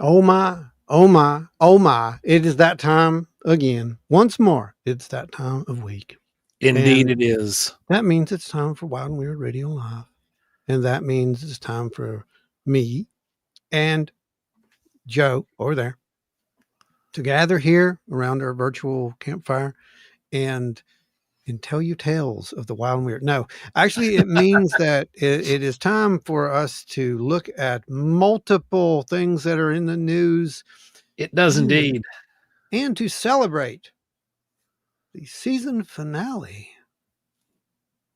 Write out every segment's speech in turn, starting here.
Oh my, oh my, oh my. It is that time again. Once more, it's that time of week. Indeed, And it is. that means it's time for Wild and Weird Radio Live. And that means it's time for me and Joe over there to gather here around our virtual campfire and tell you tales of the wild and weird. No, actually, it means that it is time for us to look at multiple things that are in the news. It does indeed. And to celebrate the season finale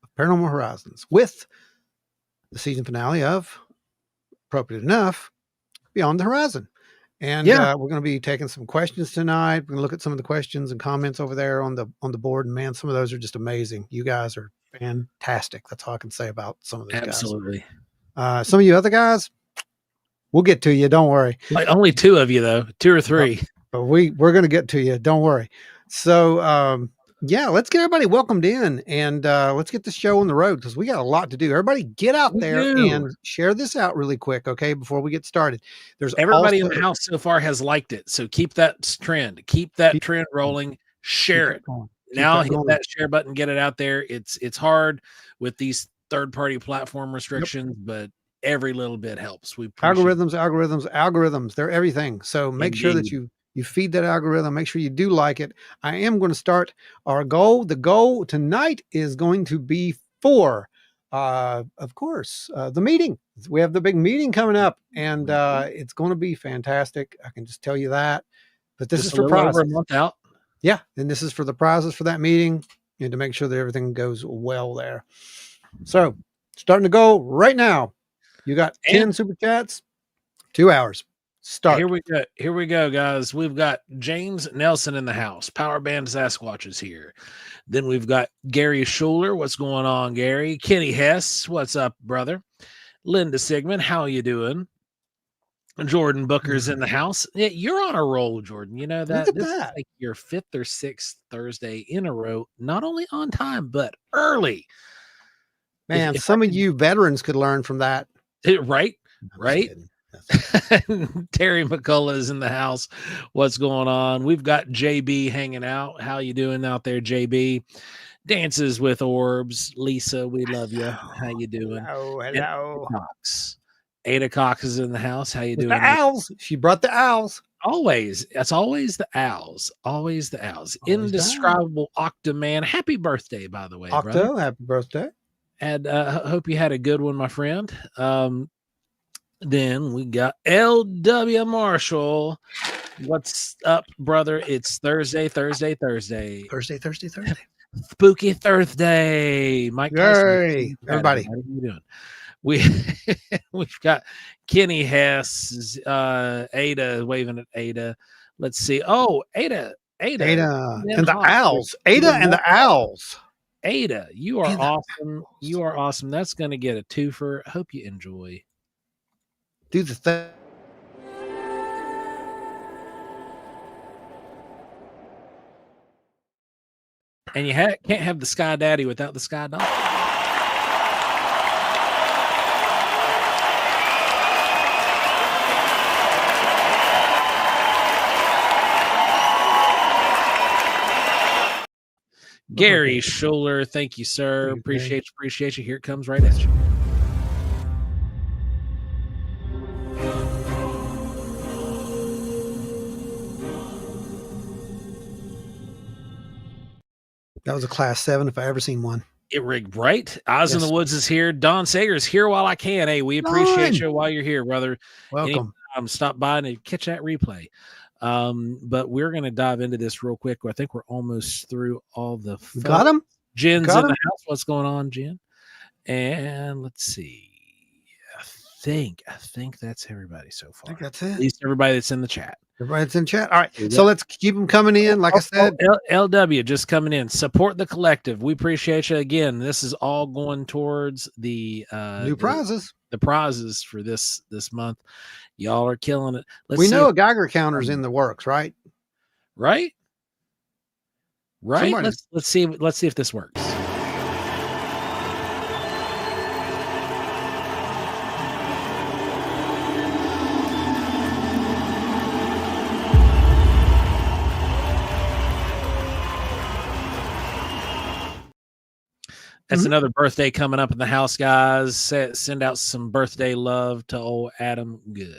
of Paranormal Horizons with the season finale of, appropriate enough, Beyond the Horizon. And we're going to be taking some questions tonight. We're going to look at some of the questions and comments over there on the board. And man, some of those are just amazing. You guys are fantastic. That's all I can say about some of those guys. Absolutely. Some of you other guys, we'll get to you. Don't worry. Like only two of you though, 2 or 3. But we're going to get to you. Don't worry. So let's get everybody welcomed in and let's get the show on the road because we got a lot to do. Everybody get out there and share this out really quick, okay, before we get started. There's everybody in the house so far has liked it. So keep that trend. Keep that trend rolling. Share it. Now hit that share button, get it out there. It's hard with these third-party platform restrictions, but every little bit helps. Algorithms, they're everything. So make sure that you feed that algorithm. Make sure you do like it. I am going to start our goal. The goal tonight is going to be for, of course, the meeting. We have the big meeting coming up, and it's going to be fantastic. I can just tell you that. But this is for prizes. Over a month out. Yeah, and this is for the prizes for that meeting and to make sure that everything goes well there. So, starting to go right now. You got 10 super chats, 2 hours. Start. Here we go, guys. We've got James Nelson in the house. Power Band Sasquatch is here. Then we've got Gary Schuler. What's going on, Gary? Kenny Hess. What's up, brother? Linda Sigmund. How you doing? Jordan Booker's in the house. Yeah, you're on a roll, Jordan. You know that. This is like your 5th or 6th Thursday in a row, not only on time, but early. Man, some of you veterans could learn from that. Right? Right? Terry McCullough is in the house. What's going on? We've got JB hanging out. How you doing out there, JB? Dances with Orbs. Lisa, we love you. How you doing? Hello. Ada Cox is in the house. How you doing? The owls. She brought the owls. Always. That's always the owls. Always the owls. Indescribable Octoman. Happy birthday, by the way, brother. Happy birthday. And hope you had a good one, my friend. Then we got LW Marshall. What's up, brother? It's Thursday. Spooky Thursday. Mike Tyson. Everybody. How are you doing? We've got Kenny Hess, Ada waving at Ada. Let's see. Oh, Ada. And the owls. Ada and the owls. Ada, you are awesome. You are awesome. That's going to get a 2-fer. Hope you enjoy. Do the thing. And you can't have the Sky Daddy without the Sky Dog. Gary Schuler, thank you, sir. Appreciate you. Here it comes right at you. That was a class 7 if I ever seen one. It rigged, right? Oz in the Woods is here. Don Sager's here while I can. Hey, we appreciate you while you're here, brother. Welcome. Stop by and catch that replay. But we're going to dive into this real quick. I think we're almost through all the got him. Jen's in the house. What's going on, Jen? And let's see. I think that's everybody so I far. think that's At it. least everybody that's in the chat. Everybody's in chat. All right. Yeah. So let's keep them coming in. Like I said, LW just coming in. Support the collective. We appreciate you. Again, this is all going towards the new prizes. the prizes for this month. Y'all are killing it. We know a Geiger counter's in the works, right? Right? Somebody- Let's see if this works. That's another birthday coming up in the house, guys. Send out some birthday love to old Adam Good.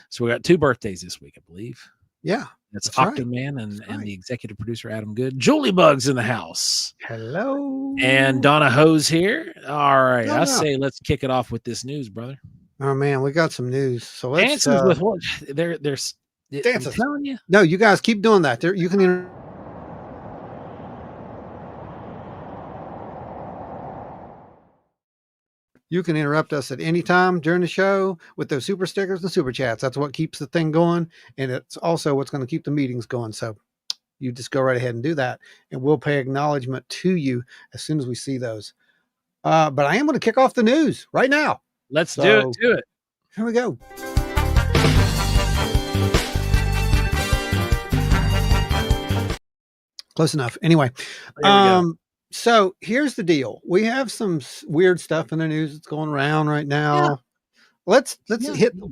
So we got 2 birthdays this week, I believe. Yeah. That's right. Octoman and the executive producer, Adam Good. Julie Bug's in the house. Hello. And Donna Ho's here. All right. Donna. I say let's kick it off with this news, brother. Oh, man. We got some news. So let's... Dances with what? There's... Dances. I'm telling you. No, you guys keep doing that. You can... You can interrupt us at any time during the show with those super stickers and super chats. That's what keeps the thing going. And it's also what's going to keep the meetings going. So you just go right ahead and do that. And we'll pay acknowledgement to you as soon as we see those. But I am going to kick off the news right now. Let's do it. Here we go. Close enough. Anyway. So here's the deal. We have some weird stuff in the news that's going around right now. Yeah.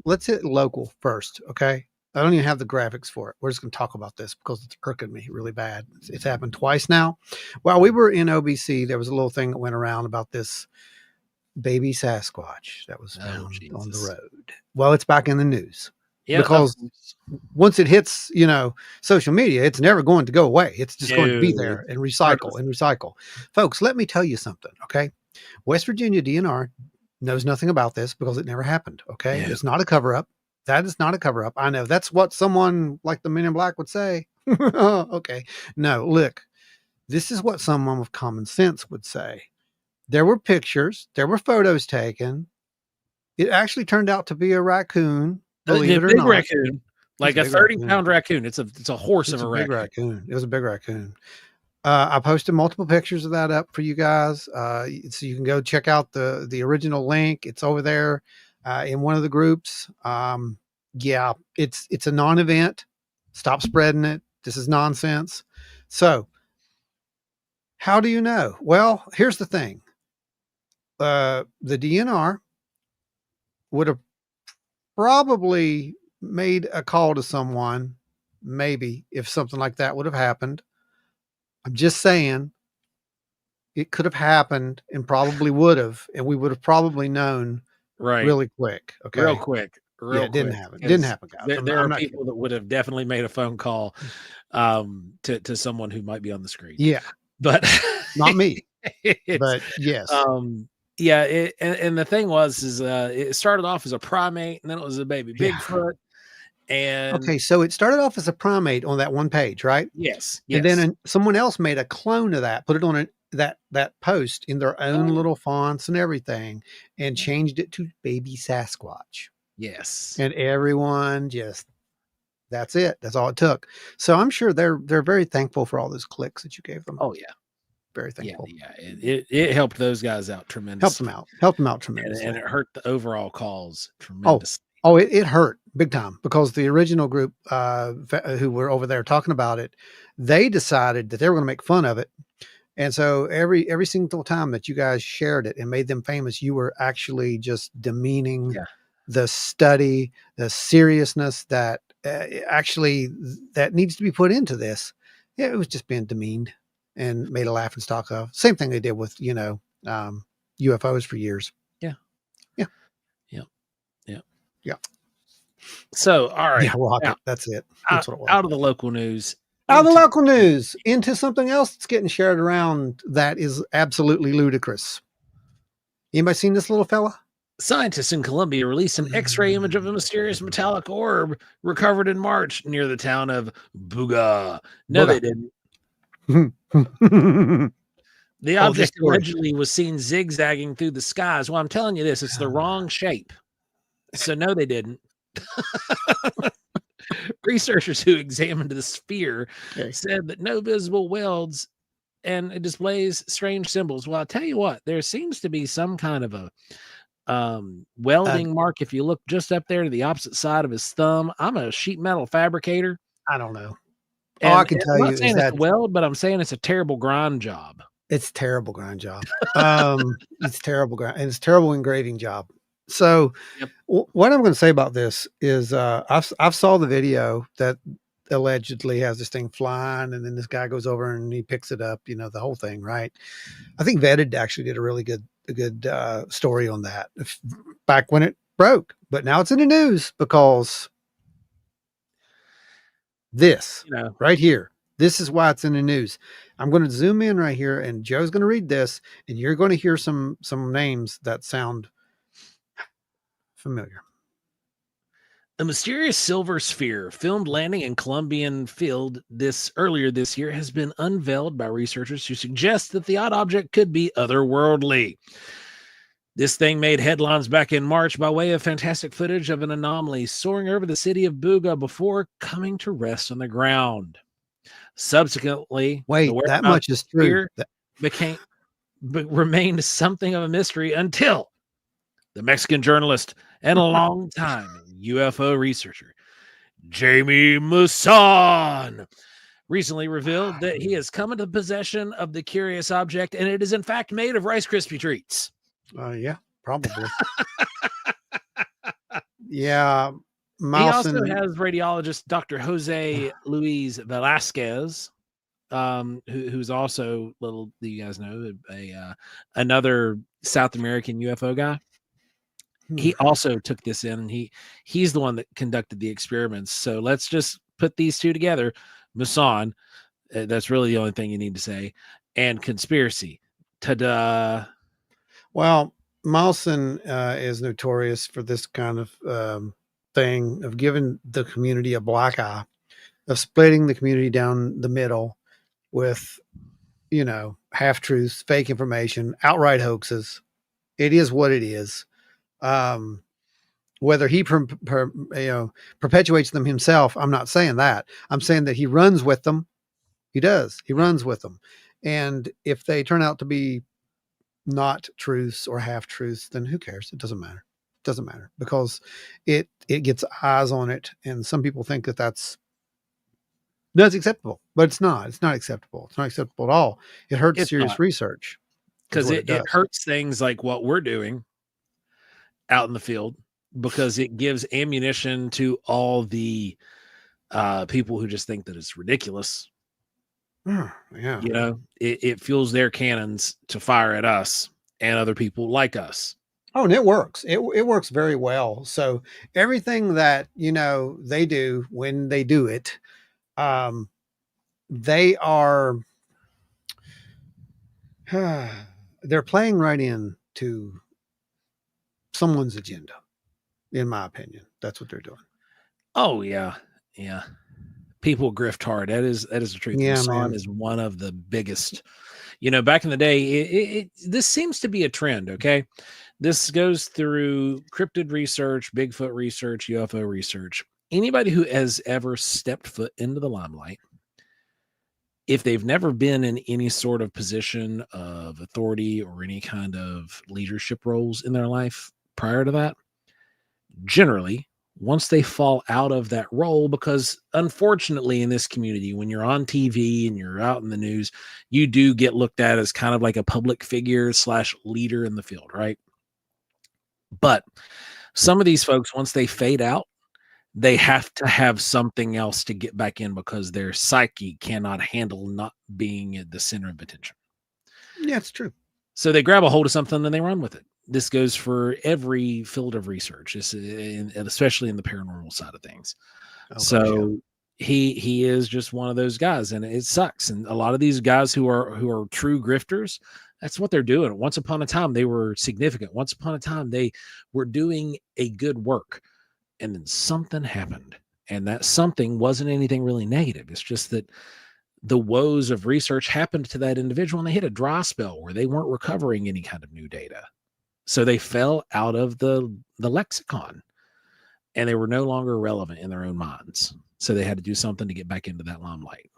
Let's hit local first. Okay. I don't even have the graphics for it. We're just going to talk about this because it's irking me really bad. It's happened twice now. While we were in OBC, there was a little thing that went around about this baby Sasquatch that was found on the road. Well, it's back in the news. Yeah, because once it hits, social media, it's never going to go away. It's just going to be there and recycle. Folks, let me tell you something, okay? West Virginia DNR knows nothing about this because it never happened, okay? Yeah. It's not a cover-up. That is not a cover-up. I know. That's what someone like the Men in Black would say. Okay. No, look, this is what someone with common sense would say. There were pictures. There were photos taken. It actually turned out to be a raccoon. Believe it or not, raccoon, like a 30-pound raccoon. It's a horse of a big raccoon. It was a big raccoon. I posted multiple pictures of that up for you guys, so you can go check out the original link. It's over there in one of the groups. Yeah, it's a non-event. Stop spreading it. This is nonsense. So, how do you know? Well, here's the thing. The DNR would have probably made a call to someone, maybe, if something like that would have happened. I'm just saying it could have happened and probably would have, and we would have probably known really quick. Okay. Real quick. It didn't happen. It didn't happen, guys. There are people that would have definitely made a phone call to someone who might be on the screen. Yeah. But not me. But yes. Yeah, and the thing was it started off as a primate, and then it was a baby Bigfoot. And okay, so it started off as a primate on that one page, right? Yes. And then someone else made a clone of that, put it on that post in their own little fonts and everything, and changed it to baby Sasquatch. Yes. And everyone that's it. That's all it took. So I'm sure they're very thankful for all those clicks that you gave them. Oh yeah. Very thankful. Yeah. It helped those guys out tremendously. Helped them out tremendously. And it hurt the overall cause tremendously. Oh, it hurt big time because the original group who were over there talking about it, they decided that they were going to make fun of it. And so every single time that you guys shared it and made them famous, you were actually just demeaning the study, the seriousness that actually that needs to be put into this. Yeah, it was just being demeaned and made a laughing stock of. Same thing they did with, UFOs for years. Yeah. So, all right. Yeah, rocket. That's it. That's what it was. Out of the local news. Out of the local news into something else that's getting shared around that is absolutely ludicrous. Anybody seen this little fella? Scientists in Colombia released an X-ray image of a mysterious metallic orb recovered in March near the town of Buga. No, they didn't. The Oh, this object story. allegedly was seen zigzagging through the skies. Well, I'm telling you this, it's the wrong shape. So no, they didn't. Researchers who examined the sphere Okay. said that no visible welds and it displays strange symbols. Well, I'll tell you what, there seems to be some kind of a welding mark. If you look just up there to the opposite side of his thumb, I'm a sheet metal fabricator. I don't know. All I And can I'm tell not you is saying it's that a weld, but I'm saying it's a terrible grind job. it's a terrible grind job. It's terrible grind, and it's terrible engraving job. So, Yep. what I'm going to say about this is, I've saw the video that allegedly has this thing flying, and then this guy goes over and he picks it up. You know, the whole thing, right? I think Vetted actually did a good story on that back when it broke, but now it's in the news because this You know, right here. This is why it's in the news. I'm going to zoom in right here, and Joe's going to read this, and you're going to hear some names that sound familiar. a mysterious silver sphere filmed landing in Columbian Field earlier this year has been unveiled by researchers who suggest that the odd object could be otherworldly. This thing made headlines back in March by way of fantastic footage of an anomaly soaring over the city of Buga before coming to rest on the ground. Subsequently, the Wait, that whereabouts much of is the true. sphere remained something of a mystery until the Mexican journalist and a long-time UFO researcher, Jamie Maussan, recently revealed that he has come into possession of the curious object, and it is in fact made of Rice Krispie treats. Yeah, probably. Yeah, He also Mousin. has radiologist Dr. Jose Luis Velasquez, who's also little. Do you guys know another South American UFO guy? He also took this in, and he's the one that conducted the experiments. So let's just put these two together. Maussan, that's really the only thing you need to say, and conspiracy. Ta-da! Well, Mousin is notorious for this kind of thing of giving the community a black eye, of splitting the community down the middle with, you know, half truths, fake information, outright hoaxes. It is what it is. Whether he perpetuates them himself, I'm not saying that. I'm saying that he runs with them. He does. He runs with them. And if they turn out to be not truths or half truths, then who cares? It doesn't matter. It doesn't matter because it gets eyes on it, and some people think that that's acceptable, but it's not. It's not acceptable. It's not acceptable at all. It hurts It's serious not, research because it it does. hurts things like what we're doing out in the field, because it gives ammunition to all the people who just think that it's ridiculous. Yeah. You know, it fuels their cannons to fire at us and other people like us. Oh, and it works. It works very well. So everything that, you know, they do when they do it, they are they're playing right into someone's agenda, in my opinion. That's what they're doing. Oh yeah, yeah. People grift hard. That is the truth. Yeah, Maussan man. is one of the biggest. You know, back in the day, this seems to be a trend. Okay, this goes through cryptid research, Bigfoot research, UFO research. Anybody who has ever stepped foot into the limelight, if they've never been in any sort of position of authority or any kind of leadership roles in their life prior to that, generally, once they fall out of that role, because unfortunately in this community, when you're on TV and you're out in the news, you do get looked at as kind of like a public figure / leader in the field, right? But some of these folks, once they fade out, they have to have something else to get back in because their psyche cannot handle not being at the center of attention. Yeah, it's true. So they grab a hold of something and they run with it. This goes for every field of research, especially in the paranormal side of things. Oh, So he is just one of those guys, and it sucks. And a lot of these guys who are true grifters, that's what they're doing. Once upon a time, they were significant. Once upon a time, they were doing a good work, and then something happened, and that something wasn't anything really negative. It's just that the woes of research happened to that individual, and they hit a dry spell where they weren't recovering any kind of new data. So they fell out of the lexicon, and they were no longer relevant in their own minds. So they had to do something to get back into that limelight.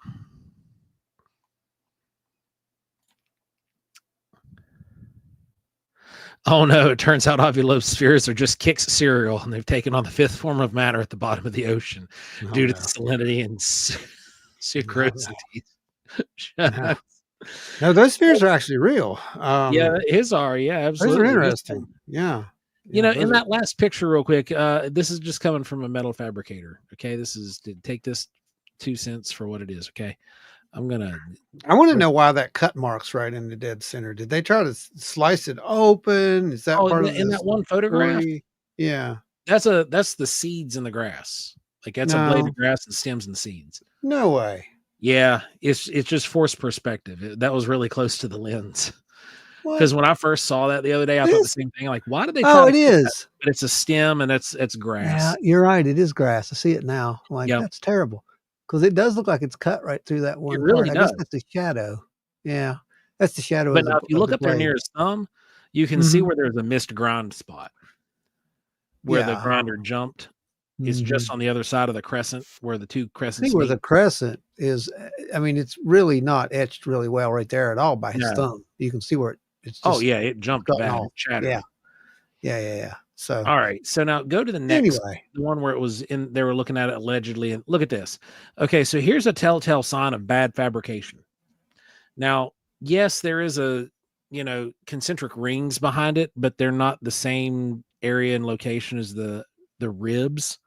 Oh no, it turns out ovulose spheres are just Kix cereal, and they've taken on the fifth form of matter at the bottom of the ocean due to the salinity and sucrosity. No, those spheres are actually real. Yeah, his are. Yeah, absolutely. Those are interesting. Yeah. You know, in that last picture, real quick, this is just coming from a metal fabricator. Okay, this is to take this 2 cents for what it is. Okay, I want to know why that cut mark's right in the dead center. Did they try to slice it open? Is that part of in that one photograph? Yeah, that's the seeds in the grass. Like that's a blade of grass and stems and seeds. No way. Yeah, it's just forced perspective. That was really close to the lens. Because when I first saw that the other day, I thought the same thing. Like, why did they? Oh, it is. But it's a stem and it's grass. Yeah, you're right. It is grass. I see it now. Like that's terrible because it does look like it's cut right through that one. It really part. does. I guess that's the shadow. Yeah, that's the shadow. But now, if you look up there near his thumb, you can see where there's a missed grind spot, where the grinder jumped. It's just on the other side of the crescent where the two crescents. I think where the crescent is. I mean, it's really not etched really well right there at all by his thumb. You can see where it's just it jumped back. Yeah. So all right. So now go to the next the one where it was in. They were looking at it allegedly, and look at this. Okay, so here's a telltale sign of bad fabrication. Now, yes, there is concentric rings behind it, but they're not the same area and location as the ribs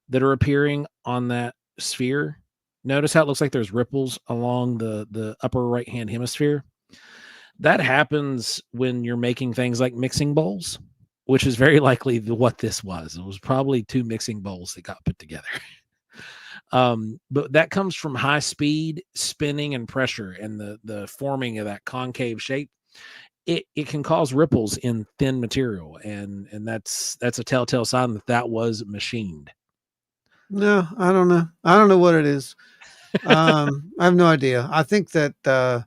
that are appearing on that sphere. Notice how it looks like there's ripples along the upper right hand hemisphere. That happens when you're making things like mixing bowls, which is very likely what this was. It was probably 2 mixing bowls that got put together. But that comes from high speed spinning and pressure, and the forming of that concave shape. It can cause ripples in thin material, and that's a telltale sign that was machined. No, I don't know. I don't know what it is. I have no idea. I think that that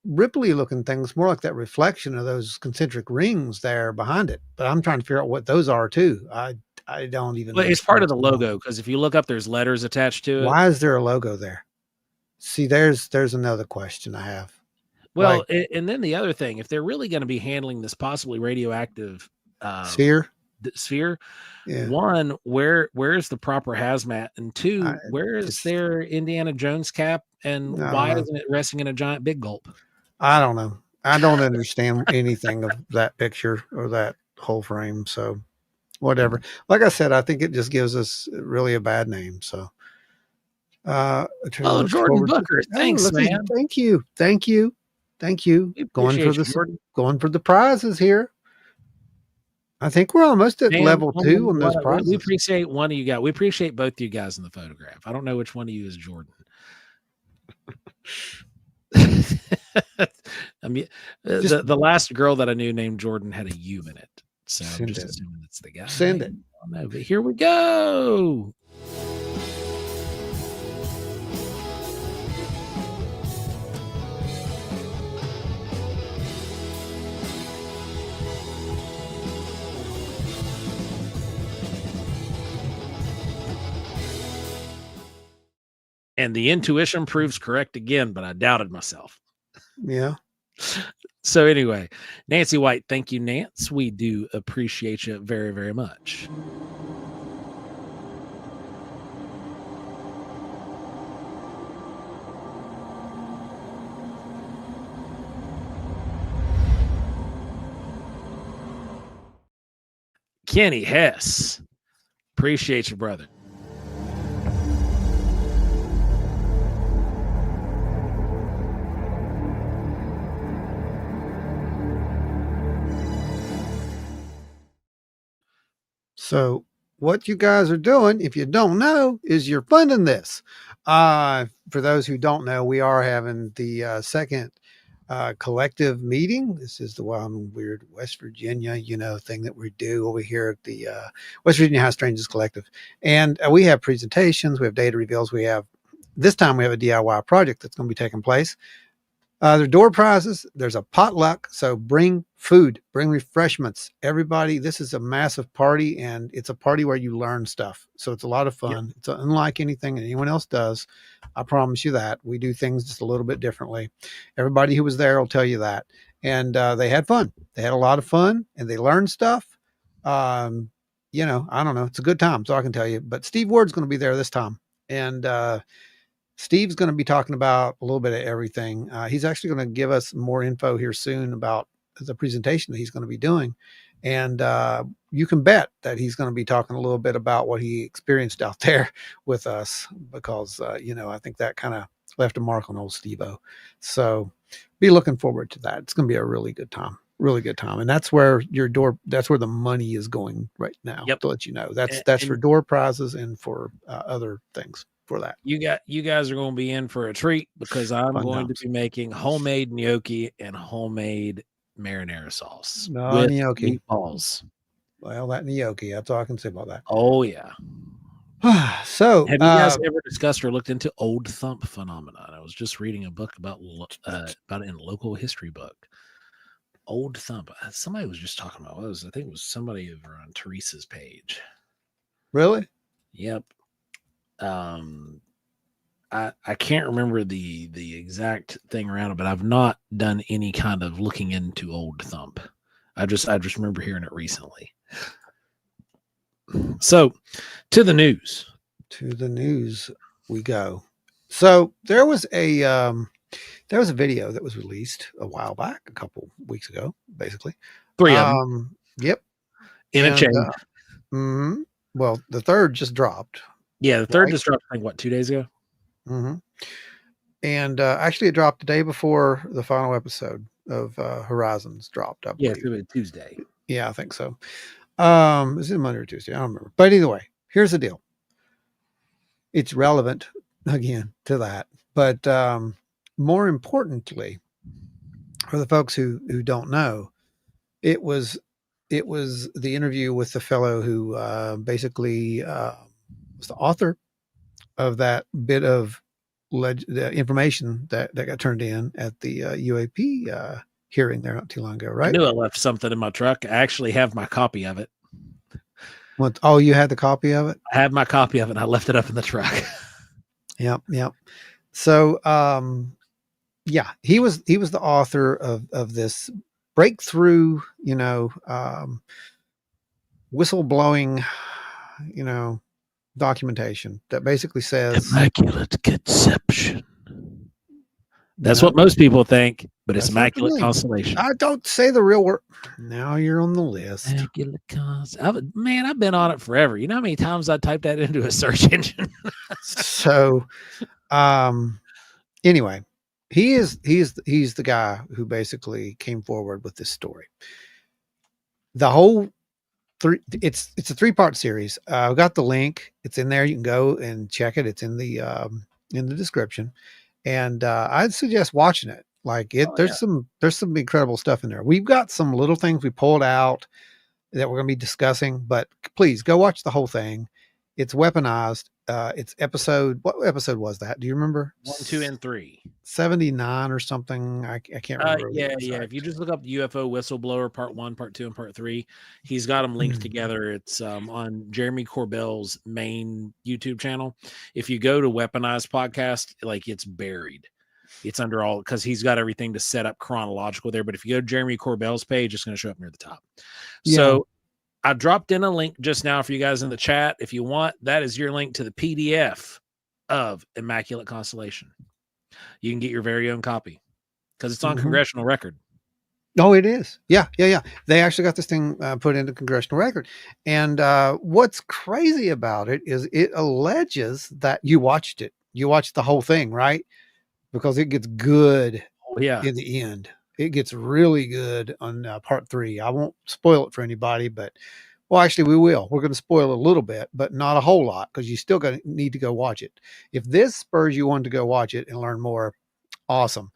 ripply looking thing is more like that reflection of those concentric rings there behind it. But I'm trying to figure out what those are too. I don't even. Well, it's part of the logo, because if you look up, there's letters attached to it. Why is there a logo there? See, there's another question I have. Well, and then the other thing, if they're really going to be handling this possibly radioactive sphere, one, where's the proper hazmat, and two, where is their Indiana Jones cap, and why isn't it resting in a giant big gulp? I don't know. I don't understand anything of that picture or that whole frame. So whatever. Like I said, I think it just gives us really a bad name. So Jordan Booker, thanks, man. Thank you. Going for the prizes here. I think we're almost at level 2 on those prizes. We appreciate one of you guys. We appreciate both you guys in the photograph. I don't know which one of you is Jordan. I mean, the last girl that I knew named Jordan had a U in it, so I'm just assuming it's the guy. Send it. I don't know, but here we go. And the intuition proves correct again, but I doubted myself. Yeah. So anyway, Nancy White, thank you, Nance. We do appreciate you very, very much. Kenny Hess, appreciate you, brother. So what you guys are doing, if you don't know, is you're funding this. For those who don't know, we are having the second collective meeting. This is the Wild Weird West Virginia, thing that we do over here at the West Virginia High Strangers Collective. And we have presentations, we have data reveals, we have this time we have a DIY project that's going to be taking place. There's door prizes. There's a potluck. So bring food, bring refreshments. Everybody, this is a massive party, and it's a party where you learn stuff. So it's a lot of Yep. fun. It's unlike anything anyone else does. I promise you that. We do things just a little bit differently. Everybody who was there will tell you that. And they had fun. They had a lot of fun, and they learned stuff. Um, I don't know. It's a good time, so I can tell you. But Steve Ward's going to be there this time. And Steve's going to be talking about a little bit of everything. He's actually going to give us more info here soon about the presentation that he's going to be doing. And you can bet that he's going to be talking a little bit about what he experienced out there with us, because, I think that kind of left a mark on old Steve-O. So be looking forward to that. It's going to be a really good time. Really good time. And that's where that's where the money is going right now, Yep. to let you know. That's And for door prizes and for other things for that. you guys are going to be in for a treat, because I'm Fun going times. to be making homemade gnocchi and homemade marinara sauce No, with gnocchi. meatballs. Well, that gnocchi. That's all I can say about Oh yeah. that. So, Have you guys ever discussed or looked into old thump phenomenon? I was just reading a book about it in a local history book. Old thump. Somebody was just talking about I think it was somebody over on Teresa's page. really? Yep. I can't remember the exact thing around it, but I've not done any kind of looking into old thump. I just remember hearing it recently. So, to the news. To the news we go. So there was a video that was released a while back, a couple weeks ago, basically. 3 of them Yep. in a And chain. well, the third just dropped. Yeah, the third Right. just dropped, I think, 2 days ago? hmm And actually, it dropped the day before the final episode of Horizons dropped, I Yeah, believe. so Tuesday. Yeah, I think so. Is it Monday or Tuesday? I don't remember. But either way, here's the deal. It's relevant again to that. But more importantly, for the folks who don't know, it was the interview with the fellow who basically was the author of that bit of the information that got turned in at the UAP hearing there not too long ago, I right? knew I left something in my truck. I actually have my copy of it. What? Oh, you had the copy of it? I have my copy of it, and I left it up in the truck. Yep. So, yeah, he was the author of this breakthrough, whistleblowing, documentation that basically says Immaculate Conception. That's no, what most people think, but it's that's not the Immaculate name. Constellation. I don't say the real word. Now you're on the list. Immaculate Man, I've been on it forever. You know how many times I typed that into a search engine? So, anyway, he's the guy who basically came forward with this story. The whole it's a 3-part series. I've got the link. It's in there. You can go and check it. It's in the description. And I'd suggest watching it. Like there's some incredible stuff in there. We've got some little things we pulled out that we're going to be discussing, but please go watch the whole thing. It's Weaponized. It's what episode was that? Do you remember? 1, 2, and 3. 79 or something. I can't remember. Yeah. If you just look up UFO Whistleblower Part 1, Part 2, and Part 3, he's got them linked together. It's on Jeremy Corbell's main YouTube channel. If you go to Weaponized Podcast, like it's buried. It's under all, because he's got everything to set up chronological there. But if you go to Jeremy Corbell's page, it's going to show up near the top. Yeah. So I dropped in a link just now for you guys in the chat. If you want, that is your link to the PDF of Immaculate Constellation. You can get your very own copy because it's on Congressional Record. Oh, it is. Yeah. They actually got this thing put into Congressional Record. And what's crazy about it is it alleges that you watched it. You watched the whole thing, right? Because it gets good in the end. It gets really good on Part 3. I won't spoil it for anybody, but well, actually we will. We're going to spoil it a little bit, but not a whole lot, because you still need to go watch it. If this spurs you on to go watch it and learn more, awesome.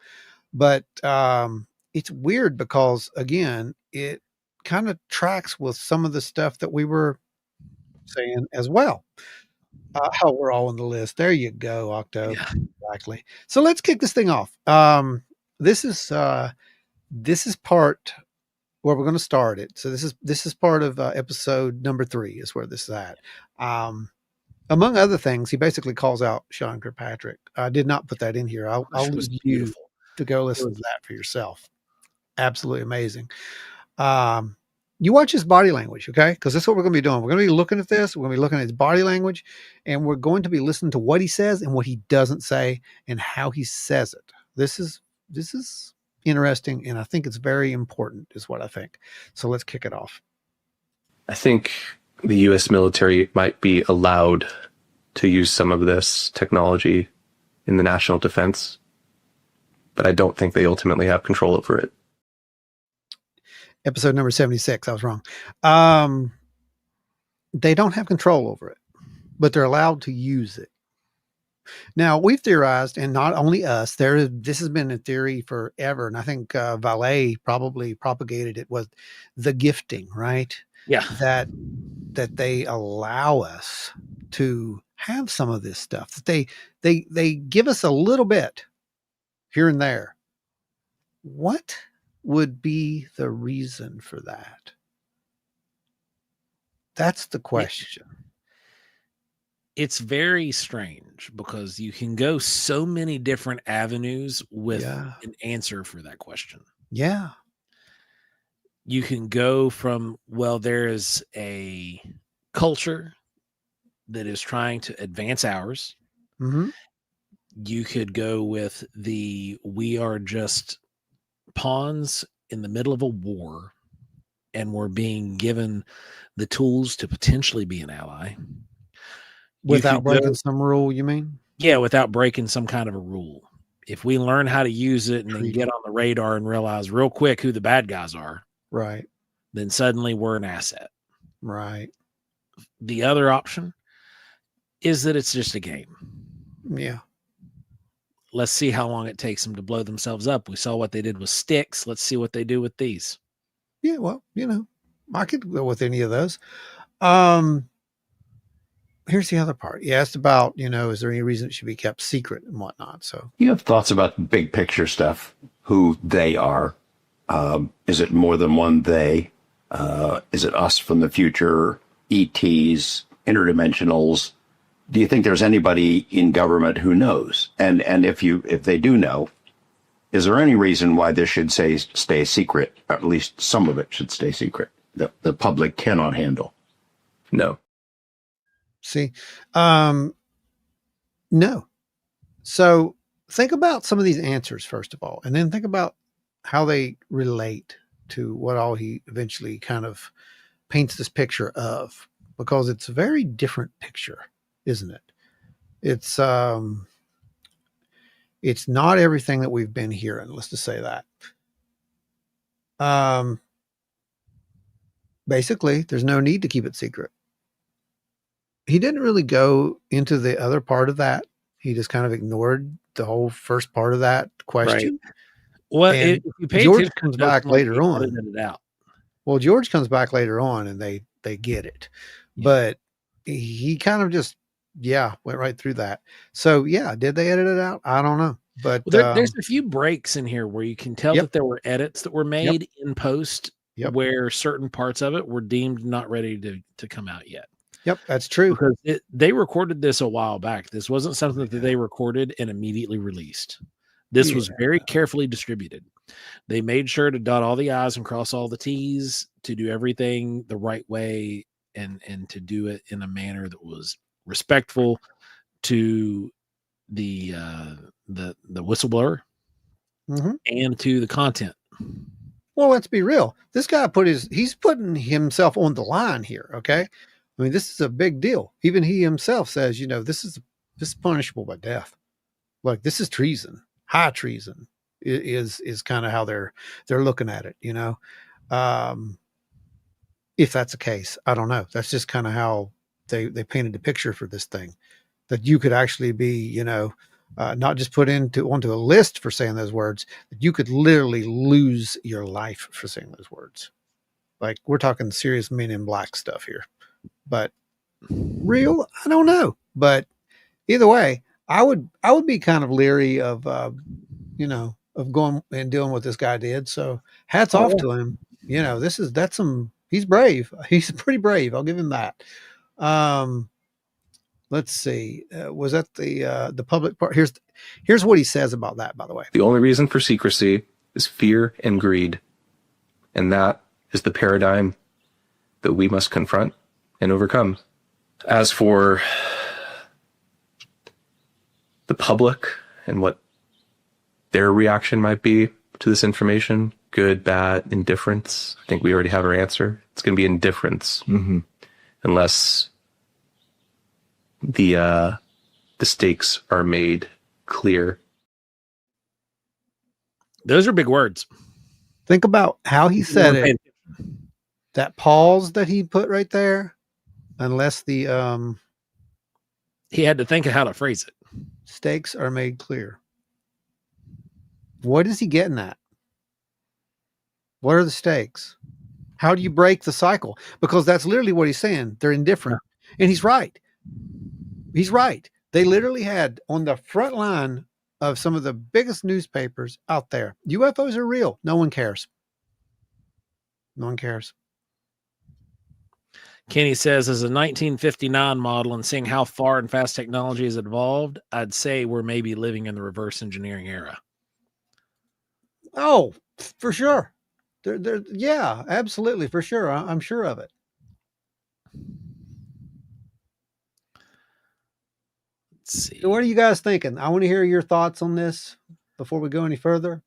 But it's weird because, again, it kind of tracks with some of the stuff that we were saying as well. Oh, we're all on the list. There you go, Octo. Yeah. Exactly. So let's kick this thing off. This is this is part where we're going to start it. So this is part of episode number 3 is where this is at. Um, among other things, he basically calls out Sean Kirkpatrick. I did not put that in here. I'll Gosh, it was leave you beautiful. to go It listen was to that for yourself. Absolutely amazing. You watch his body language, okay? Because that's what we're going to be doing. We're going to be looking at this. We're going to be looking at his body language, and we're going to be listening to what he says and what he doesn't say and how he says it. This is interesting, and I think it's very important, is what I think. So let's kick it off. I think the U.S. military might be allowed to use some of this technology in the national defense, but I don't think they ultimately have control over it. Episode number 76. I was wrong. They don't have control over it, but they're allowed to use it. Now, we've theorized, and not only us, this has been a theory forever, and I think Valet probably propagated it, was the gifting, right? Yeah. That they allow us to have some of this stuff, that they give us a little bit here and there. What would be the reason for that? That's the question. It's very strange because you can go so many different avenues with Yeah. an answer for that question. Yeah. You can go from, well, there is a culture that is trying to advance ours. Mm-hmm. You could go with we are just pawns in the middle of a war and we're being given the tools to potentially be an ally. Without breaking some rule, you mean? Yeah, without breaking some kind of a rule. If we learn how to use it and then Treaty. get on the radar and realize real quick who the bad guys are, Right. then suddenly we're an asset. Right. The other option is that it's just a game. Yeah. Let's see how long it takes them to blow themselves up. We saw what they did with sticks. Let's see what they do with these. Yeah, well, I could go with any of those. Here's the other part. You asked about, is there any reason it should be kept secret and whatnot? So you have thoughts about big picture stuff, who they are. Is it more than one they? Is it us from the future, ETs, interdimensionals? Do you think there's anybody in government who knows? And if they do know, is there any reason why this should stay secret? Or at least some of it should stay secret. The public cannot handle. No. see, no. So think about some of these answers first of all, and then think about how they relate to what all he eventually kind of paints this picture of, because it's a very different picture, isn't it? It's not everything that we've been hearing. Let's just say that. Basically, there's no need to keep it secret. He didn't really go into the other part of that. He just kind of ignored the whole first part of that question. Right. Well, and if you pay George attention, comes it does back look like later he on. edited it out. Well, George comes back later on, and they get it, but he kind of just went right through that. So did they edit it out? I don't know, but there's a few breaks in here where you can tell that there were edits that were made in post where certain parts of it were deemed not ready to come out yet. Yep, that's true. Because they recorded this a while back. This wasn't something that they recorded and immediately released. This was very carefully distributed. They made sure to dot all the I's and cross all the T's, to do everything the right way and to do it in a manner that was respectful to the whistleblower and to the content. Well, let's be real. This guy he's putting himself on the line here. Okay. I mean, this is a big deal. Even he himself says, this is punishable by death. Like, this is treason. High treason is kind of how they're looking at it, if that's the case. I don't know. That's just kind of how they painted the picture for this thing, that you could actually be, not just put onto a list for saying those words, that you could literally lose your life for saying those words. Like, we're talking serious Men in Black stuff here. But real, I don't know. But either way, I would be kind of leery of of going and doing what this guy did. So hats Oh, off yeah. to him. He's brave. He's pretty brave. I'll give him that. Let's see. Was that the public part? Here's what he says about that, by the way. The only reason for secrecy is fear and greed. And that is the paradigm that we must confront and overcome. As for the public and what their reaction might be to this information, good, bad, indifference, I think we already have our answer. It's going to be indifference. Unless the stakes are made clear. Those are big words. Think about how he said it. That pause that he put right there, unless the He had to think of how to phrase it. stakes are made clear. What is he getting at? What are the stakes? How do you break the cycle? Because that's literally what he's saying. They're indifferent. And he's right. He's right. They literally had on the front line of some of the biggest newspapers out there, UFOs are real. No one cares. No one cares. Kenny says, as a 1959 model and seeing how far and fast technology has evolved, I'd say we're maybe living in the reverse engineering era. Oh, for sure. Yeah, absolutely. For sure. I'm sure of it. Let's see. So what are you guys thinking? I want to hear your thoughts on this before we go any further.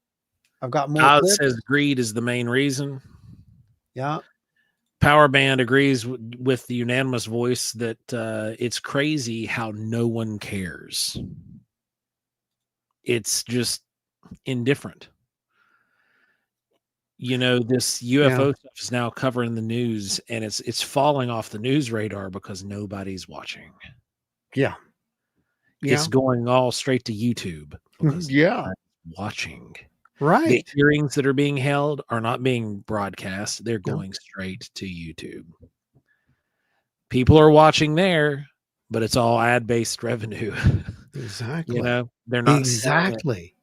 I've got more. Oz says greed is the main reason. Yeah. Power Band agrees with the unanimous voice that it's crazy how no one cares. It's just indifferent. This UFO stuff is now covering the news, and it's falling off the news radar because nobody's watching. Yeah. It's going all straight to YouTube because nobody's watching. Right. The hearings that are being held are not being broadcast. They're going straight to YouTube. People are watching there, but it's all ad-based revenue. Exactly. They're not exactly.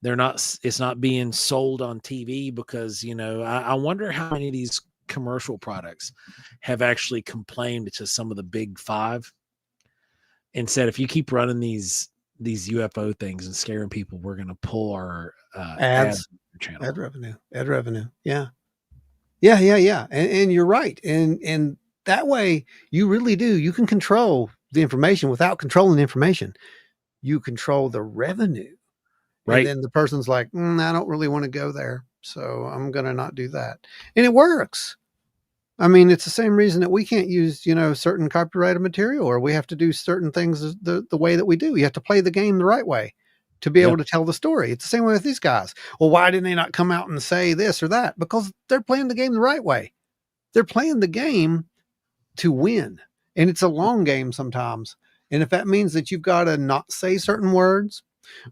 They're not. It's not being sold on TV because I wonder how many of these commercial products have actually complained to some of the big five and said, if you keep running these UFO things and scaring people, we're going to pull our ads channel. Ad revenue. Yeah. And you're right. And that way you really do. You can control the information without controlling the information. You control the revenue. Right. And then the person's like, I don't really want to go there. So I'm going to not do that. And it works. I mean, it's the same reason that we can't use, certain copyrighted material, or we have to do certain things the way that we do. You have to play the game the right way to be able to tell the story. It's the same way with these guys. Well, why didn't they not come out and say this or that? Because they're playing the game the right way. They're playing the game to win. And it's a long game sometimes. And if that means that you've got to not say certain words,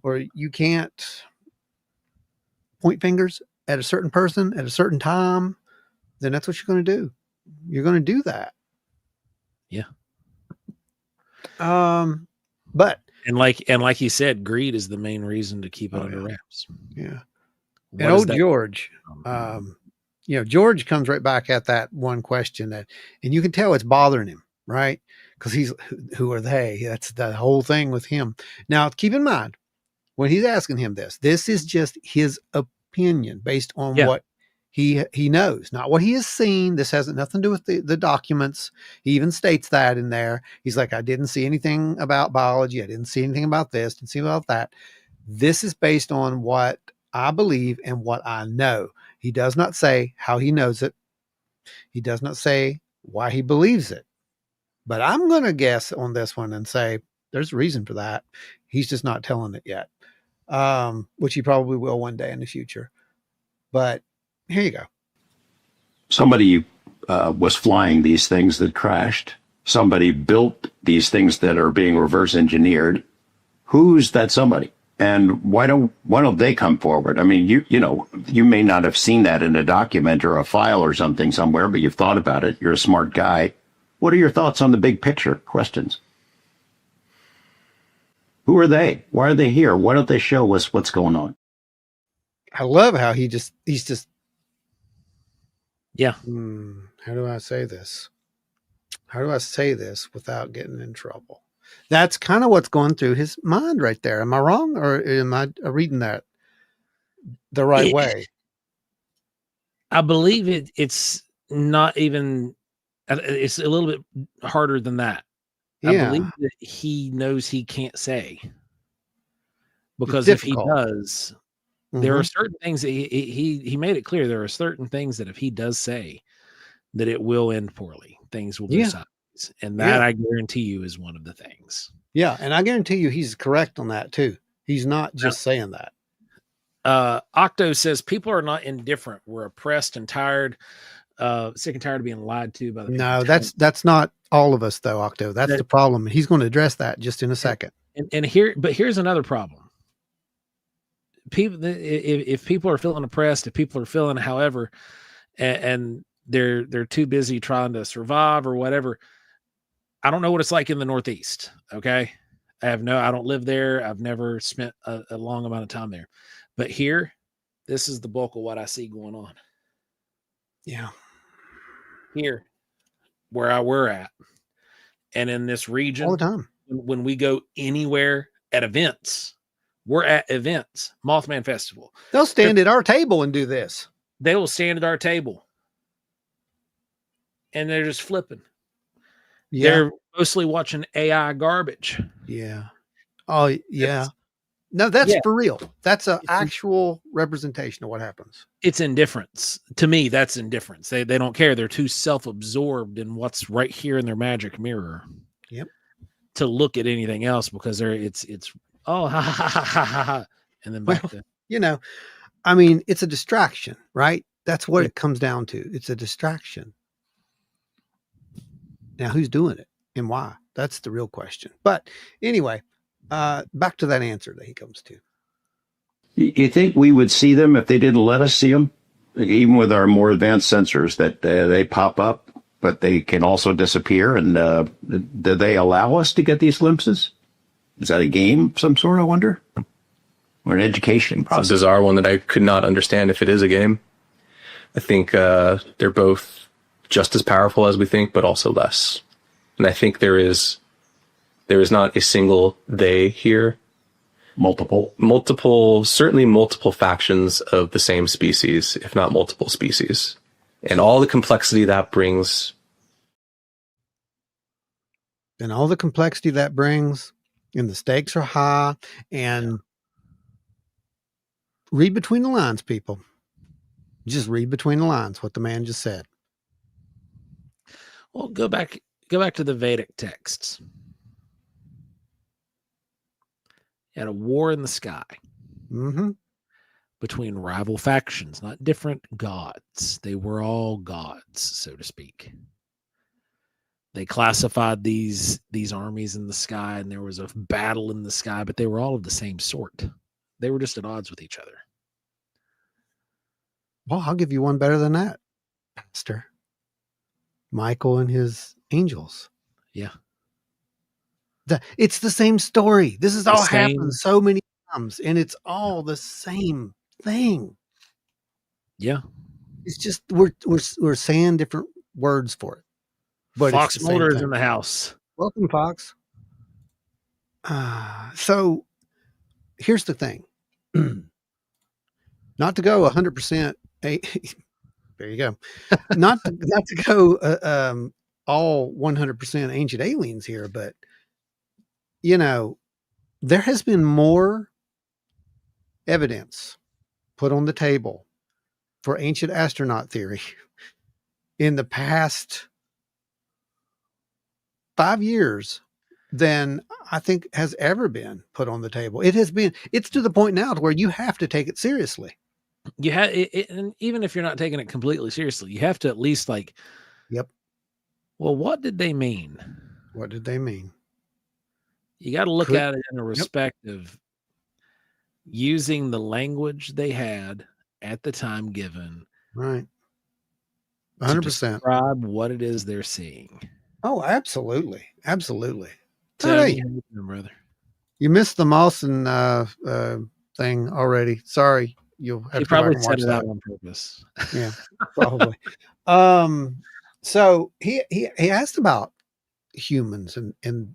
or you can't point fingers at a certain person at a certain time, then that's what you're going to do. You're going to do that. Yeah. But like you said, greed is the main reason to keep it under wraps. Yeah. And old George, George comes right back at that one question and you can tell it's bothering him, right? Because he's, who are they? That's the whole thing with him. Now, keep in mind, when he's asking him this is just his opinion based on what he knows, not what he has seen. This has nothing to do with the documents. He even states that in there. He's like, I didn't see anything about biology. I didn't see anything about this. Didn't see about that. This is based on what I believe and what I know. He does not say how he knows it. He does not say why he believes it. But I'm going to guess on this one and say there's a reason for that. He's just not telling it yet, which he probably will one day in the future. But here you go. Somebody was flying these things that crashed. Somebody built these things that are being reverse engineered. Who's that somebody? And why don't they come forward? I mean, you may not have seen that in a document or a file or something somewhere, but you've thought about it. You're a smart guy. What are your thoughts on the big picture questions? Who are they? Why are they here? Why don't they show us what's going on? I love how he's just, Yeah. how do I say this? How do I say this without getting in trouble? That's kind of what's going through his mind right there. Am I wrong, or am I reading that the right way? I believe it's not even, it's a little bit harder than that. I Yeah, believe that he knows he can't say, it's because if he difficult. does, there are Mhm. certain things that he made it clear. There are certain things that if he does say, that it will end poorly. Things will go Yeah, sideways, and that yeah, I guarantee you is one of the things. yeah, and I guarantee you he's correct on that too. He's not just saying that. Octo says people are not indifferent. We're oppressed and tired, sick and tired of being lied to by the people. No, that's not all of us though, Octo. That's the problem. He's going to address that just in a second. And here's another problem. People, if people are feeling oppressed, if people are feeling however, and they're too busy trying to survive or whatever. I don't know what it's like in the Northeast. Okay. I don't live there. I've never spent a long amount of time there, but here, this is the bulk of what I see going on. Yeah. Here, where we're at, and in this region, All the time. when we go anywhere at events, we're at events, Mothman Festival. They'll stand at our table and do this. They will stand at our table and they're just flipping. Yeah. They're mostly watching AI garbage. Yeah. Oh, yeah. No, that's for real. That's an It's actual representation of what happens. It's indifference. To me, that's indifference. They don't care. They're too self-absorbed in what's right here in their magic mirror. Yep. To look at anything else, because it's oh ha ha ha ha ha, ha, and then back to, you know, I mean, it's a distraction, right? That's what it comes down to. It's a distraction. Now, who's doing it and why? That's the real question. But anyway, back to that answer that he comes to. You think we would see them if they didn't let us see them? Even with our more advanced sensors, that they pop up, but they can also disappear. And do they allow us to get these glimpses? Is that a game of some sort, I wonder? Or an education process? It's a bizarre one that I could not understand if it is a game. I think they're both just as powerful as we think, but also less. And I think there is not a single they here. Certainly multiple factions of the same species, if not multiple species. And all the complexity that brings. And all the complexity that brings, and the stakes are high, and read between the lines, people. Just read between the lines what the man just said. well, go back to the Vedic texts. You had a war in the sky. Mm-hmm. Between rival factions, not different gods. They were all gods, so to speak. They classified these armies in the sky, and there was a battle in the sky, but they were all of the same sort. They were just at odds with each other. Well, I'll give you one better than that, Pastor. Michael and his angels. Yeah. It's the same story. This has all happened so many times, and it's all the same thing. Yeah. It's just we're saying different words for it. But Fox Mulder is in the house. Welcome, Fox. So here's the thing. Not to go 100%. There you go. Not to go all 100% ancient aliens here, but there has been more evidence put on the table for ancient astronaut theory in the past 5 years than I think has ever been put on the table. It's to the point now to where you have to take it seriously. You have and even if you're not taking it completely seriously, you have to at least Yep. Well, what did they mean? What did they mean? You got to look at it in a respect of using the language they had at the time given. Right. 100%. Describe what it is they're seeing. Oh, absolutely. Absolutely. Tony, how you doing, brother? You missed the Mawson thing already. Sorry. You'll have He to go back probably and set watch it that. out on purpose. Yeah, probably. So he asked about humans and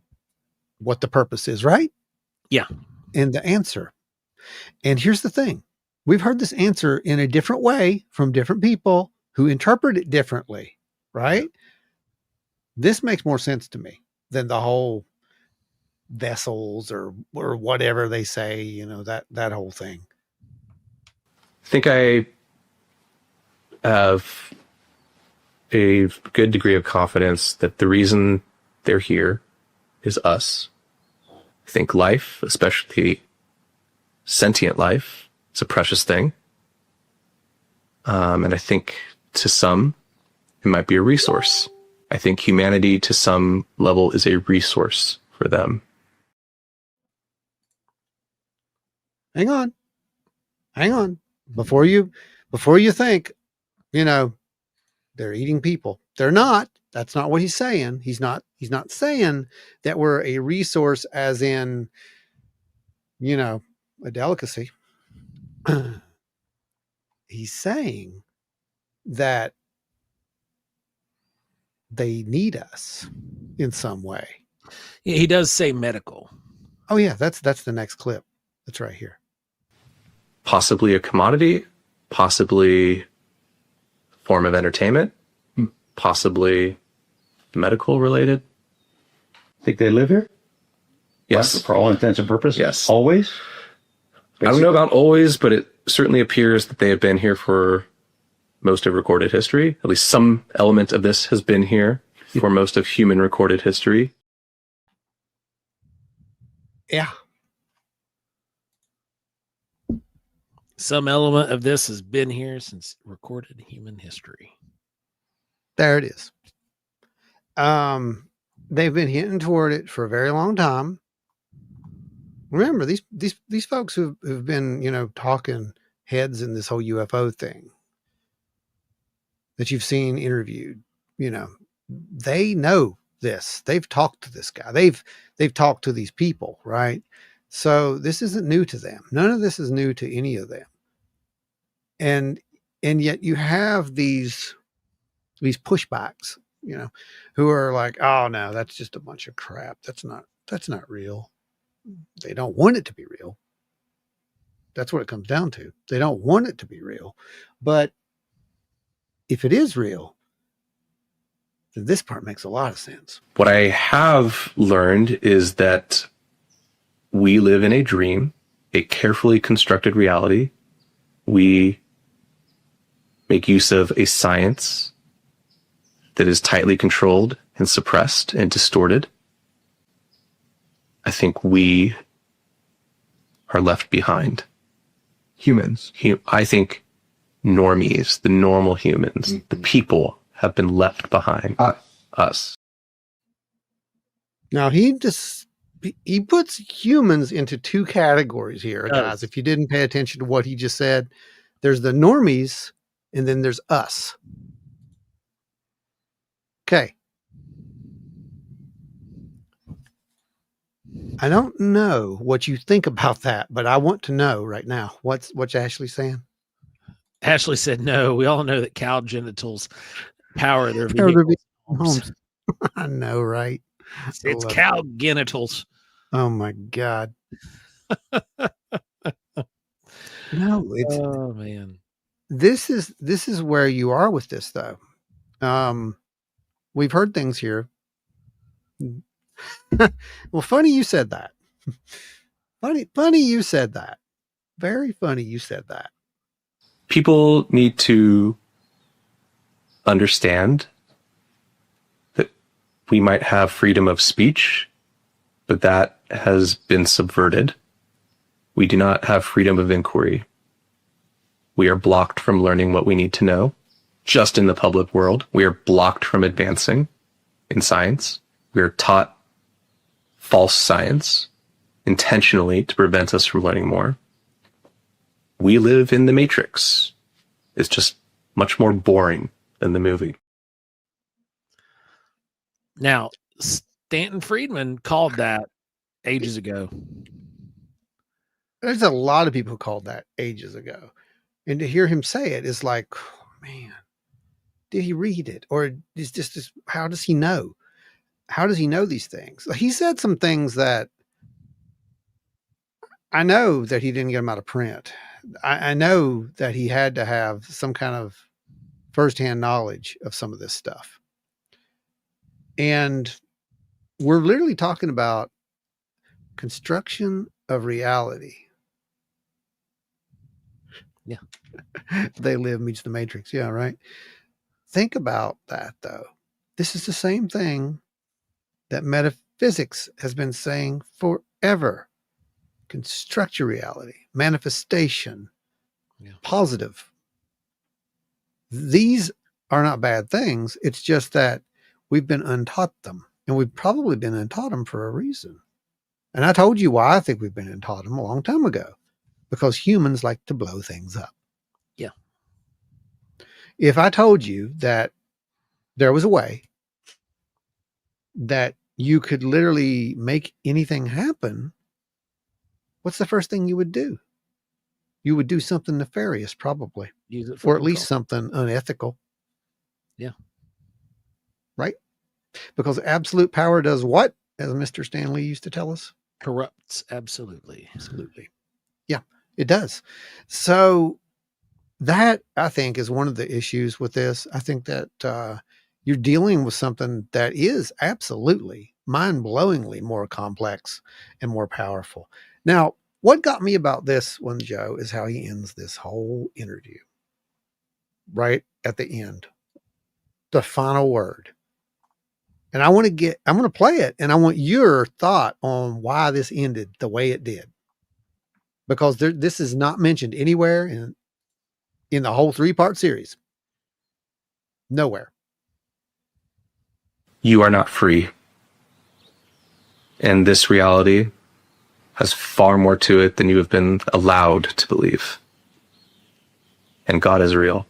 what the purpose is, right? Yeah. And the answer. And here's the thing. We've heard this answer in a different way from different people who interpret it differently, right? This makes more sense to me than the whole vessels or whatever they say, you know, that whole thing. I think I have a good degree of confidence that the reason they're here is us. I think life, especially sentient life, is a precious thing. And I think to some, it might be a resource. I think humanity to some level is a resource for them. Hang on. Before you think, you know, they're eating people. They're not. That's not what he's saying. He's not saying that we're a resource as in, you know, a delicacy. He's saying that they need us in some way. Yeah, he does say medical. Oh yeah, that's the next clip. That's right here. Possibly a commodity, possibly a form of entertainment, possibly medical related. Think they live here? Yes. For all intents and purposes? Yes. Always? I don't know about always, but it certainly appears that they have been here for most of recorded history. At least some element of this has been here for most of human recorded history. Yeah. Some element of this has been here since recorded human history. There it is. They've been hinting toward it for a very long time. Remember, these folks who've been, you know, talking heads in this whole UFO thing that you've seen interviewed, you know, they know this. They've talked to this guy. They've talked to these people, right? So this isn't new to them. None of this is new to any of them. And yet you have these pushbacks, you know, who are like, oh no, that's just a bunch of crap. That's not real. They don't want it to be real. That's what it comes down to. They don't want it to be real. But if it is real, then this part makes a lot of sense. What I have learned is that we live in a dream, a carefully constructed reality. We make use of a science that is tightly controlled and suppressed and distorted. I think we are left behind. Humans. I think normies, the normal humans, the people have been left behind. Us. Now he puts humans into two categories here, guys. If you didn't pay attention to what he just said, there's the normies and then there's us. Okay. I don't know what you think about that, but I want to know right now. What's Ashley saying? Ashley said no. We all know that cow genitals power their Power their vehicles. I know, right? It's cow genitals. Oh my God. No, it's oh man. This is where you are with this though. We've heard things here. Well, funny you said that. funny you said that. Very funny you said that. People need to understand that we might have freedom of speech, but that has been subverted. We do not have freedom of inquiry. We are blocked from learning what we need to know. Just in the public world, we are blocked from advancing in science. We are taught false science intentionally to prevent us from learning more. We live in the Matrix. It's just much more boring than the movie. Now, Stanton Friedman called that ages ago. There's a lot of people who called that ages ago. And to hear him say it is like, oh, man, did he read it? Or is just how does he know? How does he know these things? He said some things that I know that he didn't get them out of print. I know that he had to have some kind of firsthand knowledge of some of this stuff. And we're literally talking about construction of reality. Yeah. They Live meets the Matrix. Yeah, right. Think about that, though. This is the same thing that metaphysics has been saying forever. Construct your reality, manifestation, positive. These are not bad things. It's just that we've been untaught them, and we've probably been untaught them for a reason. And I told you why I think we've been untaught them a long time ago, because humans like to blow things up. Yeah. If I told you that there was a way that you could literally make anything happen, what's the first thing you would do? You would do something nefarious, probably, Use it for or at least control. something unethical. Yeah. Right? Because absolute power does what, as Mr. Stanley used to tell us? Corrupts. Absolutely. Absolutely. Yeah, it does. So that, I think, is one of the issues with this. I think that you're dealing with something that is absolutely mind-blowingly more complex and more powerful. Now, what got me about this one, Joe, is how he ends this whole interview. Right at the end. The final word. And I'm going to play it, and I want your thought on why this ended the way it did. Because this is not mentioned anywhere in the whole 3-part series. Nowhere. You are not free. And this reality has far more to it than you have been allowed to believe. And God is real.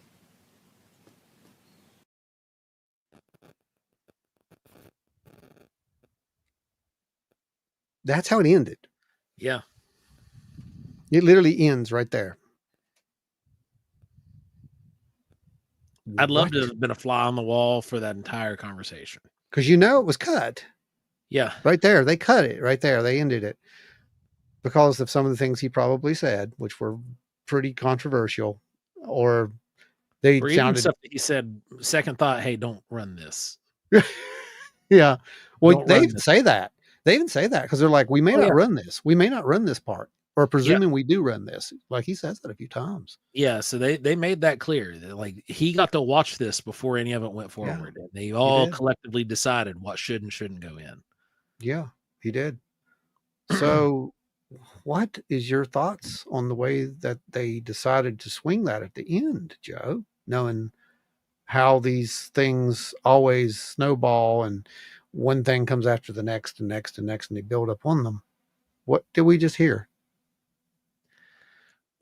That's how it ended. Yeah. It literally ends right there. I'd love to have been a fly on the wall for that entire conversation. Because it was cut. Yeah. Right there. They cut it right there. They ended it. Because of some of the things he probably said, which were pretty controversial, or they Or even sounded. stuff that he said, second thought, hey, don't run this. Yeah. Well, Don't they run even this. say that. They even say that because they're like, we may not yeah. run this. We may not run this part. Or presuming we do run this. Like he says that a few times. Yeah. So they made that clear. Like he got to watch this before any of it went forward. And they all collectively decided what should and shouldn't go in. Yeah, he did. So what is your thoughts on the way that they decided to swing that at the end, Joe? Knowing how these things always snowball and one thing comes after the next and next and next, and they build up on them. What did we just hear?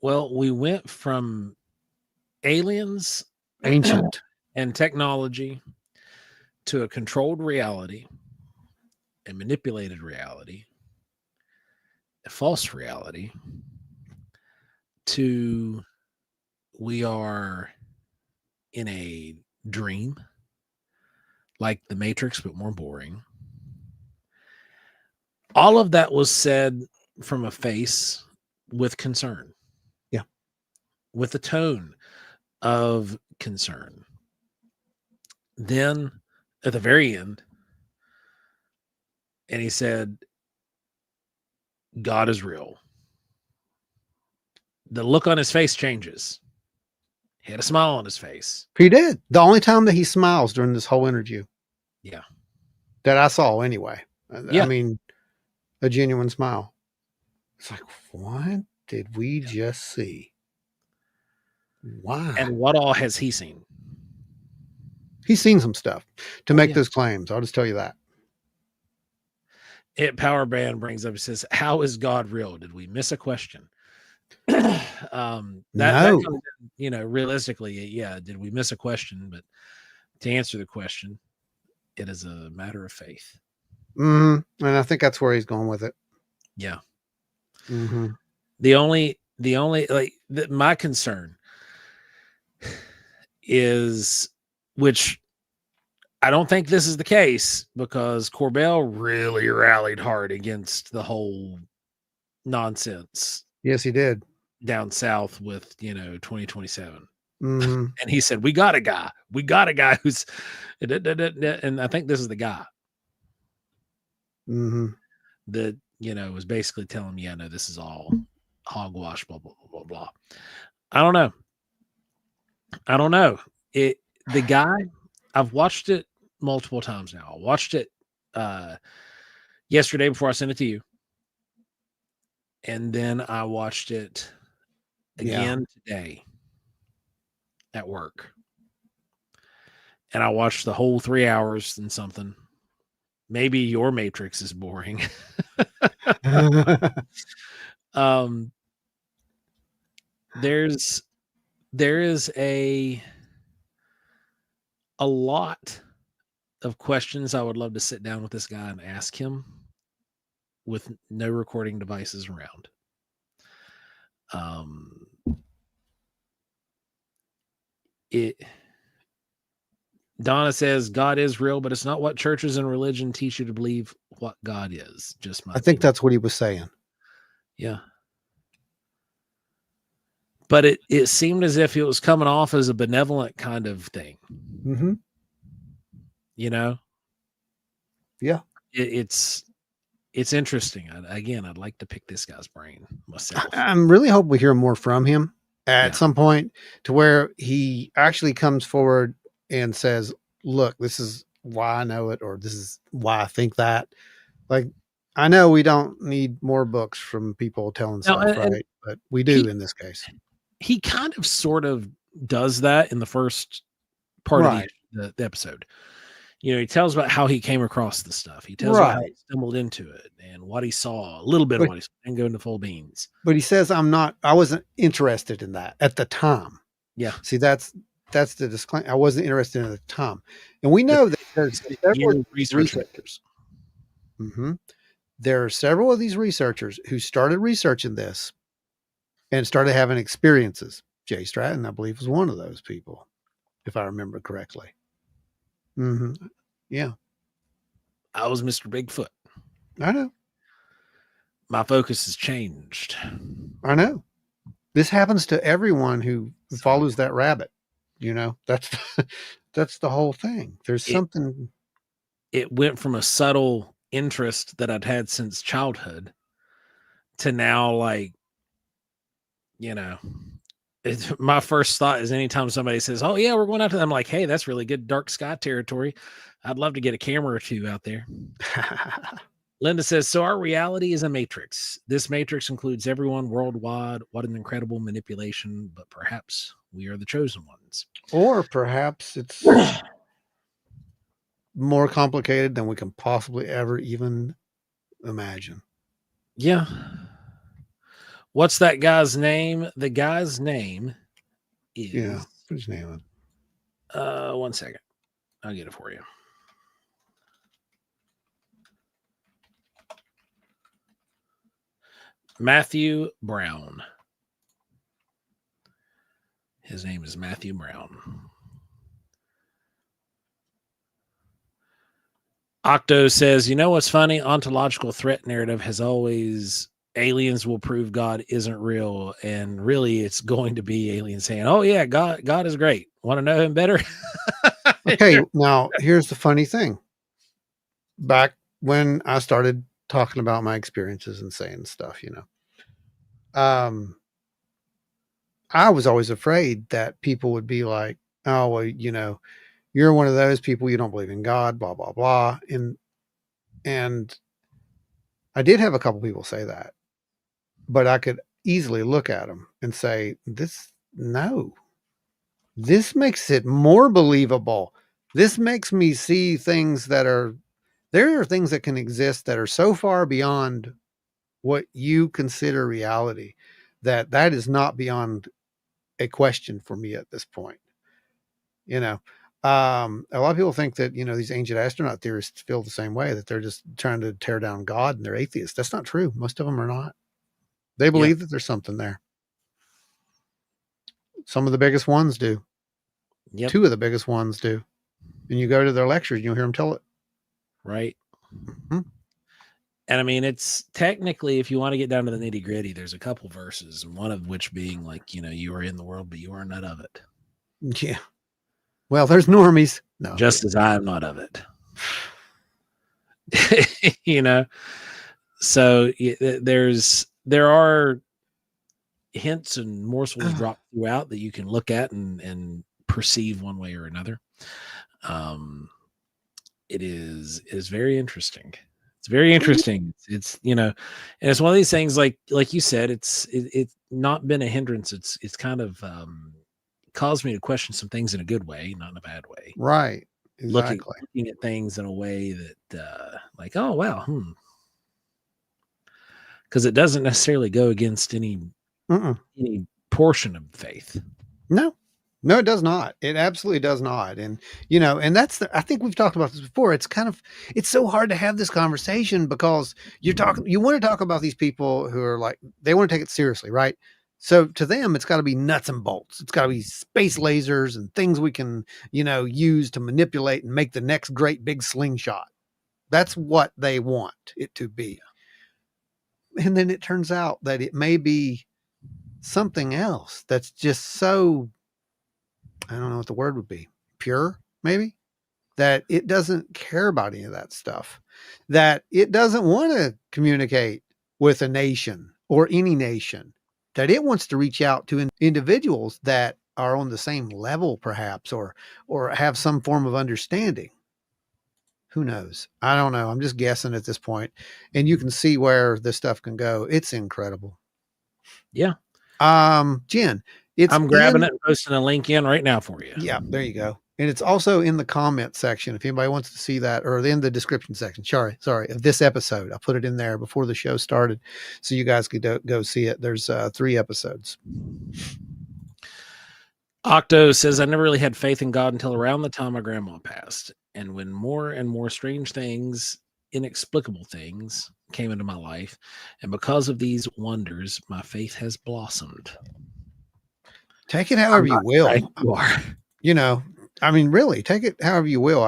Well, we went from aliens, Ancient, and technology to a controlled reality, a manipulated reality, a false reality, to we are in a dream like the Matrix, but more boring. All of that was said from a face with concern. Yeah. With a tone of concern. Then at the very end, and he said, God is real. The look on his face changes. He had a smile on his face. He did. The only time that he smiles during this whole interview. Yeah. That I saw anyway. Yeah. I mean, a genuine smile. It's like, what did we just see? Why? And what all has he seen? He's seen some stuff to make those claims. I'll just tell you that. Power Band brings up, he says, how is God real? Did we miss a question? That comes in, realistically, yeah, did we miss a question? But to answer the question, it is a matter of faith. Mm-hmm. And I think that's where he's going with it. Yeah. Mm-hmm. The only my concern is, which I don't think this is the case, because Corbell really rallied hard against the whole nonsense Yes, he did. down south with 2027. Hmm. And he said, we got a guy who's, and I think this is the guy Hmm. that was basically telling me, yeah, no, this is all hogwash, blah blah blah blah blah. I don't know. The guy, I've watched it multiple times now. I watched it yesterday before I sent it to you, and then I watched it again today at work, and I watched the whole 3 hours and something. Maybe your Matrix is boring. There is a lot of questions I would love to sit down with this guy and ask him with no recording devices around. Donna says God is real, but it's not what churches and religion teach you to believe what God is. Just my I think opinion. that's what he was saying. Yeah. But it seemed as if it was coming off as a benevolent kind of thing. Mm-hmm. Yeah. It's interesting. I'd like to pick this guy's brain myself. I'm really hoping we hear more from him at some point, to where he actually comes forward and says, look, this is why I know it, or this is why I think that. Like, I know we don't need more books from people telling stuff, right? But we do in this case. He kind of sort of does that in the first part of the episode. He tells about how he came across the stuff. He tells about how he stumbled into it and what he saw, a little bit of what he saw, and go into full beans. But he says, I wasn't interested in that at the time. Yeah. See, that's the disclaimer. I wasn't interested in it at the time. And we know that there's several researchers. Mm-hmm. There are several of these researchers who started researching this and started having experiences. Jay Stratton, I believe, was one of those people, if I remember correctly. Mm-hmm. Yeah. I was Mr. Bigfoot. I know. My focus has changed. I know. This happens to everyone who follows that rabbit. That's the whole thing. There's something. It went from a subtle interest that I'd had since childhood to now, my first thought is anytime somebody says, oh yeah, we're going out to them, I'm like, hey, that's really good dark sky territory. I'd love to get a camera or two out there. Linda says, so our reality is a matrix. This matrix includes everyone worldwide. What an incredible manipulation, but perhaps we are the chosen ones. Or perhaps it's more complicated than we can possibly ever even imagine. Yeah. What's that guy's name? The guy's name is... Yeah, what's his name? 1 second. I'll get it for you. Matthew Brown. His name is Matthew Brown. Octo says, you know what's funny? Ontological threat narrative has always aliens will prove God isn't real. And really it's going to be aliens saying, oh yeah, God is great. Want to know him better? Okay, now here's the funny thing. Back when I started talking about my experiences and saying stuff, I was always afraid that people would be like, oh, well, you're one of those people, you don't believe in God, blah, blah, blah. And I did have a couple people say that, but I could easily look at them and say, this makes it more believable. This makes me see things there are things that can exist that are so far beyond what you consider reality that is not beyond a question for me at this point. A lot of people think that, these ancient astronaut theorists feel the same way, that they're just trying to tear down God and they're atheists. That's not true. Most of them are not. They believe that there's something there. Some of the biggest ones do. Yep. 2 of the biggest ones do. And you go to their lectures, you'll hear them tell it. Right. Mm-hmm. And I mean, it's technically, if you want to get down to the nitty gritty, there's a couple verses, and one of which being like, you are in the world, but you are not of it. Yeah. Well, there's normies. No. Just as I am not of it. So there are hints and morsels dropped throughout that you can look at and perceive one way or another. It is very interesting. It's very interesting. It's and it's one of these things like you said, it's not been a hindrance. It's kind of caused me to question some things in a good way, not in a bad way. Right. Exactly. Looking at things in a way that like, oh wow, because it doesn't necessarily go against any portion of faith. No, it does not. It absolutely does not. And, and that's I think we've talked about this before. It's so hard to have this conversation because you want to talk about these people who are like, they want to take it seriously, right? So to them, it's got to be nuts and bolts. It's got to be space lasers and things we can, use to manipulate and make the next great big slingshot. That's what they want it to be. And then it turns out that it may be something else that's just so, I don't know what the word would be, pure, maybe, that it doesn't care about any of that stuff, that it doesn't want to communicate with a nation or any nation, that it wants to reach out to individuals that are on the same level, perhaps, or have some form of understanding. Who knows? I don't know. I'm just guessing at this point. And you can see where this stuff can go. It's incredible. Yeah. Jen, I'm grabbing it and posting a link in right now for you. Yeah, there you go. And it's also in the comment section if anybody wants to see that, or in the description section. Sorry, of this episode. I put it in there before the show started so you guys could go see it. There's 3 episodes. Octo says, I never really had faith in God until around the time my grandma passed. And when more and more strange things, inexplicable things came into my life, and because of these wonders, my faith has blossomed. Take it however you will. Right, you are. I mean, really, take it however you will.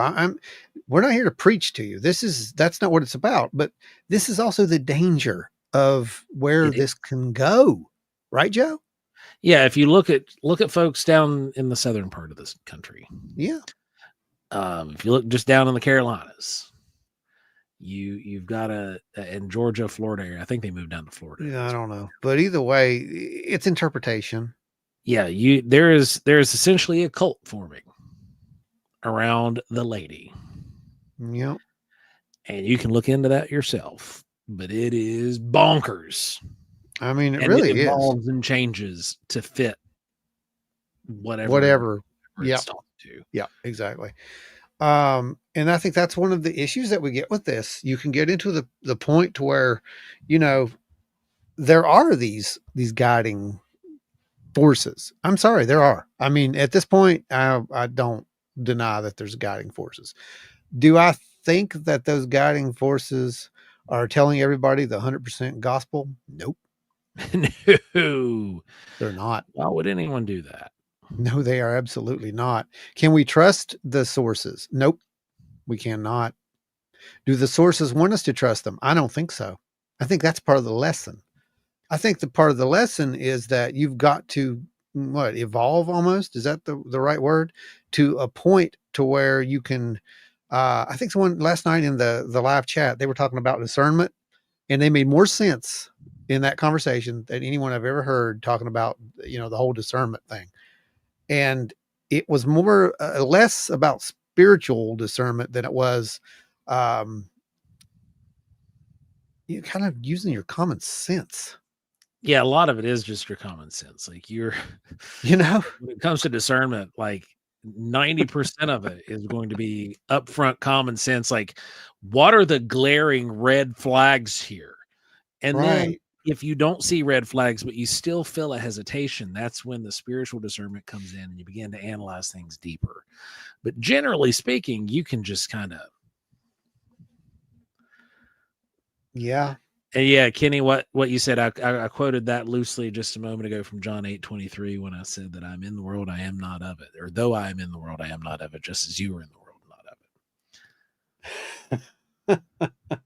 We're not here to preach to you. That's not what it's about. But this is also the danger of where this can go, right, Joe? Yeah, if you look at folks down in the southern part of this country. Yeah. If you look just down in the Carolinas, you've got in Georgia, Florida area. I think they moved down to Florida. Yeah, I don't know. But either way, it's interpretation. Yeah, there is essentially a cult forming around the lady. Yep. And you can look into that yourself, but it is bonkers. I mean, it really evolves and changes to fit whatever. Yeah. To. Yeah, exactly. And I think that's one of the issues that we get with this. You can get into the point to where, there are these guiding forces. I'm sorry, there are. I mean, at this point, I don't deny that there's guiding forces. Do I think that those guiding forces are telling everybody the 100% gospel? Nope. No, they're not. Why would anyone do that? No, they are absolutely not. Can we trust the sources? Nope, we cannot. Do the sources want us to trust them? I don't think so. I think that's part of the lesson. I think the part of the lesson is that you've got to evolve almost. Is that the right word? To a point to where you can, I think someone last night in the live chat, they were talking about discernment, and they made more sense in that conversation than anyone I've ever heard talking about, the whole discernment thing. And it was more, less about spiritual discernment than it was, you kind of using your common sense. Yeah, a lot of it is just your common sense. Like when it comes to discernment, like 90% of it is going to be upfront common sense. Like, what are the glaring red flags here? And then if you don't see red flags, but you still feel a hesitation, that's when the spiritual discernment comes in and you begin to analyze things deeper. But generally speaking, you can just kind of. Yeah. And yeah, Kenny, what you said, I quoted that loosely just a moment ago from John 8:23 when I said that I'm in the world, I am not of it, or though I am in the world, I am not of it, just as you are in the world, not of it.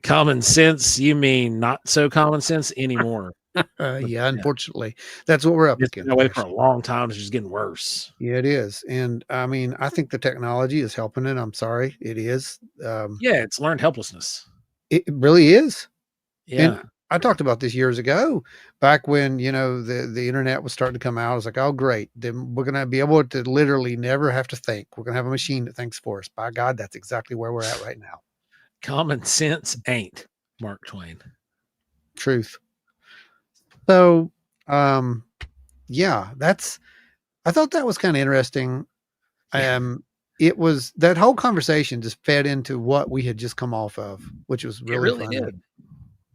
Common sense, you mean not so common sense anymore? Yeah, unfortunately, that's what we're up It's been against. that way for a Actually. long time. It's just getting worse. Yeah, it is, and I mean, I think the technology is helping it. I'm sorry, it is. Yeah, it's learned helplessness. It really is. And Yeah. I talked about this years ago, back when, the internet was starting to come out. I was like, oh, great. Then we're going to be able to literally never have to think. We're going to have a machine that thinks for us. By God, that's exactly where we're at right now. Common sense ain't Mark Twain. Truth. So, yeah, I thought that was kind of interesting. It was that whole conversation just fed into what we had just come off of, which was It really really funny. did.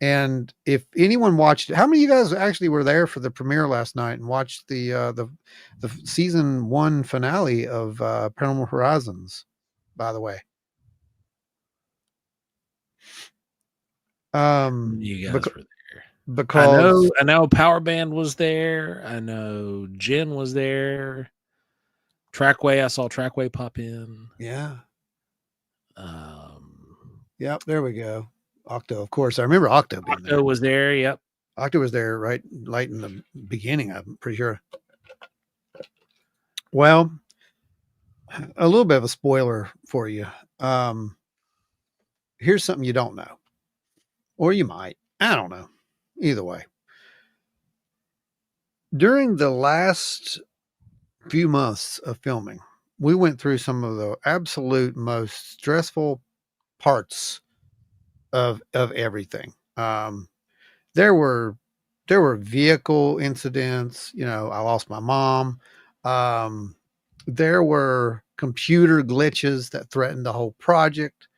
And if anyone watched it, how many of you guys actually were there for the premiere last night and watched the season 1 finale of Paranormal Horizons, by the way? You guys were there. Because I know Power Band was there. I know Jen was there. Trackway, I saw Trackway pop in. yeah. Yep, there we go. Octo, of course. I remember Octo being Octo there. was there. Yep. Octo was there right in the beginning, I'm pretty sure. Well, a little bit of a spoiler for you. Here's something you don't know. Or you might. I don't know. Either way. During the last few months of filming, we went through some of the absolute most stressful parts of everything. There were vehicle incidents. I lost my mom. There were computer glitches that threatened the whole project.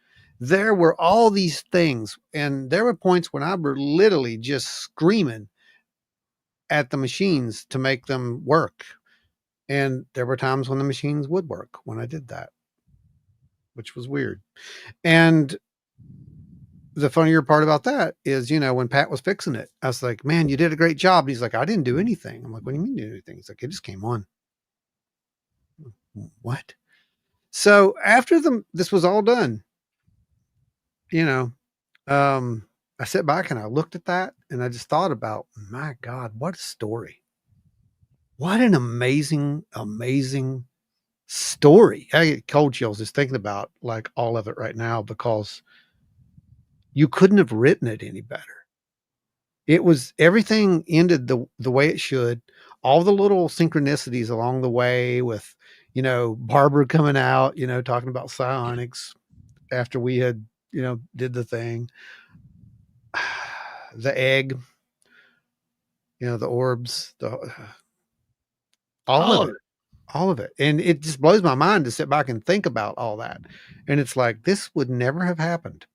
There were all these things, and there were points when I were literally just screaming at the machines to make them work. And there were times when the machines would work when I did that, which was weird. And the funnier part about that is, when Pat was fixing it, I was like, man, you did a great job. And he's like, I didn't do anything. I'm like, what do you mean you didn't do anything? He's like, it just came on. What? So after this was all done, I sat back and I looked at that and I just thought about, my God, what a story. What an amazing, amazing story. I get cold chills just thinking about like all of it right now, because you couldn't have written it any better. It was, everything ended the way it should. All the little synchronicities along the way with, Barbara coming out, talking about psionics after we had, did the thing. The egg, the orbs, all of it. And it just blows my mind to sit back and think about all that. And it's like, this would never have happened.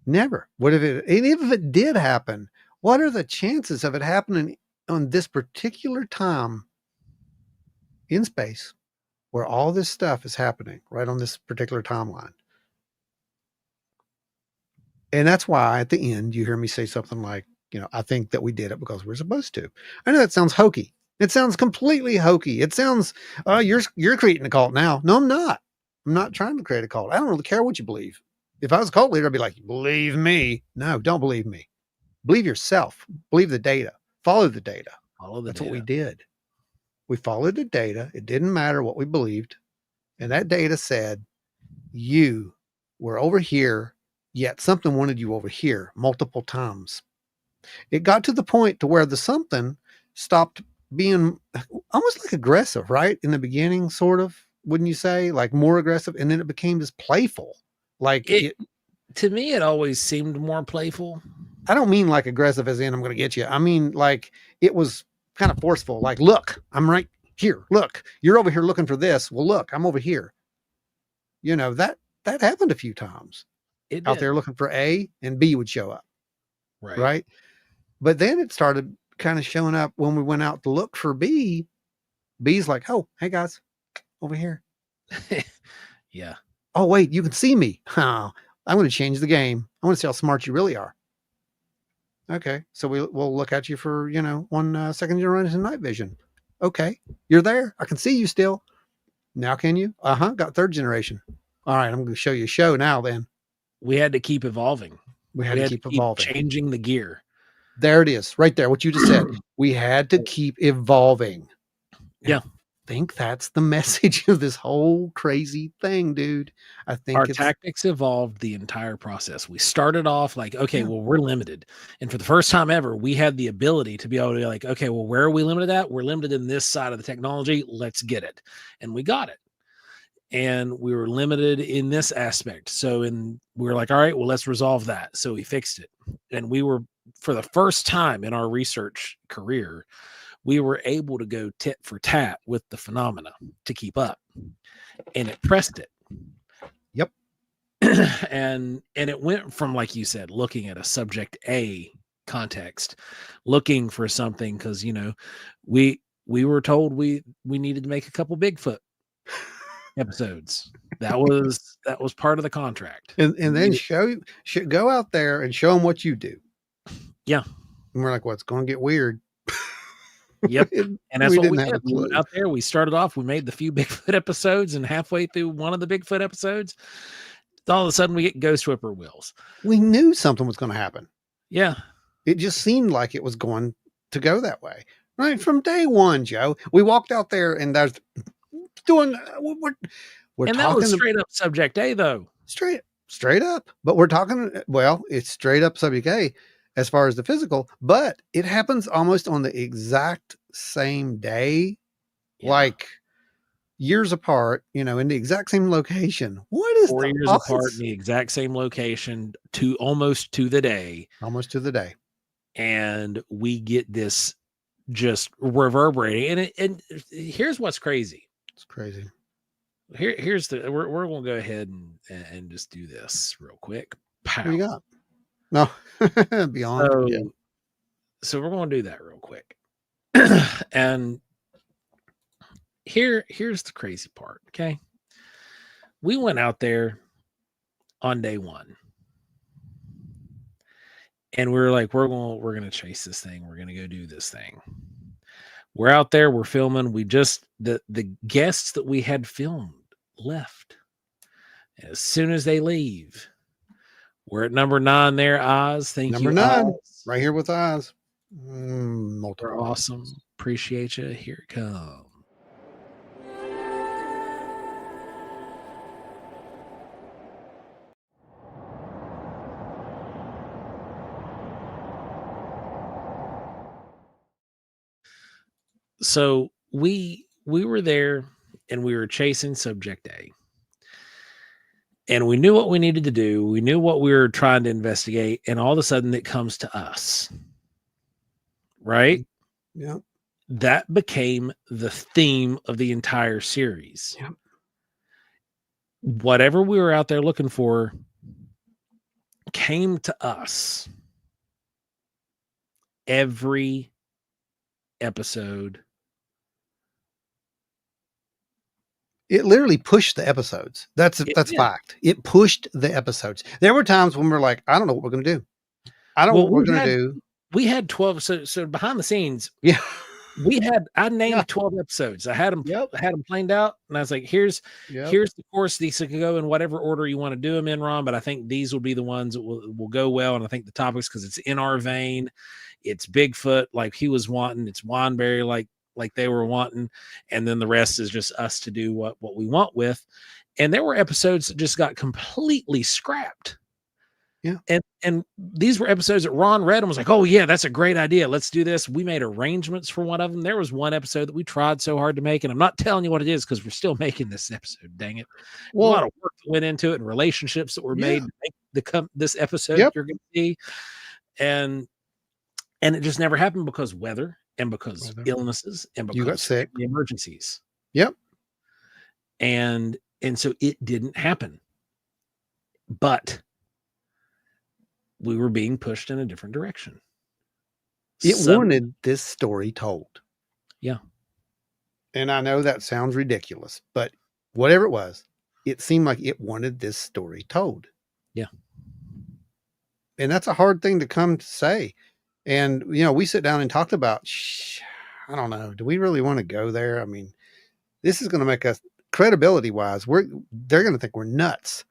Never would have it. And if it did happen, what are the chances of it happening on this particular time in space where all this stuff is happening right on this particular timeline? And that's why at the end, you hear me say something like, I think that we did it because we're supposed to. I know that sounds hokey. It sounds completely hokey. It sounds, you're creating a cult now. No, I'm not. I'm not trying to create a cult. I don't really care what you believe. If I was a cult leader, I'd be like, believe me. No, don't believe me. Believe yourself. Believe the data. Follow the data. That's what we did. We followed the data. It didn't matter what we believed. And that data said, you were over here, yet something wanted you over here multiple times. It got to the point to where the something stopped being almost like aggressive, right? In the beginning, sort of, wouldn't you say? Like more aggressive. And then it became just playful. Like to me, it always seemed more playful. I don't mean like aggressive as in I'm going to get you. I mean, like it was kind of forceful. Like, look, I'm right here. Look, you're over here looking for this. Well, look, I'm over here. That happened a few times. Out there looking for A, and B would show up. Right. But then it started kind of showing up when we went out to look for B. B's like, oh, hey guys, over here. Yeah. Oh, wait, you can see me. I'm going to change the game. I want to see how smart you really are. Okay, so we'll look at you for, one second generation night vision. Okay, you're there. I can see you still. Now can you? Got third generation. All right, I'm going to show you a show now then. We had to keep evolving. We had to keep evolving. Changing the gear. There it is, right there. What you just said. We had to keep evolving. Yeah. I think that's the message of this whole crazy thing, dude. I think Our tactics evolved the entire process. We started off like, okay, well, we're limited. And for the first time ever, we had the ability to be able to be like, okay, well, where are we limited at? We're limited in this side of the technology. Let's get it. And we got it. And we were limited in this aspect. So we were like, all right, well, let's resolve that. So we fixed it. And we were, for the first time in our research career, we were able to go tit for tat with the phenomena to keep up. And it pressed it. Yep. and it went from, like you said, looking at a subject A context, looking for something, because we were told we needed to make a couple Bigfoot episodes. That was part of the contract. And then go out there and show them what you do. Yeah. And we're like, well, it's going to get weird. Yep. And that's what we did. We went out there. We started off. We made the few Bigfoot episodes, and halfway through one of the Bigfoot episodes, all of a sudden we get ghost whippoorwills. We knew something was going to happen. Yeah. It just seemed like it was going to go that way. Right from day one, Joe. We walked out there, and there's doing. We're and that was straight up subject A, though. Straight up. But we're talking. Well, it's straight up subject A as far as the physical, but it happens almost on the exact same day, like years apart, in the exact same location. What is 4 years apart in the exact same location almost to the day. Almost to the day. And we get this just reverberating. And here's what's crazy. It's crazy. Here's we're going to go ahead and just do this real quick. Pow. What do you got? No, beyond. So we're going to do that real quick. And here's the crazy part. Okay. We went out there on day one, and we were like, we're going to chase this thing. We're going to go do this thing. We're out there, we're filming. We just, the guests that we had filmed left. As soon as they leave, we're at number 9 there, Oz. Thank you. Number 9, Oz. Right here with Oz. Multiple. Awesome. Appreciate you. Here it comes. So we were there, and we were chasing subject A. And we knew what we needed to do. We knew what we were trying to investigate. And all of a sudden it comes to us. Right? Yeah. That became the theme of the entire series. Yeah. Whatever we were out there looking for came to us. Every episode. It literally pushed the episodes. That's fact. It pushed the episodes. There were times when we're like, I don't know what we're going to do. I don't know what we're going to do. We had 12. So behind the scenes, yeah, I named 12 episodes. I had them planned out, and I was like, here's the course. These could go in whatever order you want to do them in, Ron, but I think these will be the ones that will go well. And I think the topics, because it's in our vein, it's Bigfoot like he was wanting, it's Wineberry like they were wanting, and then the rest is just us to do what we want with. And there were episodes that just got completely scrapped. Yeah. And these were episodes that Ron read and was like, oh yeah, that's a great idea. Let's do this. We made arrangements for one of them. There was one episode that we tried so hard to make, and I'm not telling you what it is because we're still making this episode. Dang it. Well, a lot of work that went into it, and relationships that were made to make this episode you're going to see. And it just never happened because weather and because illnesses and because you got sick, the emergencies. Yep. And so it didn't happen, but we were being pushed in a different direction. It wanted this story told. Yeah. And I know that sounds ridiculous, but whatever it was, it seemed like it wanted this story told. Yeah. And that's a hard thing to come to say. And, we sit down and talked about, I don't know, do we really want to go there? I mean, this is going to make us credibility wise, they're going to think we're nuts.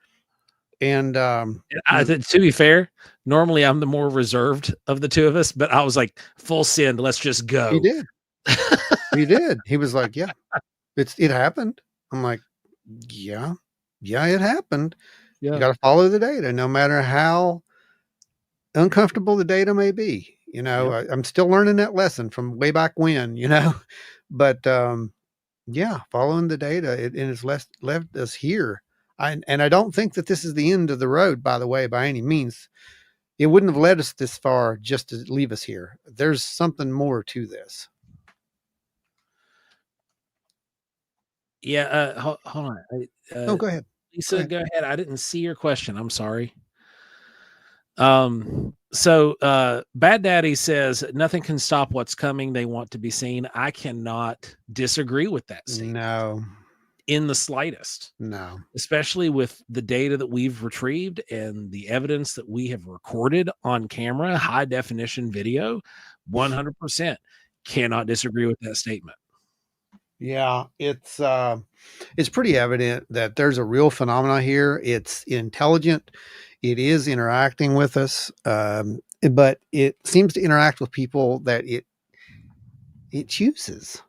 And, to be fair, normally I'm the more reserved of the two of us, but I was like, full send, let's just go. he did. He did. He was like, yeah, it happened. I'm like, yeah, it happened. Yeah. You got to follow the data, no matter how uncomfortable the data may be. I'm still learning that lesson from way back when, but yeah, following the data, and it's left us here. And I don't think that this is the end of the road, by the way, by any means. It wouldn't have led us this far just to leave us here. There's something more to this. Yeah. Hold on. Go ahead. Lisa, go ahead. I didn't see your question. I'm sorry. So Bad Daddy says nothing can stop what's coming. They want to be seen. I cannot disagree with that statement. No. In the slightest. No. Especially with the data that we've retrieved and the evidence that we have recorded on camera, high definition video, 100% cannot disagree with that statement. Yeah, it's pretty evident that there's a real phenomena here. It's intelligent. It is interacting with us, but it seems to interact with people that it chooses,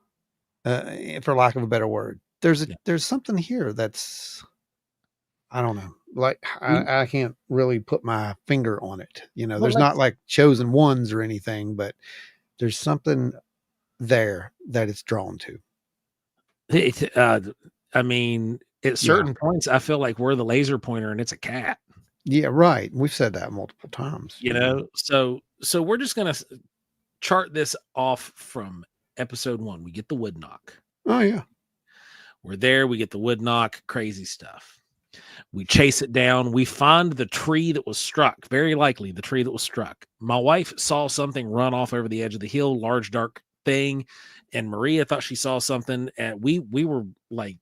for lack of a better word. There's something here that's, I don't know, like I can't really put my finger on it. There's not like chosen ones or anything, but there's something there that it's drawn to. I mean, at certain points, I feel like we're the laser pointer and it's a cat. Yeah, right. We've said that multiple times. So we're just gonna chart this off from episode 1. We get the wood knock. Oh yeah, we're there. We get the wood knock. Crazy stuff. We chase it down. We find the tree that was struck. Very likely the tree that was struck. My wife saw something run off over the edge of the hill, large dark thing. And Maria thought she saw something, and we were like,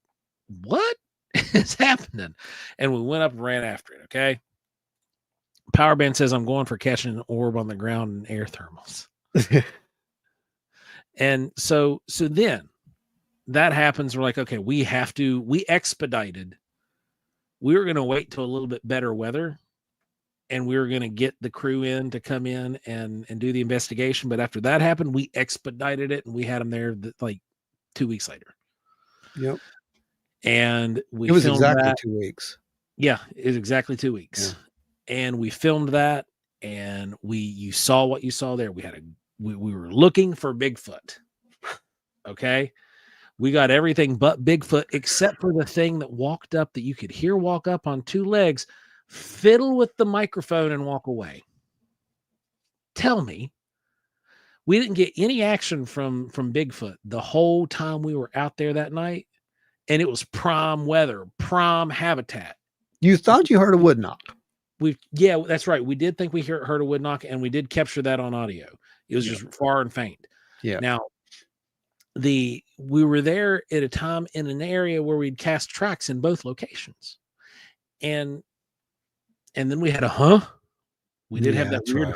what is happening? And we went up and ran after it. Okay. Power Band says, I'm going for catching an orb on the ground and air thermals. And so then that happens. We're like, okay, we expedited. We were going to wait till a little bit better weather, and we were going to get the crew in to come in and do the investigation. But after that happened, we expedited it, and we had them there like 2 weeks later. Yep. And it was exactly 2 weeks. Yeah, it was exactly 2 weeks. Yeah. And we filmed that, and you saw what you saw there. We were looking for Bigfoot. Okay. We got everything but Bigfoot, except for the thing that walked up that you could hear walk up on 2 legs, fiddle with the microphone and walk away. Tell me, we didn't get any action from Bigfoot the whole time we were out there that night, and it was prime weather, prime habitat. You thought you heard a wood knock. Yeah, that's right. We did think we heard a wood knock, and we did capture that on audio. It was just far and faint. Yeah. Now, we were there at a time in an area where we'd cast tracks in both locations, and then we had a we did have that weird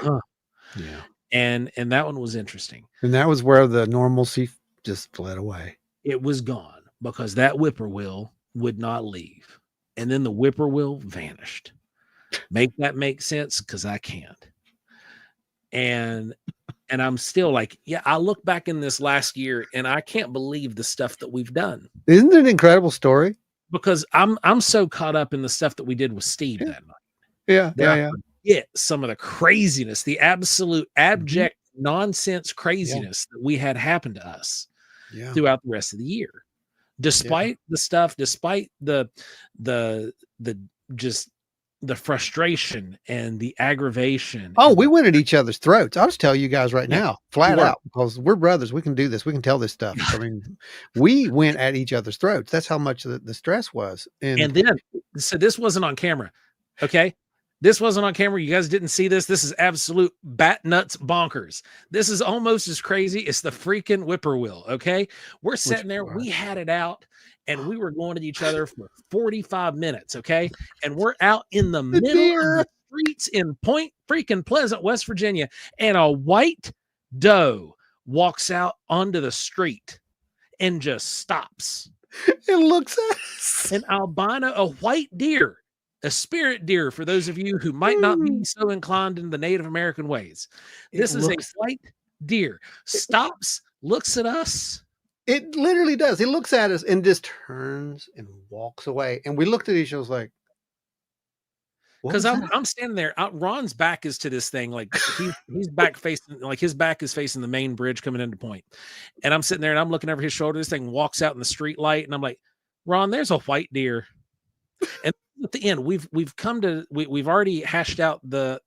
Yeah. And that one was interesting. And that was where the normalcy just fled away. It was gone because that whippoorwill would not leave. And then the whippoorwill vanished. Make that make sense? Because I can't. And I'm still like, yeah, I look back in this last year and I can't believe the stuff that we've done. Isn't it an incredible story? Because I'm so caught up in the stuff that we did with Steve that night. Yeah. I forget some of the craziness, the absolute abject nonsense craziness that we had happen to us throughout the rest of the year. Despite the stuff, despite the just the frustration and the aggravation. Oh, we went at each other's throats. I'll just tell you guys right now, flat out, because we're brothers. We can do this. We can tell this stuff. I mean, we went at each other's throats. That's how much the stress was. And then, so this wasn't on camera. Okay. This wasn't on camera. You guys didn't see this. This is absolute bat nuts bonkers. This is almost as crazy as the freaking whippoorwill. Okay. We're sitting there. We had it out and we were going at each other for 45 minutes. Okay. And we're out in the middle of the streets in Point freaking Pleasant, West Virginia, and a white doe walks out onto the street and just stops. It looks at us. An albino, a white deer, a spirit deer, for those of you who might not be so inclined in the Native American ways. This is a white deer, stops, looks at us. It literally does. It looks at us and just turns and walks away. And we looked at each other like, because I'm standing there. Ron's back is to this thing, like he's back facing, like his back is facing the main bridge coming into Point, and I'm sitting there and I'm looking over his shoulder. This thing walks out in the street light, and I'm like, Ron, there's a white deer. And at the end, we've already hashed out the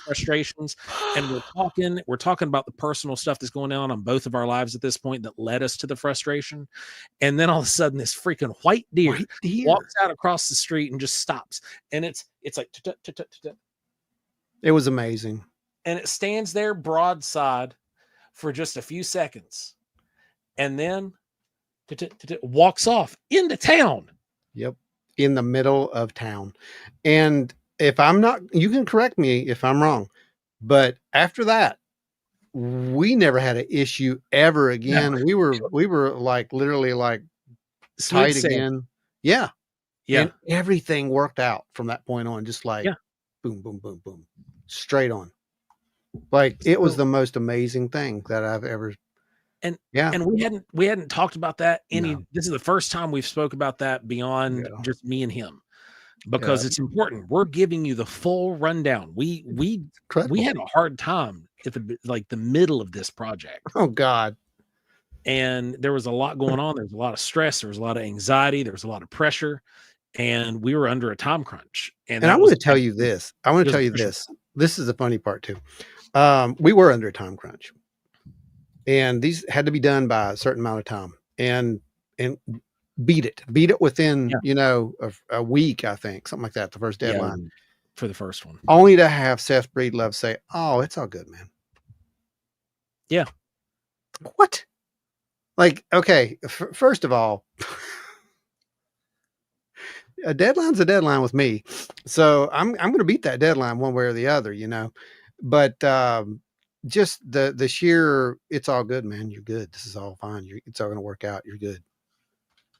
frustrations, and we're talking about the personal stuff that's going on both of our lives at this point that led us to the frustration. And then all of a sudden, this freaking white deer walks out across the street and just stops, and it's like it was amazing, and it stands there broadside for just a few seconds, and then walks off into town. Yep. In the middle of town. And if I'm not, you can correct me if I'm wrong, but after that, we never had an issue ever again. No. We were like literally like tight again. Yeah. Yeah. And everything worked out from that point on, just like boom, boom, boom, boom, straight on. Like it was the most amazing thing that I've ever. And we hadn't talked about that this is the first time we've spoke about that beyond just me and him, because it's important. We're giving you the full rundown. We had a hard time at the middle of this project. Oh God. And there was a lot going on. There was a lot of stress. There was a lot of anxiety. There was a lot of pressure, and we were under a time crunch. And I want to tell you this. I want to tell you this. This is the funny part too. We were under a time crunch. And these had to be done by a certain amount of time, and beat it within, a week, I think, something like that. The first deadline for the first one, only to have Seth Breedlove say, "Oh, it's all good, man." Yeah. What? Like, okay. First of all, a deadline's a deadline with me. So I'm going to beat that deadline one way or the other, but, just the sheer, it's all good, man. You're good. This is all fine. It's all going to work out. You're good.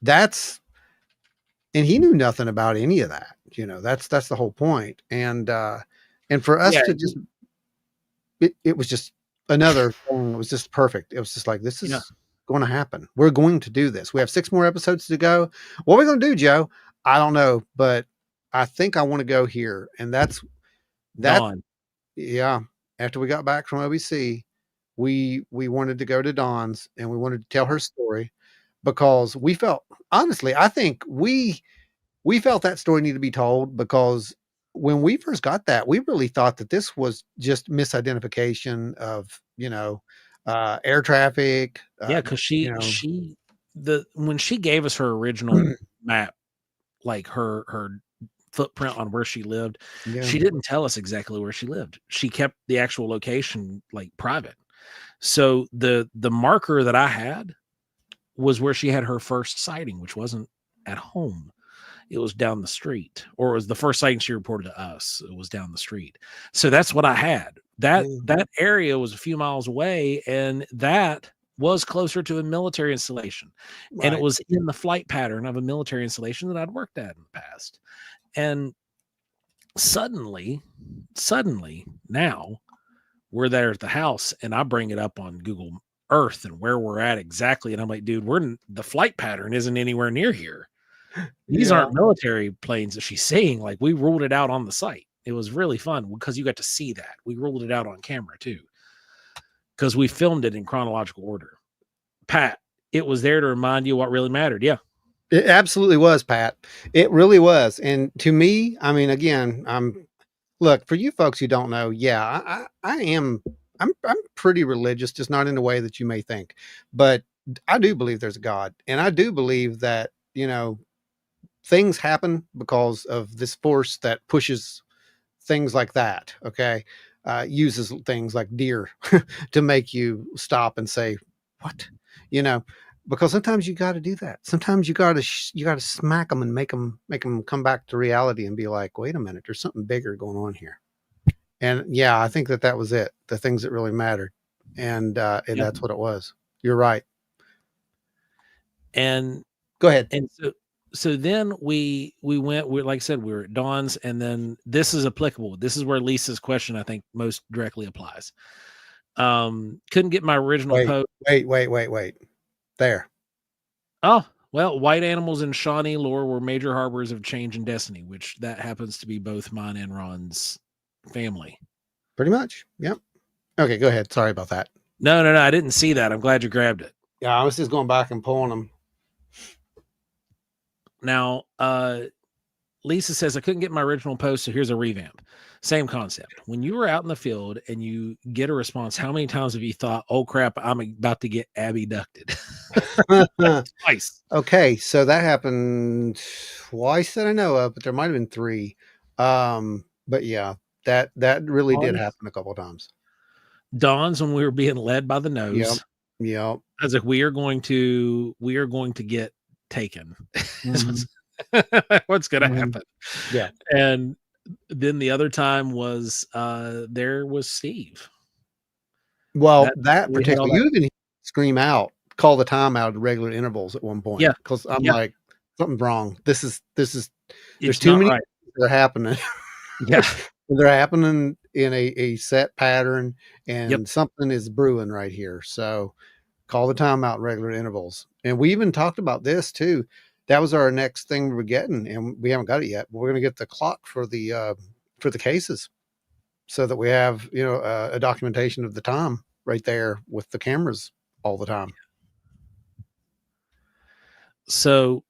And he knew nothing about any of that. That's the whole point. And for us to just, it was just another thing. It was just perfect. It was just like, this is going to happen. We're going to do this. We have 6 more episodes to go. What are we going to do, Joe? I don't know, but I think I want to go here. And that's that. Dawn. Yeah. After we got back from OBC, we wanted to go to Dawn's, and we wanted to tell her story, because we felt, honestly, I think we felt that story needed to be told, because when we first got that, we really thought that this was just misidentification of, air traffic. Because when she gave us her original map, like her footprint on where she lived, she didn't tell us exactly where she lived. She kept the actual location like private. So the marker that I had was where she had her first sighting, which wasn't at home. It was down the street, or it was the first sighting she reported to us. It was down the street. So that's what I had. That area was a few miles away, and that was closer to a military installation. Right. And it was in the flight pattern of a military installation that I'd worked at in the past. And suddenly now we're there at the house, and I bring it up on Google Earth and where we're at exactly. And I'm like, dude, the flight pattern isn't anywhere near here. These aren't military planes that she's seeing. Like, we ruled it out on the site. It was really fun because you got to see that. We ruled it out on camera too, because we filmed it in chronological order. Pat, it was there to remind you what really mattered. Yeah. It absolutely was, Pat. It really was. And to me, I mean, again, look, for you folks who don't know, I'm pretty religious, just not in the way that you may think, but I do believe there's a God. And I do believe that, things happen because of this force that pushes things like that. Okay. Uses things like deer to make you stop and say, what, because sometimes you got to do that. Sometimes you got to smack them and make them come back to reality and be like, wait a minute, there's something bigger going on here. And yeah, I think that was it. The things that really mattered. And Yep. that's what it was. You're right. And Go ahead. And so then we went, like I said, we were at Dawn's, and then this is applicable. This is where Lisa's question, I think, most directly applies. Couldn't get my original post. Wait. There. Oh, well, white animals in Shawnee lore were major harbors of change and destiny, which that happens to be both mine and Ron's family. Pretty much. Yep. Okay, go ahead. Sorry about that. No, I didn't see that. I'm glad you grabbed it. Yeah, I was just going back and pulling them. Now, Lisa says, I couldn't get my original post, so here's a revamp. Same concept. When you were out in the field and you get a response, how many times have you thought, oh crap, I'm about to get abducted? Twice. Okay, so that happened twice that I know of, but there might have been 3. But yeah, that really did happen a couple of times. Dawn's when we were being led by the nose. Yep. I was like, we are going to get taken. Mm-hmm. What's going to happen? Yeah. And then the other time was there was Steve. Well, that particular, you even scream out, call the timeout at regular intervals at one point. Yeah. Because I'm like, something's wrong. This is there's It's too many right. that are happening. Yeah. They're happening in a set pattern, and something is brewing right here. So call the timeout at regular intervals. And we even talked about this too. That was our next thing we were getting, and we haven't got it yet. But we're going to get the clock for the cases, so that we have a documentation of the time right there with the cameras all the time. So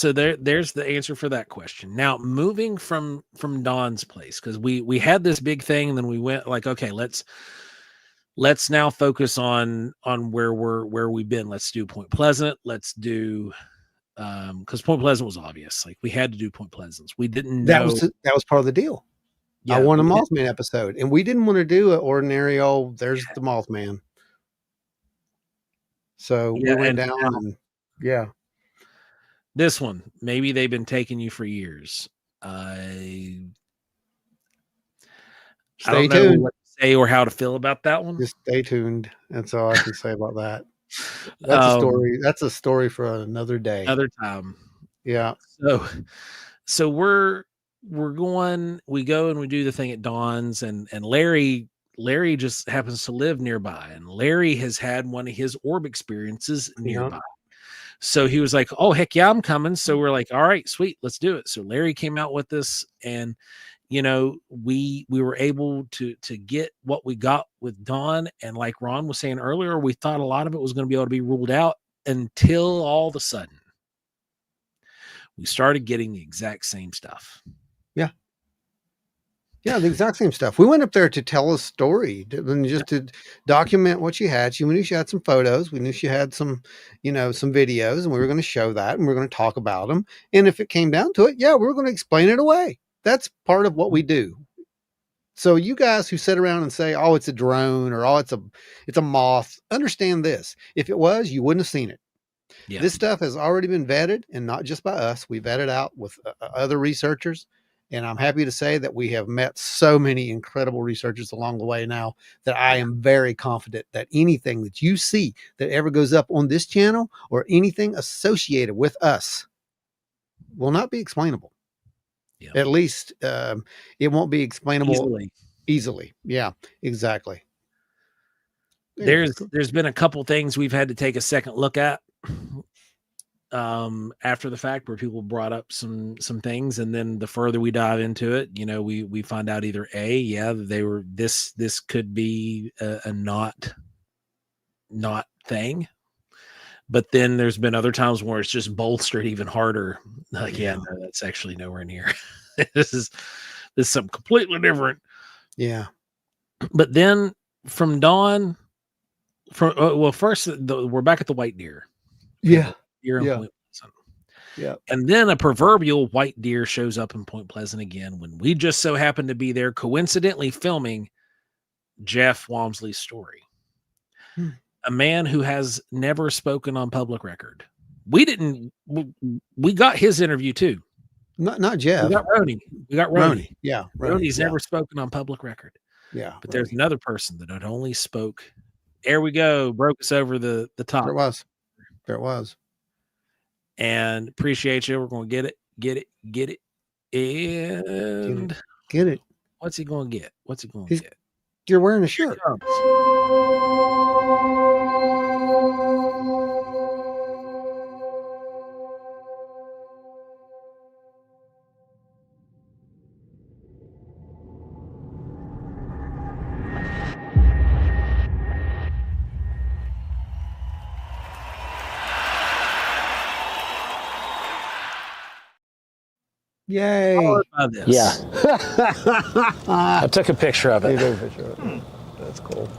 there's the answer for that question. Now, moving from Dawn's place, because we had this big thing, and then we went like, okay, let's now focus on where we've been. Let's do Point Pleasant. Let's do because Point Pleasant was obvious. Like, we had to do Point Pleasant. We didn't know that was part of the deal. Yeah, I want a Mothman episode, and we didn't want to do an ordinary there's the Mothman. So we went down and this one, maybe they've been taking you for years. I don't know what to say or how to feel about that one. Just stay tuned. That's all I can say about that. That's a story. That's a story for another day, another time. Yeah. So we go and we do the thing at Dawn's, and Larry just happens to live nearby, and Larry has had one of his orb experiences nearby. So he was like, oh, heck yeah, I'm coming. So we're like, all right, sweet, let's do it. So Larry came out with this, and we were able to get what we got with Dawn. And like Ron was saying earlier, we thought a lot of it was going to be able to be ruled out until all of a sudden we started getting the exact same stuff. Yeah, the exact same stuff. We went up there to tell a story, to document what she had. We knew she had some photos. We knew she had some, some videos, and we were going to show that, and we were going to talk about them. And if it came down to it, we were going to explain it away. That's part of what we do. So you guys who sit around and say, oh, it's a drone, or oh, it's a moth, understand this. If it was, you wouldn't have seen it. Yeah. This stuff has already been vetted, and not just by us. We vetted out with other researchers. And I'm happy to say that we have met so many incredible researchers along the way now that I am very confident that anything that you see that ever goes up on this channel or anything associated with us will not be explainable. Yeah. At least it won't be explainable easily. Yeah, exactly. There's been a couple things we've had to take a second look at after the fact, where people brought up some things, and then the further we dive into it, we find out either they were this could be a not thing, but then there's been other times where it's just bolstered even harder. Like, no, that's actually nowhere near. this is something completely different. Yeah. But then from Dawn, first we're back at the white deer. Yeah. Deer in Point Pleasant. Yeah. And then a proverbial white deer shows up in Point Pleasant again when we just so happen to be there, coincidentally filming Jeff Walmsley's story. A man who has never spoken on public record. We got his interview too. Not Jeff. We got Roni. Roni. Yeah. Roni's yeah. never spoken on public record. Yeah. But there's another person that had only spoke. There we go. Broke us over the top. There it was. There it was. And appreciate you. We're going to get it. And Get it. what's he going to get? What's he going to get? You're wearing a shirt. Yay. About this. Yeah. I took a picture of it. That's cool.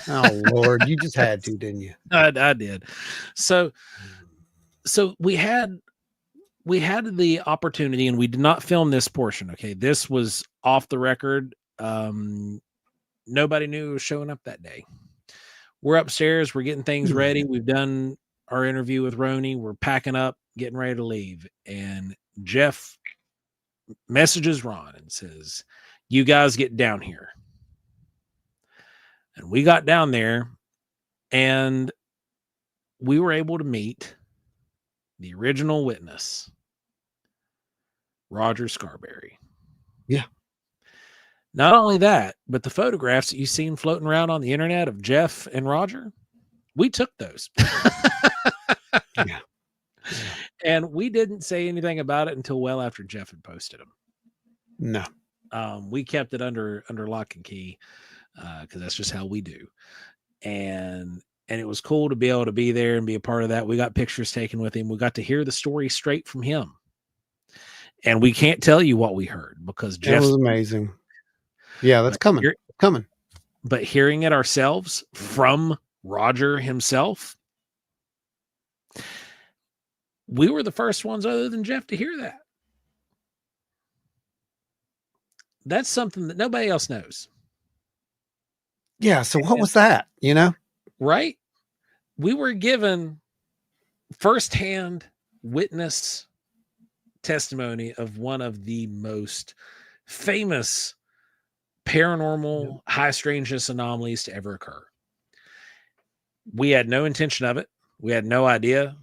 Oh Lord, you just had to, didn't you? I did. So we had the opportunity, and we did not film this portion. Okay, this was off the record. Nobody knew it was showing up that day. We're upstairs. We're getting things ready. We've done our interview with Roni. We're packing up, getting ready to leave, and Jeff messages Ron and says, "You guys get down here." And we got down there, and we were able to meet the original witness, Roger Scarberry. Yeah. Not only that, but the photographs that you've seen floating around on the internet of Jeff and Roger, we took those. Yeah. And we didn't say anything about it until well after Jeff had posted them. No. We kept it under lock and key because that's just how we do. And it was cool to be able to be there and be a part of that. We got pictures taken with him. We got to hear the story straight from him. And we can't tell you what we heard because Jeff was amazing. Yeah, that's coming. Coming. But hearing it ourselves from Roger himself, we were the first ones other than Jeff to hear that. That's something that nobody else knows. Yeah. So what was that? You know? Right? We were given firsthand witness testimony of one of the most famous paranormal high strangeness anomalies to ever occur. We had no intention of it. We had no idea.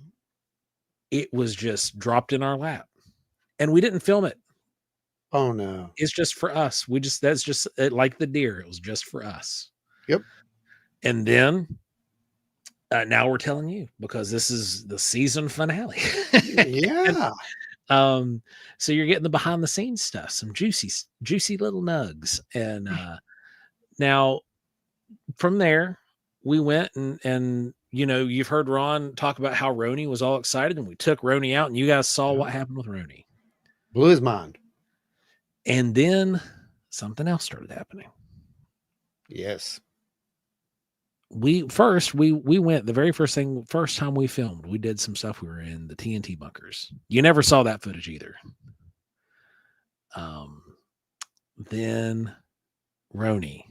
It was just dropped in our lap, and we didn't film it. Oh no. It's just for us. That's just like the deer. It was just for us. Yep. And then now we're telling you because this is the season finale. Yeah. So you're getting the behind the scenes stuff, some juicy little nugs. And now from there, we went and you know, you've heard Ron talk about how Roni was all excited, and we took Roni out, and you guys saw what happened with Roni. Blew his mind. And then something else started happening. Yes. We went the first time we filmed, we did some stuff. We were in the TNT bunkers. You never saw that footage either. Then Roni.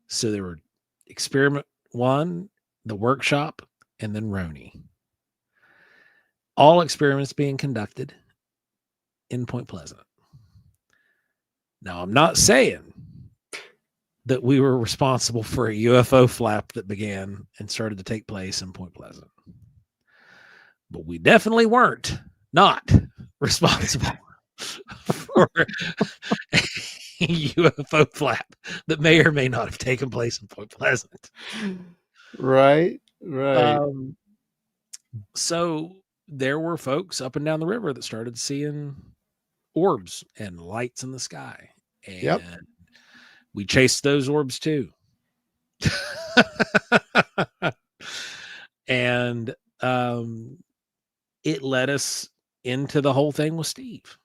So there were experiment 1, the workshop, and then Roni. All experiments being conducted in Point Pleasant. Now, I'm not saying that we were responsible for a UFO flap that began and started to take place in Point Pleasant. But we definitely weren't not responsible for a UFO flap that may or may not have taken place in Point Pleasant. Right. So there were folks up and down the river that started seeing orbs and lights in the sky. And we chased those orbs too. And it led us into the whole thing with Steve.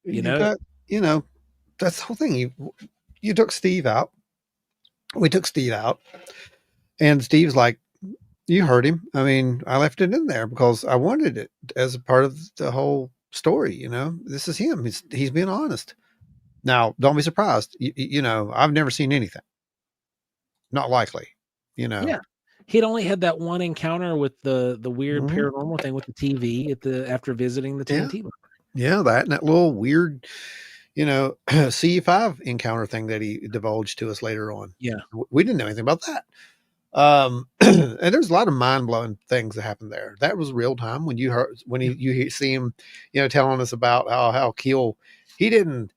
You know, that's the whole thing. You took Steve out. We took Steve out, and Steve's like, you heard him. I mean, I left it in there because I wanted it as a part of the whole story. You know, this is him. He's being honest. Now, don't be surprised. You know, I've never seen anything. Not likely. You know. Yeah. He'd only had that one encounter with the weird Mhm. paranormal thing with the TV after visiting the Yeah. TNT bar. Yeah, that and that little weird, C5 encounter thing that he divulged to us later on. Yeah. We didn't know anything about that. And there's a lot of mind blowing things that happened there. That was real time when you see him, telling us about how Keel he didn't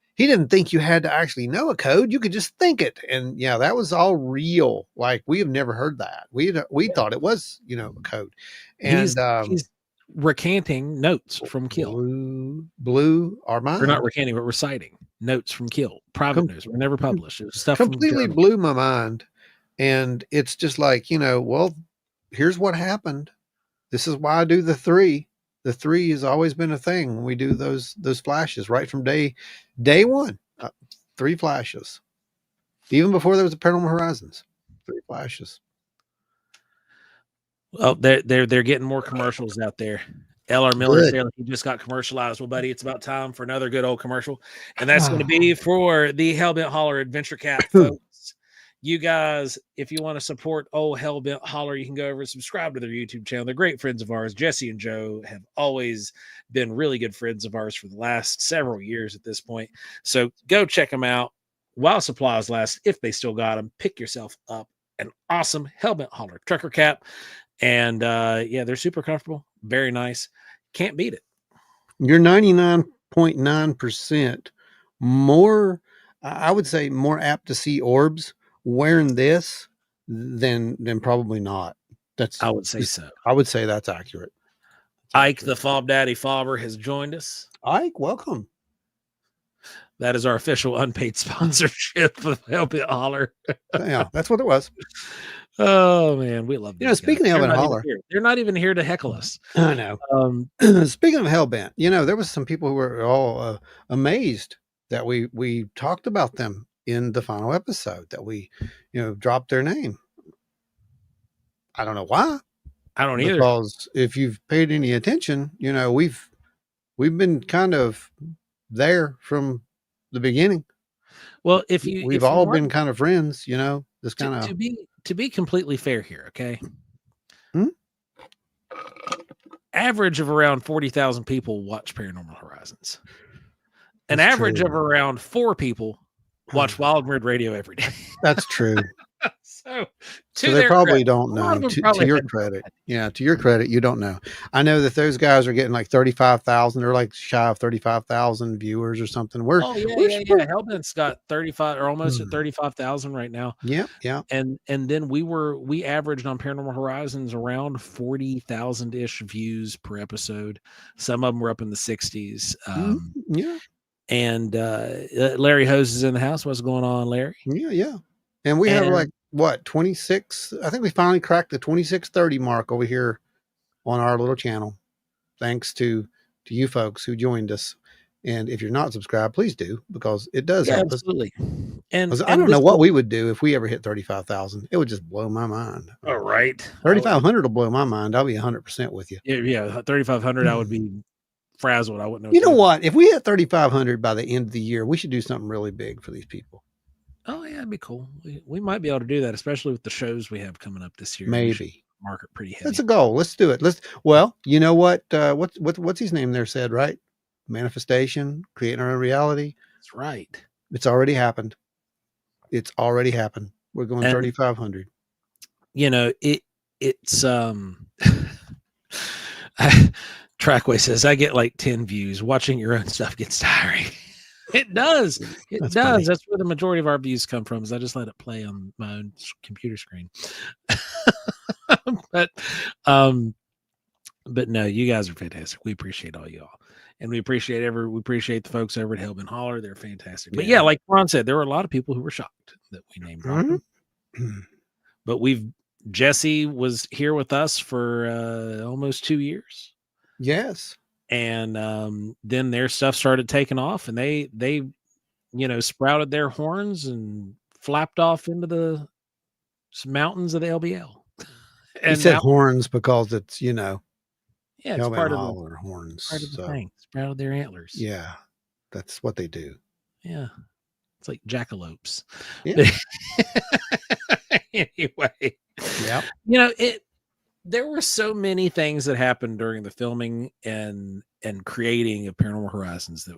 think you had to actually know a code. You could just think it, and yeah, that was all real. Like we have never heard that. We thought it was a code, He's and he's recanting notes from Kill. blew our mind. Or not recanting, but reciting notes from Kill. Private notes were never published. It was stuff Completely from blew my mind. And it's just like, well, here's what happened. This is why I do the 3. The 3 has always been a thing when we do those flashes right from day one. 3 flashes. Even before there was a Paranormal Horizons. 3 flashes. Oh, they're getting more commercials out there. L.R. Miller's Good. there. Like he just got commercialized. Well, buddy, it's about time for another good old commercial. And that's going to be for the Hellbent Holler Adventure Cap, folks. You guys, if you want to support old Hellbent Holler, you can go over and subscribe to their YouTube channel. They're great friends of ours. Jesse and Joe have always been really good friends of ours for the last several years at this point. So go check them out while supplies last. If they still got them, pick yourself up an awesome Hellbent Holler trucker cap. And yeah, they're super comfortable. Very nice. Can't beat it. You're 99.9% more, I would say, more apt to see orbs wearing this than probably not. I would say so. I would say that's accurate. Ike, the Fob Daddy Fobber, has joined us. Ike, welcome. That is our official unpaid sponsorship of Hellbent Holler. Yeah, that's what it was. Oh man, we love these speaking guys. of Hellbent Holler, they're not even here to heckle us. I know. Speaking of Hellbent, there was some people who were all amazed that we talked about them in the final episode, that we dropped their name. I don't know why. I don't either. Because if you've paid any attention, we've been kind of there from the beginning. Well, we've all been kind of friends, this kind of to be completely fair here, okay? Hmm? Average of around 40,000 people watch Paranormal Horizons. An That's average true. of around 4 people watch Wild Weird Radio every day. That's true. So they probably don't know. To your credit. Yeah, to your credit, you don't know. I know that those guys are getting like 35,000 or like shy of 35,000 viewers or something. Yeah. Hellbent's got 35 or almost at 35,000 right now. Yeah, yeah. And then we averaged on Paranormal Horizons around 40,000 ish views per episode. Some of them were up in the 60s. Yeah. And Larry Hose is in the house. What's going on, Larry? Yeah. And we have like what 26? I think we finally cracked the 2630 mark over here on our little channel, thanks to you folks who joined us. And if you're not subscribed, please do, because it does help absolutely. us. And I don't know what we would do if we ever hit 35,000. It would just blow my mind. All right, 3,500 will blow my mind. I'll be 100% with you. Yeah, 3,500. I would be frazzled. I wouldn't know. You know what? If we hit 3,500 by the end of the year, we should do something really big for these people. Oh yeah, it'd be cool. We might be able to do that, especially with the shows we have coming up this year. Maybe market pretty heavy. That's a goal. Let's do it. Well, you know what? What's his name there said, right? Manifestation, creating our own reality. That's right. It's already happened. We're going 3,500. It's Trackway says I get like 10 views. Watching your own stuff gets tiring. It does. That's funny. That's where the majority of our views come from. Is I just let it play on my own computer screen. But no, you guys are fantastic. We appreciate all y'all, and we appreciate the folks over at Hellbent Holler. They're fantastic. But yeah, like Ron said, there were a lot of people who were shocked that we named them. But Jesse was here with us for almost 2 years. Yes. And then their stuff started taking off, and they sprouted their horns and flapped off into the mountains of the LBL. And he said horns because it's it's part of the horns. Part of the thing. Sprouted their antlers. Yeah, that's what they do. Yeah, it's like jackalopes. Yeah. Anyway, Yep. there were so many things that happened during the filming and creating of Paranormal Horizons that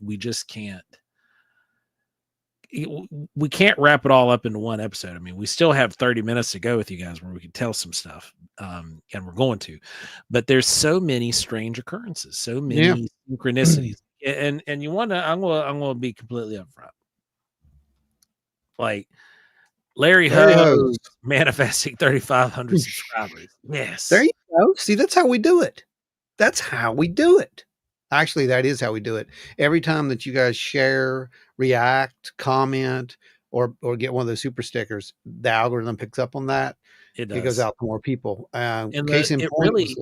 we just can't. We can't wrap it all up into one episode. I mean, we still have 30 minutes to go with you guys where we can tell some stuff, and we're going to. But there's so many strange occurrences, so many synchronicities, and you want to. I'm gonna be completely upfront. Like Larry Ho manifesting 3,500 subscribers. Yes, There you go. See, that's how we do it. That's how we do it. Actually, that is how we do it. Every time that you guys share, react, comment, or get one of those super stickers, the algorithm picks up on that. it does. It goes out to more people. And Case in it point, really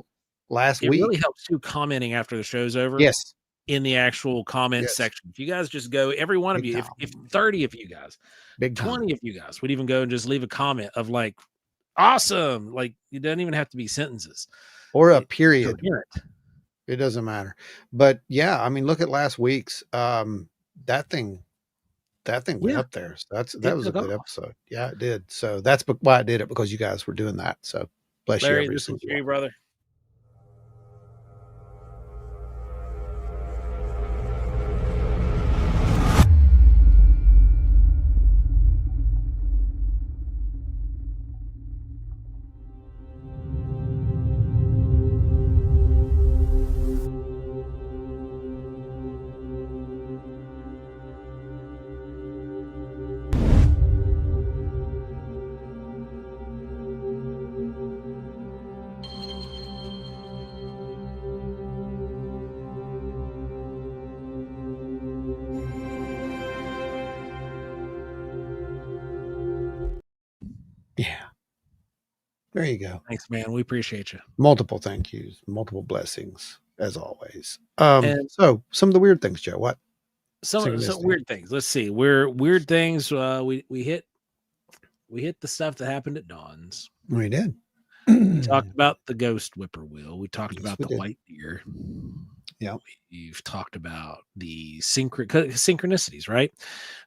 last it week. really helps too commenting after the show's over. Yes. In the actual comment Yes. section. If you guys just go, every one of Big you, time. if 30 of you guys, Big 20 time. of you guys would even go and just leave a comment of like, awesome. Like, it doesn't even have to be sentences. Or a period. Coherent. It doesn't matter. But yeah, I mean, look at last week's. That thing went up there. So that was a good episode. Yeah, it did. So that's why I did it, because you guys were doing that. So bless Larry, you, every this single is for you, one. brother. Yeah. There you go. Thanks, man. We appreciate you. Multiple thank yous, multiple blessings, as always. And so some of the weird things, Joe. What? some Synchronicity. weird things. Let's see. Weird things. We hit the stuff that happened at Dawn's. We did. We talked about the ghost whippoorwill. We talked Yes, about we the did. white deer. Yeah. We've talked about the synchronicities, right?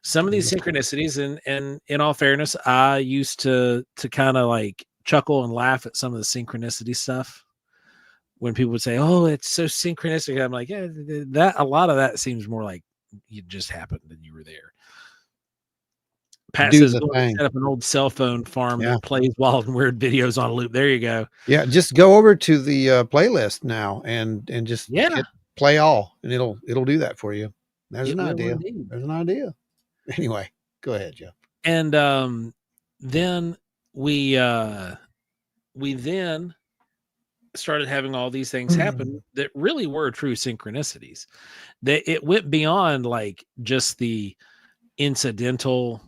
Some of these synchronicities, and in all fairness, I used to kind of like chuckle and laugh at some of the synchronicity stuff when people would say, "Oh, it's so synchronistic." I'm like, yeah, that a lot of that seems more like it just happened and you were there. Pat Do says, the go thing. set up an old cell phone farm Yeah. that plays wild and weird videos on loop. There you go. Yeah, just go over to the playlist now and just hit play all, and it'll do that for you. There's an idea. Indeed. There's an idea. Anyway, go ahead, Joe. And then we then started having all these things happen that really were true synchronicities. That it went beyond like just the incidental,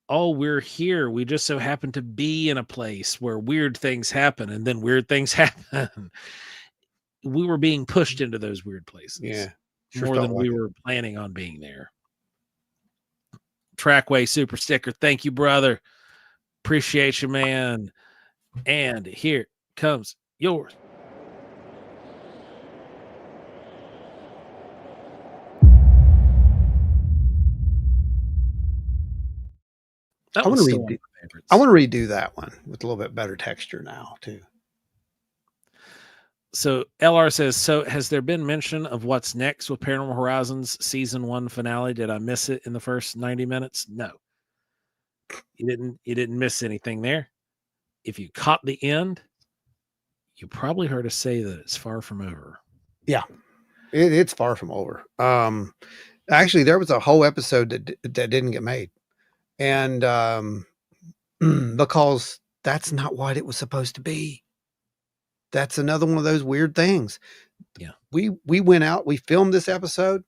oh, we're here, we just so happen to be in a place where weird things happen, and then weird things happen. We were being pushed into those weird places. Yeah. More than we were planning on being there. Trackway super sticker. Thank you, brother. Appreciate you, man. And here comes yours. I want to redo that one with a little bit better texture now too. So LR says, so has there been mention of what's next with Paranormal Horizons season 1 finale? Did I miss it in the first 90 minutes? No. You didn't miss anything there. If you caught the end, you probably heard us say that it's far from over. Yeah. It's far from over. Actually, there was a whole episode that didn't get made. And because that's not what it was supposed to be. That's another one of those weird things. Yeah. We went out, we filmed this episode,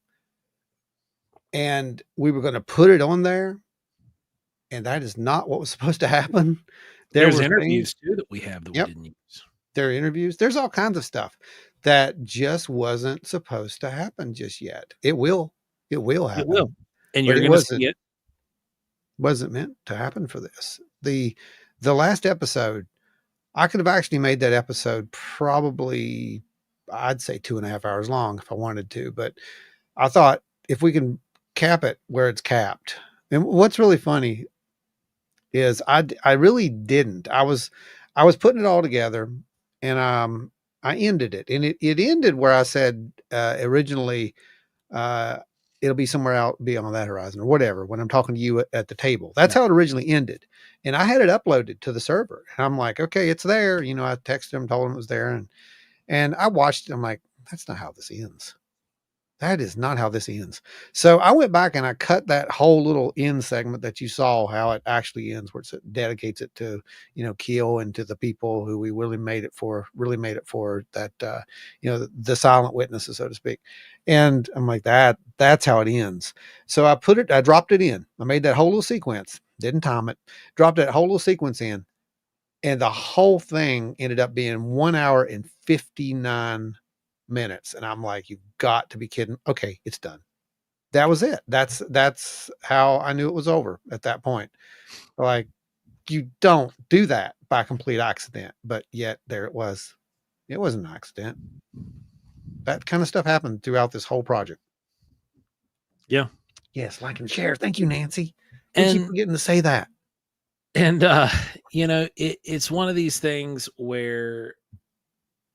and we were going to put it on there. And that is not what was supposed to happen. There's interviews too that we have that we didn't use. There are interviews. There's all kinds of stuff that just wasn't supposed to happen just yet. It will happen. It will. And you're going to see it. Wasn't meant to happen for this. The last episode, I could have actually made that episode probably, I'd say 2.5 hours long if I wanted to, but I thought if we can cap it where it's capped. And what's really funny is I really didn't. I was putting it all together, and I ended it, and it ended where I said originally uh, it'll be somewhere out beyond that horizon or whatever. When I'm talking to you at the table, that's how it originally ended, and I had it uploaded to the server. And I'm like, okay, it's there. You know, I texted him, told him it was there, and I watched it. I'm like, that's not how this ends. That is not how this ends. So I went back and I cut that whole little end segment that you saw, how it actually ends, where it dedicates it to, you know, Keel and to the people who we really made it for that, you know, the silent witnesses, so to speak. And I'm like, that's how it ends. So I dropped it in. I made that whole little sequence, didn't time it, dropped that whole little sequence in. And the whole thing ended up being 1 hour and 59 minutes. And I'm like, you've got to be kidding. Okay, it's done. That was it. That's how I knew it was over at that point. Like, you don't do that by complete accident, but yet there it was. It was an accident. That kind of stuff happened throughout this whole project. Yeah. Yes, like and share. Thank you, Nancy. We keep forgetting to say that. And you know, it's one of these things where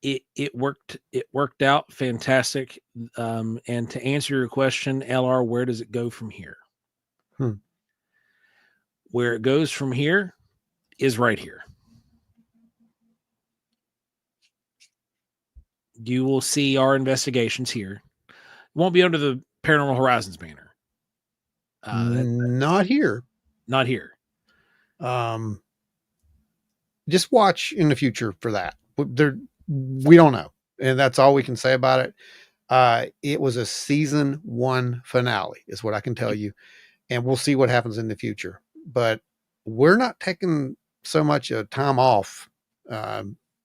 it worked out fantastic. And to answer your question, LR, where does it go from here? Where it goes from here is right here. You will see our investigations here. It won't be under the Paranormal Horizons banner. Not here. Not here. Just watch in the future for that. We don't know, and that's all we can say about it. It was a season 1 finale, is what I can tell you, and we'll see what happens in the future. But we're not taking so much time off,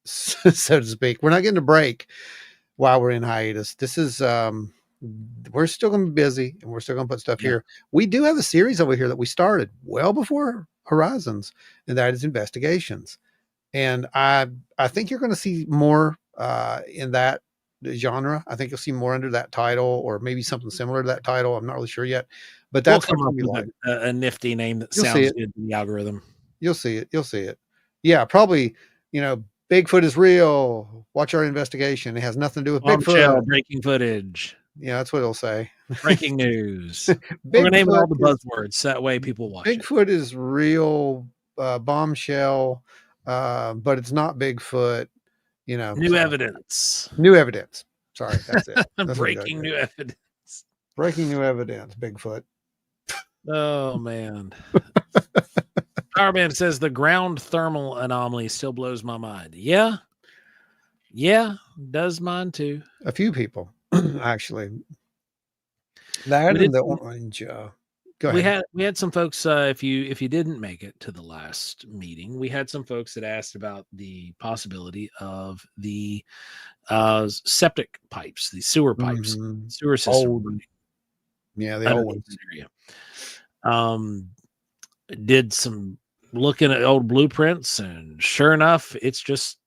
so to speak. We're not getting a break while we're in hiatus. This is we're still going to be busy, and we're still going to put stuff here. We do have a series over here that we started well before Horizons, and that is Investigations. And I think you're going to see more in that genre. I think you'll see more under that title, or maybe something similar to that title. I'm not really sure yet, but that's we'll come up with a nifty name that sounds good in the algorithm. You'll see it. You'll see it. Yeah, probably. You know, Bigfoot is real. Watch our investigation. It has nothing to do with Bigfoot. Breaking footage. Yeah, that's what it'll say. Breaking news. We're gonna name all the buzzwords. That way people watch Bigfoot is real. Bombshell. But it's not Bigfoot. You know, new evidence. New evidence. Sorry, that's it. That's breaking new evidence. Breaking new evidence. Bigfoot. Oh man. Powerman says the ground thermal anomaly still blows my mind. Yeah, does mine too. A few people actually. That and the orange. Go ahead. We had some folks. If you didn't make it to the last meeting, we had some folks that asked about the possibility of the septic pipes, the sewer pipes, sewer system. Yeah, the old ones. Area. Did some looking at old blueprints, and sure enough, it's just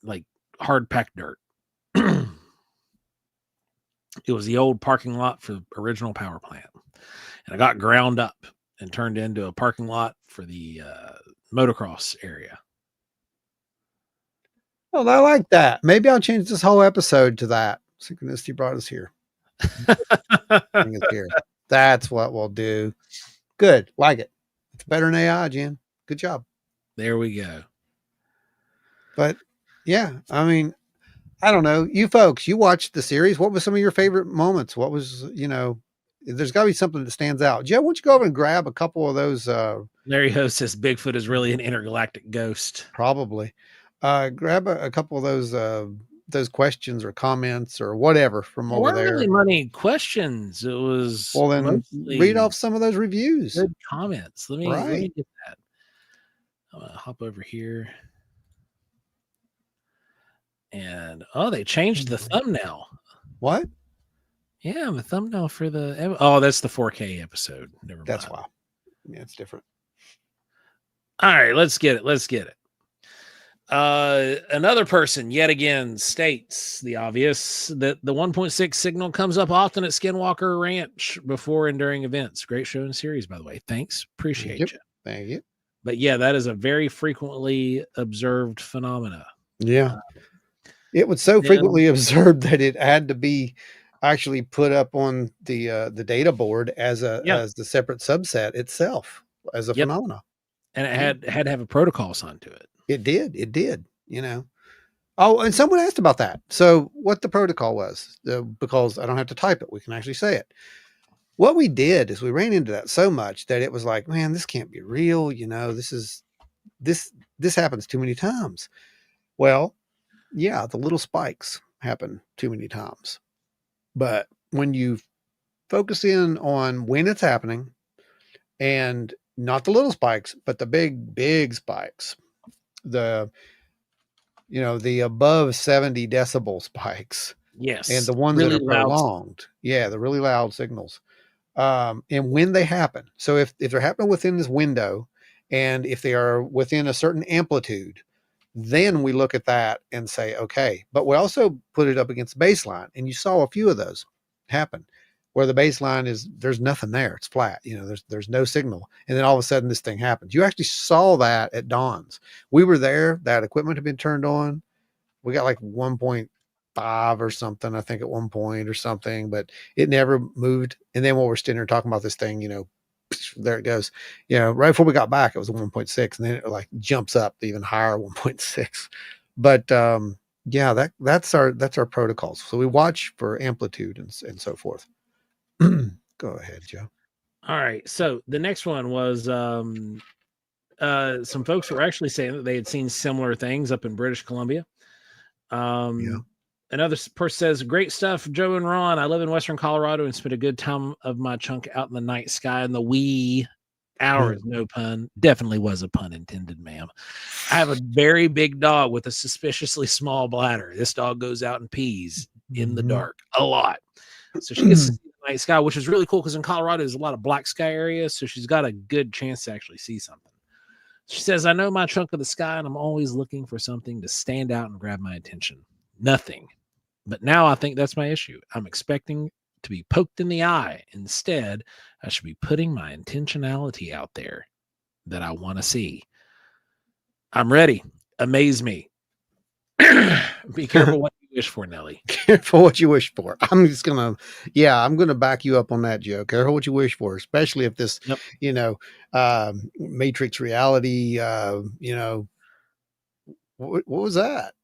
like hard packed dirt. It was the old parking lot for the original power plant. And I got ground up and turned into a parking lot for the motocross area. Well, I like that. Maybe I'll change this whole episode to that. Synchronicity brought us here. Here. That's what we'll do. Good. Like it. It's better than AI, Jen. Good job. There we go. But yeah, I mean, I don't know. You folks, you watched the series. What was some of your favorite moments? What was, you know, there's got to be something that stands out. Joe, why don't you go over and grab a couple of those? Larry Ho says Bigfoot is really an intergalactic ghost. Probably. Grab a couple of those questions or comments or whatever from over there. Really many questions. It was well. Then read off some of those reviews. Good comments. Let me get that. I'm gonna hop over here. And they changed the thumbnail. What? Yeah, the thumbnail for the that's the 4K episode. Never mind. That's why. Yeah, it's different. All right, let's get it. Another person yet again states the obvious that the 1.6 signal comes up often at Skinwalker Ranch before and during events. Great show and series, by the way. Thanks. Appreciate you. Thank you. But yeah, that is a very frequently observed phenomena. Yeah. It was so Then- frequently observed that it had to be actually put up on the data board as the separate subset itself as a Yep. phenomena. And it had to have a protocol assigned to it. It did, you know. Oh, and someone asked about that. So what the protocol was, because I don't have to type it. We can actually say it. What we did is we ran into that so much that it was like, man, this can't be real. You know, this happens too many times. Well, yeah, the little spikes happen too many times. But when you focus in on when it's happening and not the little spikes, but the big spikes, the above 70 decibel spikes Yes. and the ones really that are loud. prolonged. Yeah, the really loud signals. And when they happen. So if they're happening within this window and if they are within a certain amplitude, then we look at that and say, okay, but we also put it up against baseline. And you saw a few of those happen where the baseline is, there's nothing there. It's flat, there's no signal. And then all of a sudden this thing happens. You actually saw that at Dawn's. We were there, that equipment had been turned on. We got like 1.5 or something, I think at one point or something, but it never moved. And then while we're standing there talking about this thing, there it goes. Right before we got back, it was a 1.6, and then it like jumps up to even higher 1.6. But yeah, that's our protocols. So we watch for amplitude and so forth. Go ahead, Joe. All right. So the next one was some folks were actually saying that they had seen similar things up in British Columbia. Yeah. Another person says, great stuff, Joe and Ron. I live in Western Colorado and spent a good time of my chunk out in the night sky in the wee hours. No pun. Definitely was a pun intended, ma'am. I have a very big dog with a suspiciously small bladder. This dog goes out and pees in the dark a lot. So she gets to see the night sky, which is really cool because in Colorado, there's a lot of black sky areas. So she's got a good chance to actually see something. She says, I know my chunk of the sky and I'm always looking for something to stand out and grab my attention. Nothing. But now I think that's my issue. I'm expecting to be poked in the eye. Instead, I should be putting my intentionality out there that I want to see. I'm ready. Amaze me. Be careful what you wish for, Nelly. Careful what you wish for. I'm gonna back you up on that, Joe. Careful what you wish for, especially if this, matrix reality, what was that?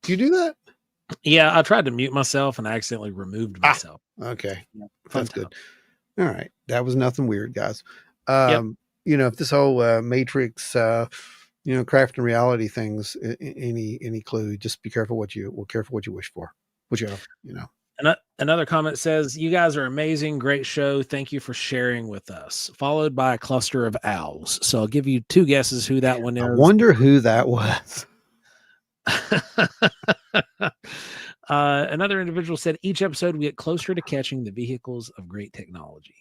Do you do that? Yeah, I tried to mute myself and I accidentally removed myself. Okay. Yeah, That's time. good. All right. That was nothing weird, guys. If this whole matrix craft and reality things, any clue, just be careful what you wish for. Another comment says, you guys are amazing. Great show. Thank you for sharing with us. Followed by a cluster of owls. So I'll give you two guesses who that one is. I wonder who that was. Another individual said, each episode we get closer to catching the vehicles of great technology.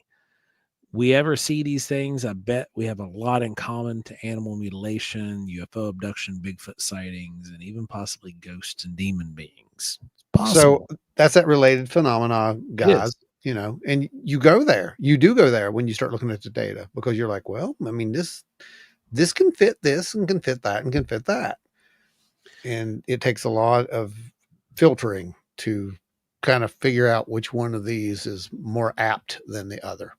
We ever see these things, I bet we have a lot in common to animal mutilation, UFO abduction, Bigfoot sightings, and even possibly ghosts and demon beings. It's possible. So that's that related phenomena, guys. And you go there. You do go there when you start looking at the data because you're like, well, I mean, this can fit this and can fit that and can fit that. And it takes a lot of filtering to kind of figure out which one of these is more apt than the other.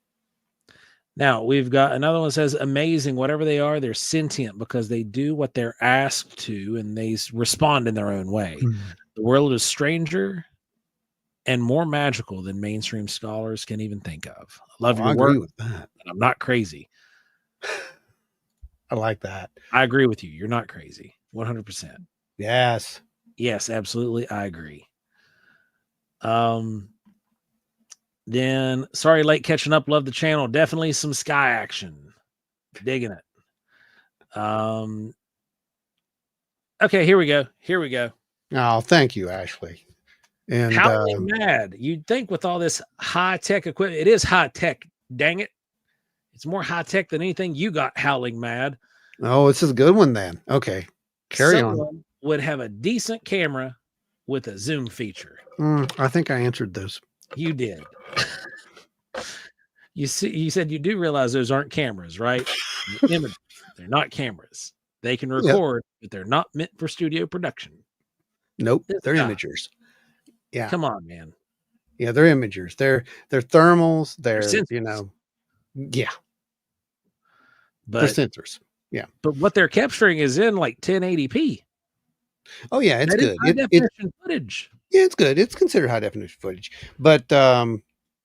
Now we've got another one that says, amazing. Whatever they are, they're sentient because they do what they're asked to and they respond in their own way. The world is stranger and more magical than mainstream scholars can even think of. I love your work. With that. And I'm not crazy. I like that. I agree with you. You're not crazy. 100%. Yes. Yes, absolutely. I agree. Then sorry, late catching up. Love the channel. Definitely some sky action. Digging it. Okay, here we go. Oh, thank you, Ashley. And Howling mad. You'd think with all this high-tech equipment, it is high-tech, dang it. It's more high-tech than anything you got, howling mad. Oh, this is a good one then. Okay. Carry Someone would have a decent camera with a zoom feature. I think I answered those. You did. You said you do realize those aren't cameras, right? Image. They're not cameras. They can Yep. record, but they're not meant for studio production. Nope, This they're guy. imagers. Yeah. Come on, man. Yeah, they're imagers. They're thermals. They're sensors. yeah, they're But sensors. Yeah. but what they're capturing is in like 1080p. Oh yeah, it's That is good. high definition footage. Yeah, it's good. It's considered high definition footage. But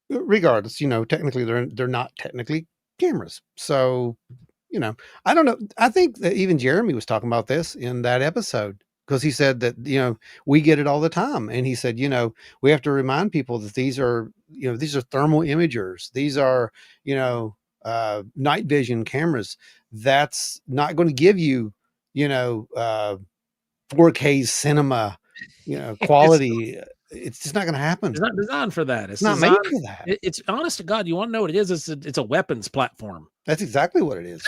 regardless, technically they're not technically cameras. So, I don't know. I think that even Jeremy was talking about this in that episode because he said that, we get it all the time. And he said, we have to remind people that these are thermal imagers. These are, night vision cameras. That's not going to give you, 4K cinema, quality. It's just not going to happen. It's not designed for that. It's Not made designed, for that. it's honest to God. You want to know what it is? It's a weapons platform. That's exactly what it is.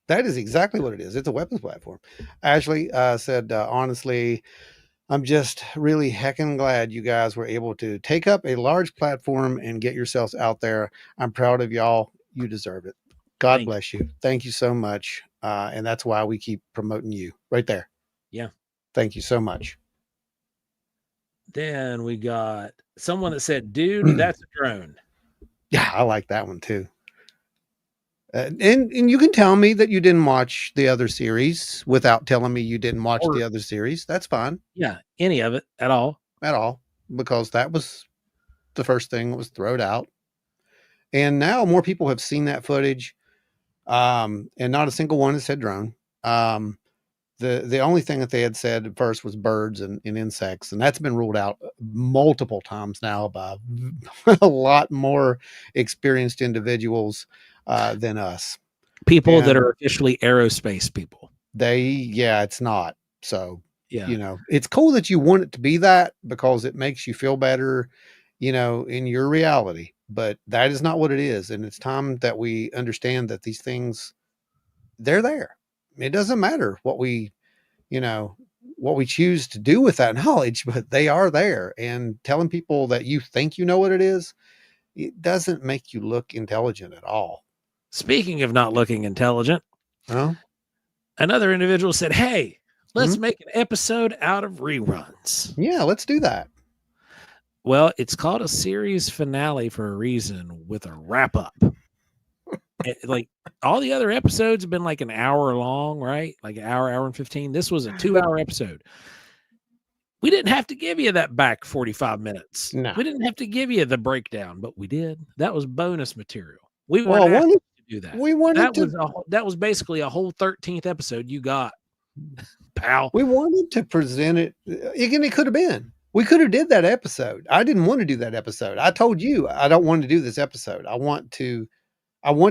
That is exactly what it is. It's a weapons platform. Ashley said, honestly, I'm just really heckin' glad you guys were able to take up a large platform and get yourselves out there. I'm proud of y'all. You deserve it. God bless you. Thank you so much. And that's why we keep promoting you right there. Yeah. Thank you so much. Then we got someone that said, dude, that's a drone. Yeah, I like that one too. And you can tell me that you didn't watch the other series without telling me you didn't watch the other series. That's fine. Yeah, any of it at all. At all. Because that was the first thing that was thrown out. And now more people have seen that footage. And not a single one has said drone. The only thing that they had said at first was birds and insects, and that's been ruled out multiple times now by a lot more experienced individuals than us. People that are officially aerospace people. It's not. So, yeah, it's cool that you want it to be that because it makes you feel better, in your reality, but that is not what it is. And it's time that we understand that these things, they're there. It doesn't matter what we choose to do with that knowledge, but they are there. And telling people that you think you know what it is, it doesn't make you look intelligent at all. Speaking of not looking intelligent, another individual said, hey, let's make an episode out of reruns. Yeah, let's do that. Well, it's called a series finale for a reason with a wrap up. Like all the other episodes have been like an hour long, right? Like an hour and 15. This was a 2-hour episode. We didn't have to give you that back 45 minutes. No. We didn't have to give you the breakdown, but we did. That was bonus material. We weren't asked to do that. We wanted that was basically a whole 13th episode you got, pal. We wanted to present it. Again, it could have been. We could have did that episode. I didn't want to do that episode. I told you I don't want to do this episode. I want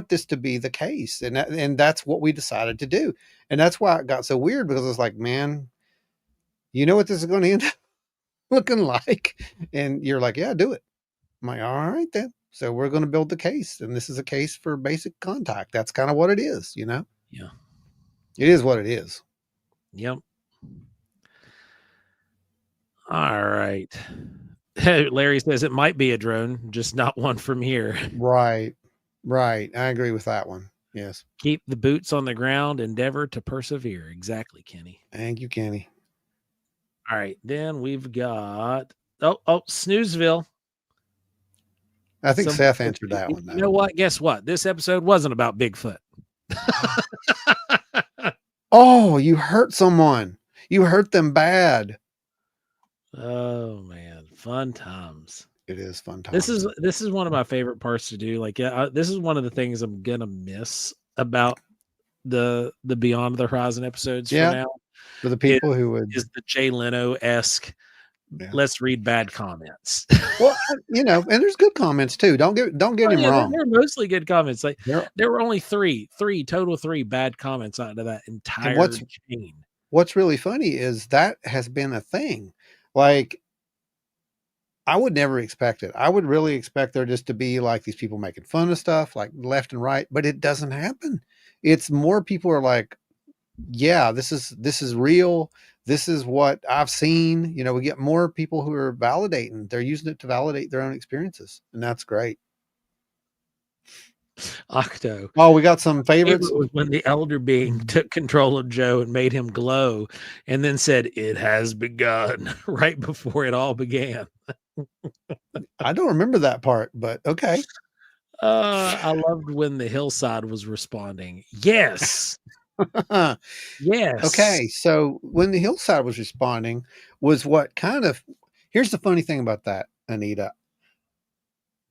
this to be the case. And that's what we decided to do. And that's why it got so weird, because it's like, man, you know what this is going to end up looking like? And you're like, yeah, do it. I'm like, all right, then. So we're going to build the case. And this is a case for basic contact. That's kind of what it is, Yeah. It is what it is. Yep. All right. Larry says it might be a drone, just not one from here. Right. I agree with that one. Yes. Keep the boots on the ground, endeavor to persevere. Exactly, Kenny. Thank you, Kenny. All right. Then we've got, Snoozeville. I think Seth answered that one. You know what? Guess what? This episode wasn't about Bigfoot. Oh, you hurt someone. You hurt them bad. Oh man, fun times. It is fun times. This is one of my favorite parts to do. Like, this is one of the things I'm gonna miss about the Beyond the Horizon episodes for now. For the people who is the Jay Leno-esque. Yeah. Let's read bad comments. Well, and there's good comments too. Don't get him wrong. They're mostly good comments. Like there were only three bad comments out of that entire chain. What's really funny is that has been a thing. Like, I would never expect it. I would really expect there just to be like these people making fun of stuff like left and right, but it doesn't happen. It's more people are like, yeah, this is real. This is what I've seen. We get more people who are validating. They're using it to validate their own experiences. And that's great. Octo. Oh, we got some Favorite favorites. was when the elder being took control of Joe and made him glow, and then said, "It has begun," right before it all began. I don't remember that part, but okay. I loved when the hillside was responding. Yes, yes. Okay, so when the hillside was responding, was what kind of. Here's the funny thing about that, Anita.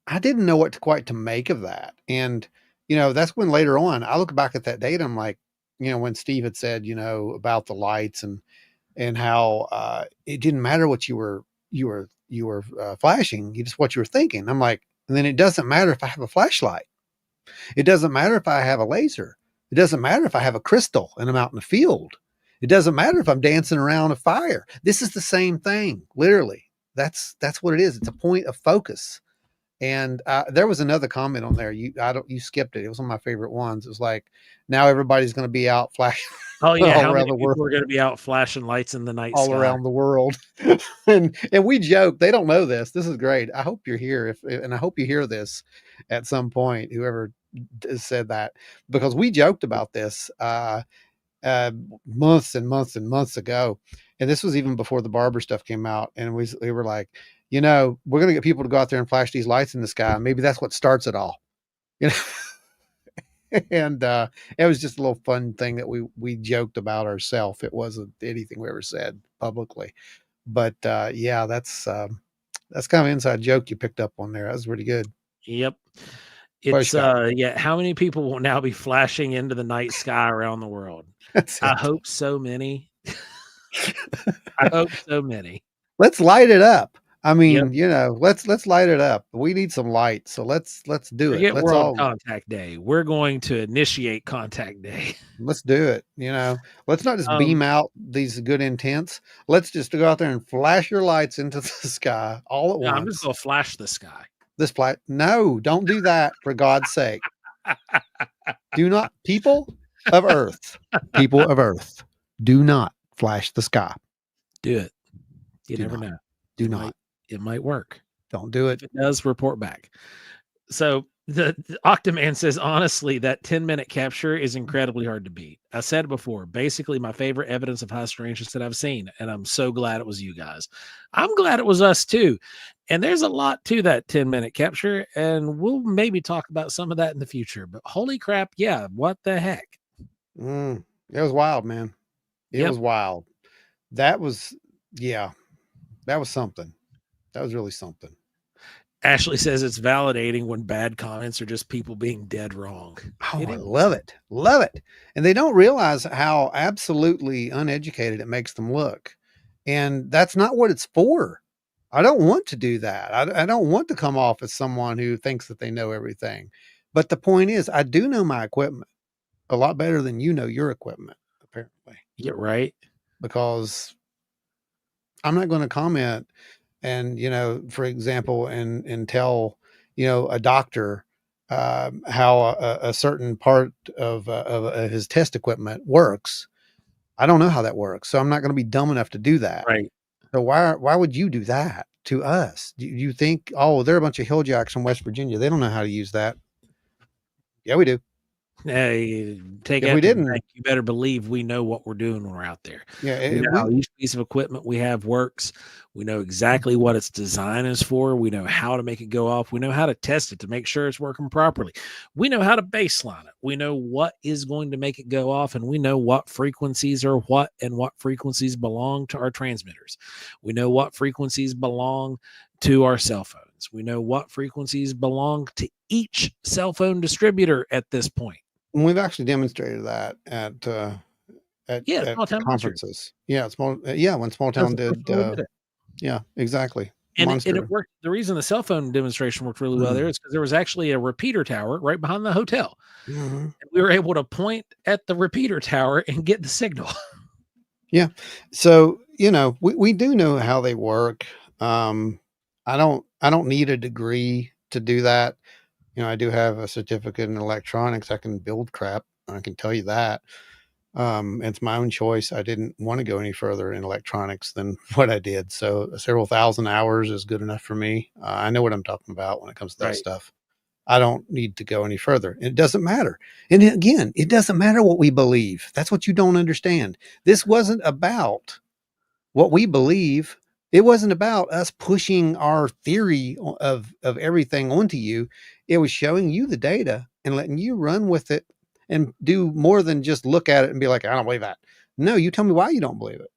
I didn't know what to quite to make of that, and that's when later on I look back at that date. I'm like, when Steve had said, about the lights and how it didn't matter what you were flashing, you just what you were thinking. I'm like, and then it doesn't matter if I have a flashlight. It doesn't matter if I have a laser. It doesn't matter if I have a crystal and I'm out in the field. It doesn't matter if I'm dancing around a fire. This is the same thing, literally. That's what it is. It's a point of focus. And there was another comment on there. You skipped it. It was one of my favorite ones. It was like, now everybody's going to be out flashing Oh yeah, all how around many the people world, are going to be out flashing lights in the night all sky? around the world. and we joke. They don't know this. This is great. I hope you're here, and I hope you hear this at some point. Whoever said that, because we joked about this months and months and months ago, and this was even before the barber stuff came out. And we were like, we're going to get people to go out there and flash these lights in the sky. Maybe that's what starts it all. And it was just a little fun thing that we joked about ourselves. It wasn't anything we ever said publicly, but yeah, that's kind of an inside joke you picked up on there. That was pretty good. Yep. What It's you got? yeah, how many people will now be flashing into the night sky around the world? That's I it. hope so many. I hope so many. Let's light it up. I Yep. mean, let's light it up. We need some light, so let's do it. Forget Let's World all Contact Day. We're going to initiate Contact Day. let's do it. Let's not just beam out these good intents. Let's just go out there and flash your lights into the sky all at No, I'm once. just gonna flash the sky. No, don't do that, for God's sake. Do not, people of Earth, do not flash the sky. Do it. You Do never not. know. Do not. It might work. Don't do it. If it does, report back. So the Octoman says, honestly, that 10-minute capture is incredibly hard to beat. I said it before, basically my favorite evidence of high strangeness that I've seen. And I'm so glad it was you guys. I'm glad it was us too. And there's a lot to that 10-minute capture. And we'll maybe talk about some of that in the future. But holy crap, yeah, what the heck? It was wild, man. It was wild. That was, yeah, that was something. That was really something. Ashley says it's validating when bad comments are just people being dead wrong. Oh, I love it. Love it. And they don't realize how absolutely uneducated it makes them look. And that's not what it's for. I don't want to do that. I don't want to come off as someone who thinks that they know everything. But the point is, I do know my equipment a lot better than you know your equipment, apparently. Yeah, right. Because I'm not going to comment and, for example, and tell, a doctor how a certain part of his test equipment works. I don't know how that works. So I'm not going to be dumb enough to do that. Right. So why would you do that to us? Do you think, oh, they're a bunch of hilljacks from West Virginia, they don't know how to use that? Yeah, we do. Hey, take If it. we didn't, You better believe we know what we're doing when we're out there. yeah, We know how each piece of equipment we have works. We know exactly what its design is for. We know how to make it go off. We know how to test it to make sure it's working properly. We know how to baseline it. We know what is going to make it go off, and we know what frequencies are what and what frequencies belong to our transmitters. We know what frequencies belong to our cell phones. We know what frequencies belong to each cell phone distributor at this point. we've actually demonstrated that at Small Town conferences. Yeah, when Small Town did. Yeah, exactly. And it worked. The reason the cell phone demonstration worked really well there is because there was actually a repeater tower right behind the hotel. And we were able to point at the repeater tower and get the signal. Yeah. So, we do know how they work. I don't need a degree to do that. I do have a certificate in electronics. I can build crap. I can tell you that. It's my own choice. I didn't want to go any further in electronics than what I did. So several thousand hours is good enough for me. I know what I'm talking about when it comes to that stuff. I don't need to go any further. It doesn't matter. And again, it doesn't matter what we believe. That's what you don't understand. This wasn't about what we believe. It wasn't about us pushing our theory of everything onto you. It was showing you the data and letting you run with it and do more than just look at it and be like, I don't believe that. No, you tell me why you don't believe it.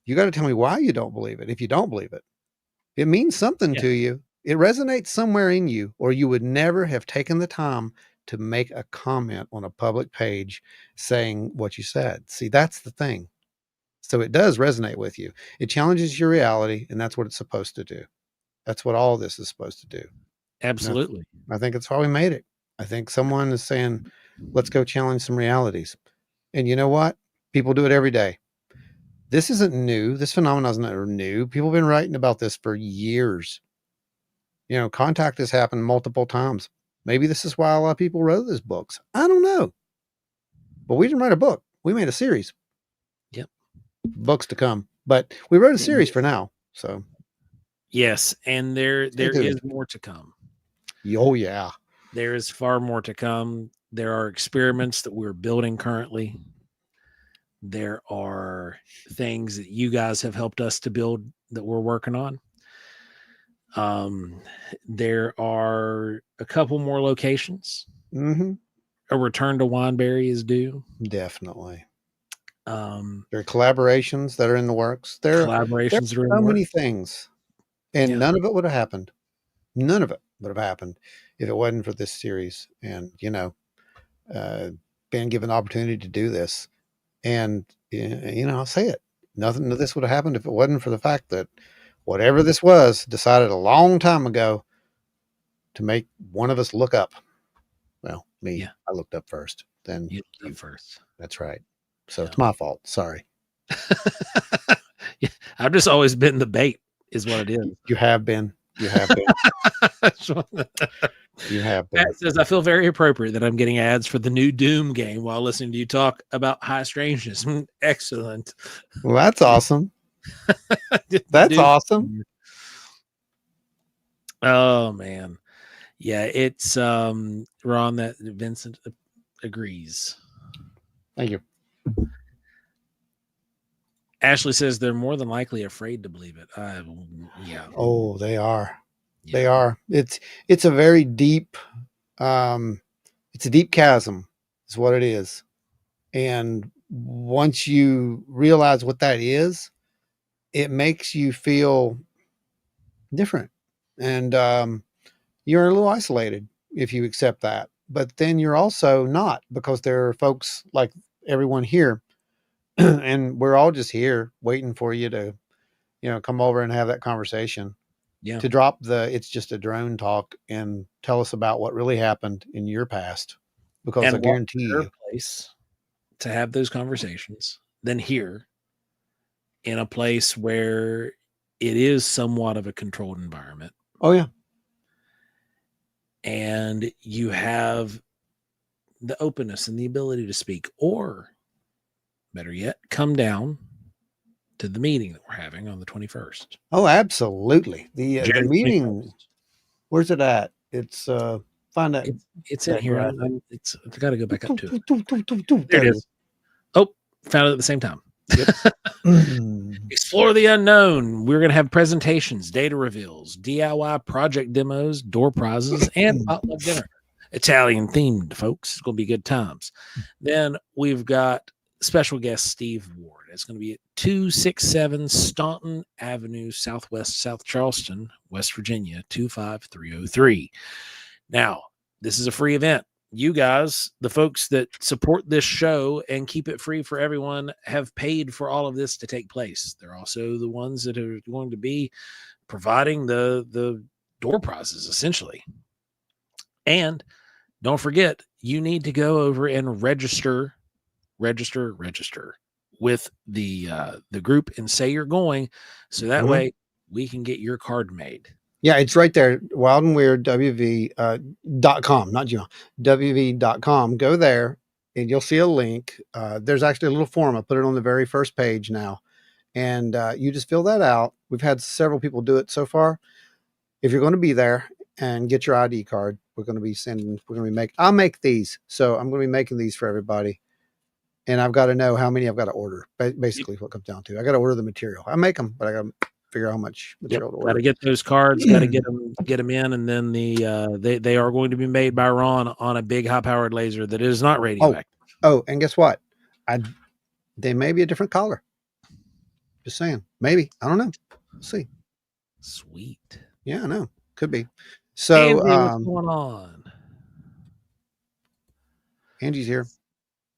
You got to tell me why you don't believe it. If you don't believe it, it means something Yeah. to you. It resonates somewhere in you, or you would never have taken the time to make a comment on a public page saying what you said. See, that's the thing. So it does resonate with you. It challenges your reality, and that's what it's supposed to do. That's what all this is supposed to do. Absolutely. I think it's why we made it. I think someone is saying, let's go challenge some realities. And you know what? People do it every day. This isn't new. This phenomenon isn't new. People have been writing about this for years. You know, contact has happened multiple times. Maybe this is why a lot of people wrote those books. I don't know. But we didn't write a book. We made a series. Yep. Books to come. But we wrote a series for now. So Yes, and there tuned. is more to come. Oh yeah. There is far more to come. There are experiments that we're building currently. There are things that you guys have helped us to build that we're working on. There are a couple more locations. Mm-hmm. A return to Wineberry is due. Definitely. There are collaborations that are in the works. There are collaborations are in so the many works. things. And Yeah. none of it would have happened. None of it would have happened if it wasn't for this series. And, you know, being given the opportunity to do this. And, you know, I'll say it. Nothing of this would have happened if it wasn't for the fact that whatever this was decided a long time ago to make one of us look up. Well, me, Yeah. I looked up first. Then You first. That's right. So Yeah. it's my fault. Sorry. Yeah, I've just always been the bait, is what it is. You have been. You have been. You have been. Pat says, I feel very appropriate that I'm getting ads for the new Doom game while listening to you talk about high strangeness. Excellent. Well, that's awesome. That's Doom. awesome. Oh man. Yeah, it's Ron that Vincent agrees. Thank you. Ashley says they're more than likely afraid to believe it. Yeah. Oh, they are. Yeah. They are. It's a very deep it's a deep chasm is what it is. And once you realize what that is, it makes you feel different. And you're a little isolated if you accept that. But then you're also not, because there are folks like everyone here and we're all just here waiting for you to, you know, come over and have that conversation. Yeah. To drop the it's just a drone talk and tell us about what really happened in your past, because And I guarantee what better you place to have those conversations than here, in a place where it is somewhat of a controlled environment. Oh yeah. And you have the openness and the ability to speak, or better yet, come down to the meeting that we're having on the 21st. Oh, absolutely. The January meeting, 21st. where's it at? It's find that. It's in that here. graphic. I got to go back up to it. There There it is. Oh, found it at the same time. Yep. Explore the unknown. We're going to have presentations, data reveals, DIY project demos, door prizes, and potluck dinner. Italian themed, folks. It's going to be good times. Then we've got special guest Steve Ward. It's going to be at 267 Staunton Avenue, Southwest, South Charleston, West Virginia, 25303. Now, this is a free event. You guys, the folks that support this show and keep it free for everyone, have paid for all of this to take place. They're also the ones that are going to be providing the door prizes, essentially. And don't forget, you need to go over and register with the group and say you're going, so that way we can get your card made. Yeah, it's right there. Wild and Weird WV.com, not Gmail, WV.com. Go there and you'll see a link. There's actually a little form. I put it on the very first page now. And you just fill that out. We've had several people do it so far. If you're going to be there and get your ID card. We're going to be I'll make these. So I'm going to be making these for everybody. And I've got to know how many I've got to order. Basically, what it comes down to. I got to order the material. I make them, but I got to figure out how much material to Got to order. get those cards. Got to get them in, and then they are going to be made by Ron on a big high powered laser that is not radioactive. Oh, and guess what? They may be a different color. Just saying, maybe. I don't know. We'll see. Sweet. Yeah, I know. Could be. So, Andy, what's going on? Angie's here.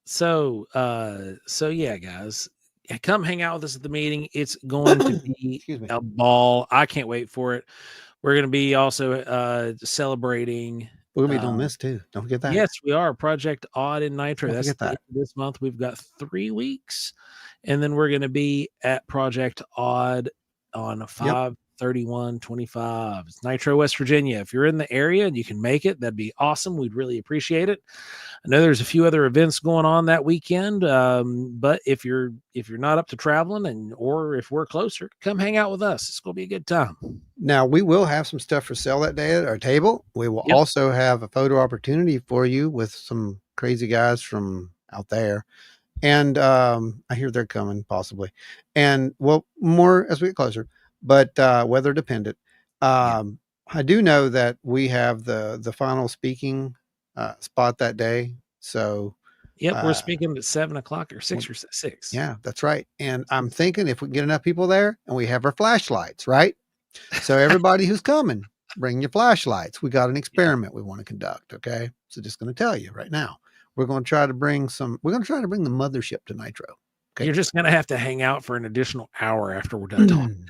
So yeah, guys, come hang out with us at the meeting. It's going to be a ball. I can't wait for it. We're going to be also celebrating. We're going to be doing this too. Don't forget that. Yes, we are. Project Odd in Nitro. Don't That's forget that. this month. We've got 3 weeks, and then we're going to be at Project Odd on 5/31/25. It's Nitro, West Virginia. If you're in the area and you can make it, that'd be awesome. We'd really appreciate it. I know there's a few other events going on that weekend, but if you're not up to traveling or if we're closer, come hang out with us. It's going to be a good time. Now, we will have some stuff for sale that day at our table. We will also have a photo opportunity for you with some crazy guys from out there. And I hear they're coming possibly. And well, more as we get closer, but weather dependent. I do know that we have the final speaking spot that day. So we're speaking at 7:00 or 6 or 6. Yeah, that's right. And I'm thinking if we can get enough people there and we have our flashlights, right? So everybody who's coming, bring your flashlights. We got an experiment we want to conduct. Okay. So just going to tell you right now, we're going to try to bring the mothership to Nitro. Okay. You're just going to have to hang out for an additional hour after we're done talking.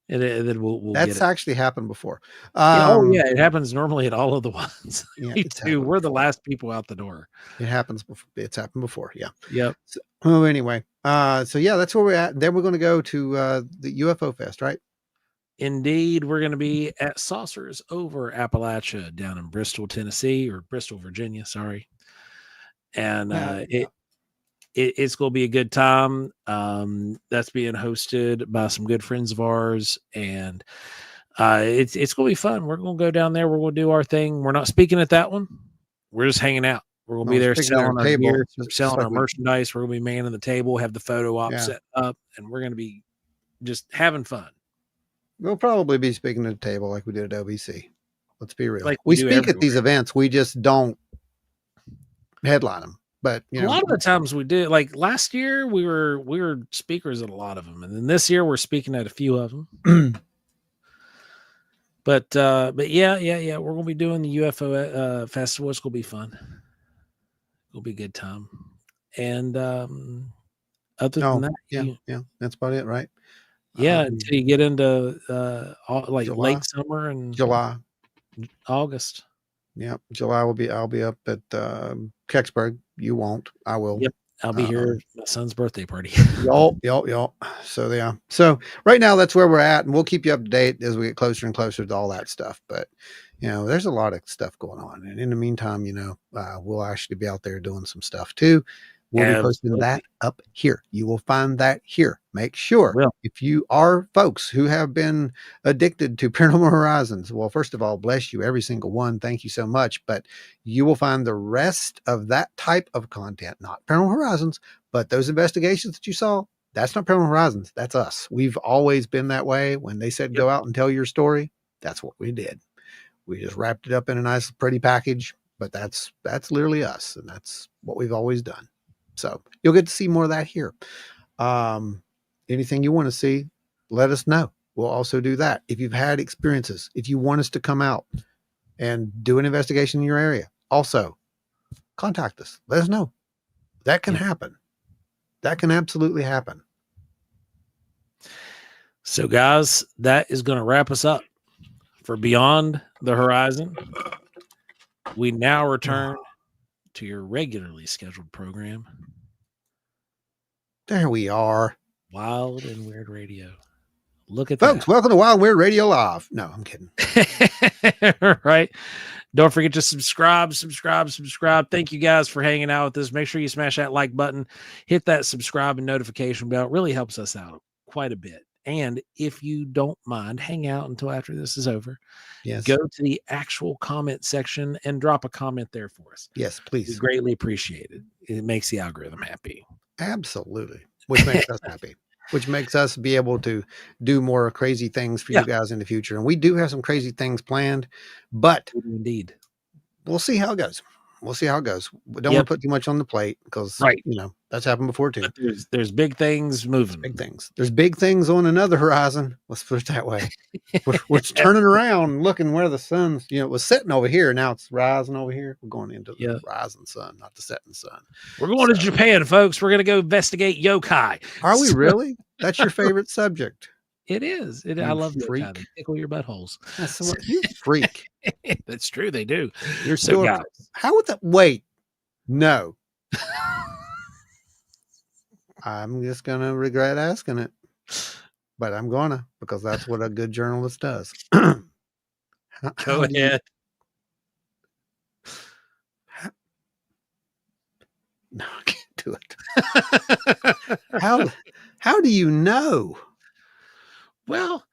And then we'll that's actually happened before. It happens normally at all of the ones. Yeah, we're the last people out the door. It happens before. It's happened before. Yeah. Yep. So, anyway, so yeah, that's where we're at. Then we're going to go to the UFO Fest, right? Indeed, we're going to be at Saucers over Appalachia down in Bristol, Tennessee, or Bristol, Virginia. Sorry. And it's going to be a good time. That's being hosted by some good friends of ours, and it's going to be fun. We're going to go down there. We're going to do our thing. We're not speaking at that one. We're just hanging out. We're going to be there selling our gear, selling our merchandise. We're going to be manning the table, have the photo op set up, and we're going to be just having fun. We'll probably be speaking at a table like we did at OBC. Let's be real. Like we speak at these events. We just don't headline them. But a lot of the times we do. Like last year, we were speakers at a lot of them, and then this year we're speaking at a few of them. but yeah, we're gonna be doing the UFO festival. It's gonna be fun. It'll be a good time. And other than that, that's about it, right? Yeah, until you get into like July, late summer and July, August. Yeah, July I'll be up at Kecksburg. You won't. I will. Yep, I'll be here at my son's birthday party. Y'all. So yeah. So right now that's where we're at, and we'll keep you up to date as we get closer and closer to all that stuff. But there's a lot of stuff going on, and in the meantime, we'll actually be out there doing some stuff too. We'll be posting that up here. You will find that here. Make sure if you are folks who have been addicted to Paranormal Horizons, well, first of all, bless you, every single one. Thank you so much. But you will find the rest of that type of content, not Paranormal Horizons, but those investigations that you saw, that's not Paranormal Horizons. That's us. We've always been that way. When they said go out and tell your story, that's what we did. We just wrapped it up in a nice, pretty package. But that's literally us, and that's what we've always done. So you'll get to see more of that here. Anything you want to see, let us know. We'll also do that. If you've had experiences, if you want us to come out and do an investigation in your area, also contact us. Let us know. That can happen. That can absolutely happen. So guys, that is going to wrap us up for Beyond the Horizon. We now return to your regularly scheduled program. There we are. Wild and Weird Radio. Look at folks, welcome to Wild and Weird Radio Live. No, I'm kidding. Right. Don't forget to subscribe. Thank you guys for hanging out with us. Make sure you smash that like button, hit that subscribe and notification bell. It really helps us out quite a bit. And if you don't mind, hang out until after this is over. Yes. Go to the actual comment section and drop a comment there for us. Yes, We please. greatly appreciate it. It makes the algorithm happy. Absolutely. Which makes us happy. Which makes us be able to do more crazy things for Yeah. you guys in the future. And we do have some crazy things planned, but Indeed. we'll see how it goes. We'll see how it goes. We don't Yep. want to put too much on the plate because, Right. you know, that's happened before too. But there's big things moving. Big things. There's big things on another horizon. Let's put it that way. We're turning around and looking where the sun's, you know, it was setting over here. Now it's rising over here. We're going into the rising sun, not the setting sun. We're going to Japan, folks. We're going to go investigate yokai. Are we really? That's your favorite subject. It is. I love yokai. They tickle your buttholes. That's what you freak. That's true. They do. You're so still. guys. How would that? Wait. No. I'm just gonna regret asking it, but I'm gonna because that's what a good journalist does. Go ahead. No, I can't do it. How do you know? Well,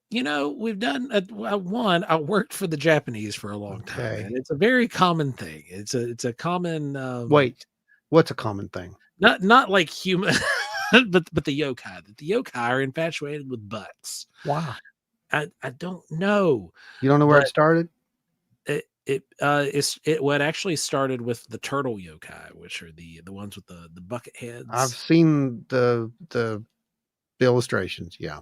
you know, we've done one. I worked for the Japanese for a long time, and it's a very common thing. It's a common. Wait, what's a common thing? Not like human, but the yokai. The yokai are infatuated with butts. Wow. I don't know. You don't know where it started? It actually started with the turtle yokai, which are the ones with the bucket heads. I've seen the illustrations. Yeah.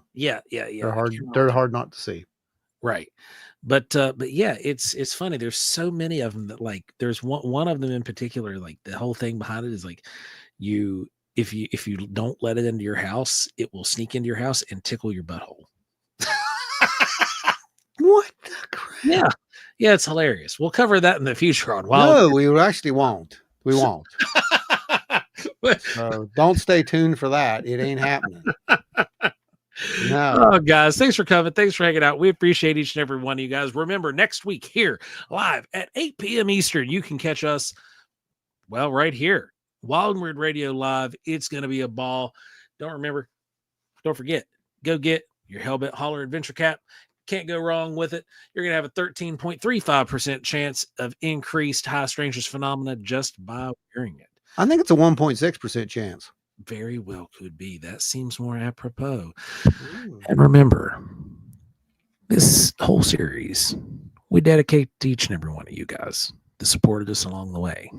They're hard not to see. Right. But yeah, it's funny. There's so many of them that like there's one of them in particular, like the whole thing behind it is like if you don't let it into your house, it will sneak into your house and tickle your butthole. What the crap? Yeah, it's hilarious. We'll cover that in the future on Wild. No, we actually won't. We won't. So don't stay tuned for that. It ain't happening. No. Oh, guys, thanks for coming. Thanks for hanging out. We appreciate each and every one of you guys. Remember, next week here live at 8 p.m. Eastern, you can catch us, well, right here. Wild and Weird Radio Live. It's going to be a ball. Don't forget, go get your Hellbent Holler Adventure Cap. Can't go wrong with it. You're going to have a 13.35% chance of increased high strangeness phenomena just by wearing it. I think it's a 1.6% chance. Very well could be. That seems more apropos. And remember, this whole series, we dedicate to each and every one of you guys that supported us along the way.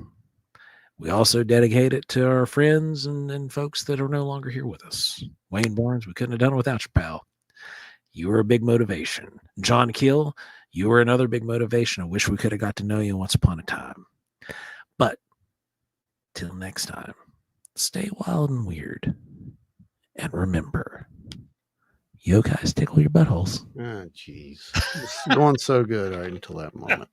We also dedicate it to our friends and folks that are no longer here with us. Wayne Barnes, we couldn't have done it without you, pal. You were a big motivation. John Keel, you were another big motivation. I wish we could have got to know you once upon a time. But till next time, stay wild and weird. And remember, yokais tickle your buttholes. Oh, jeez. It's going so good right until that moment.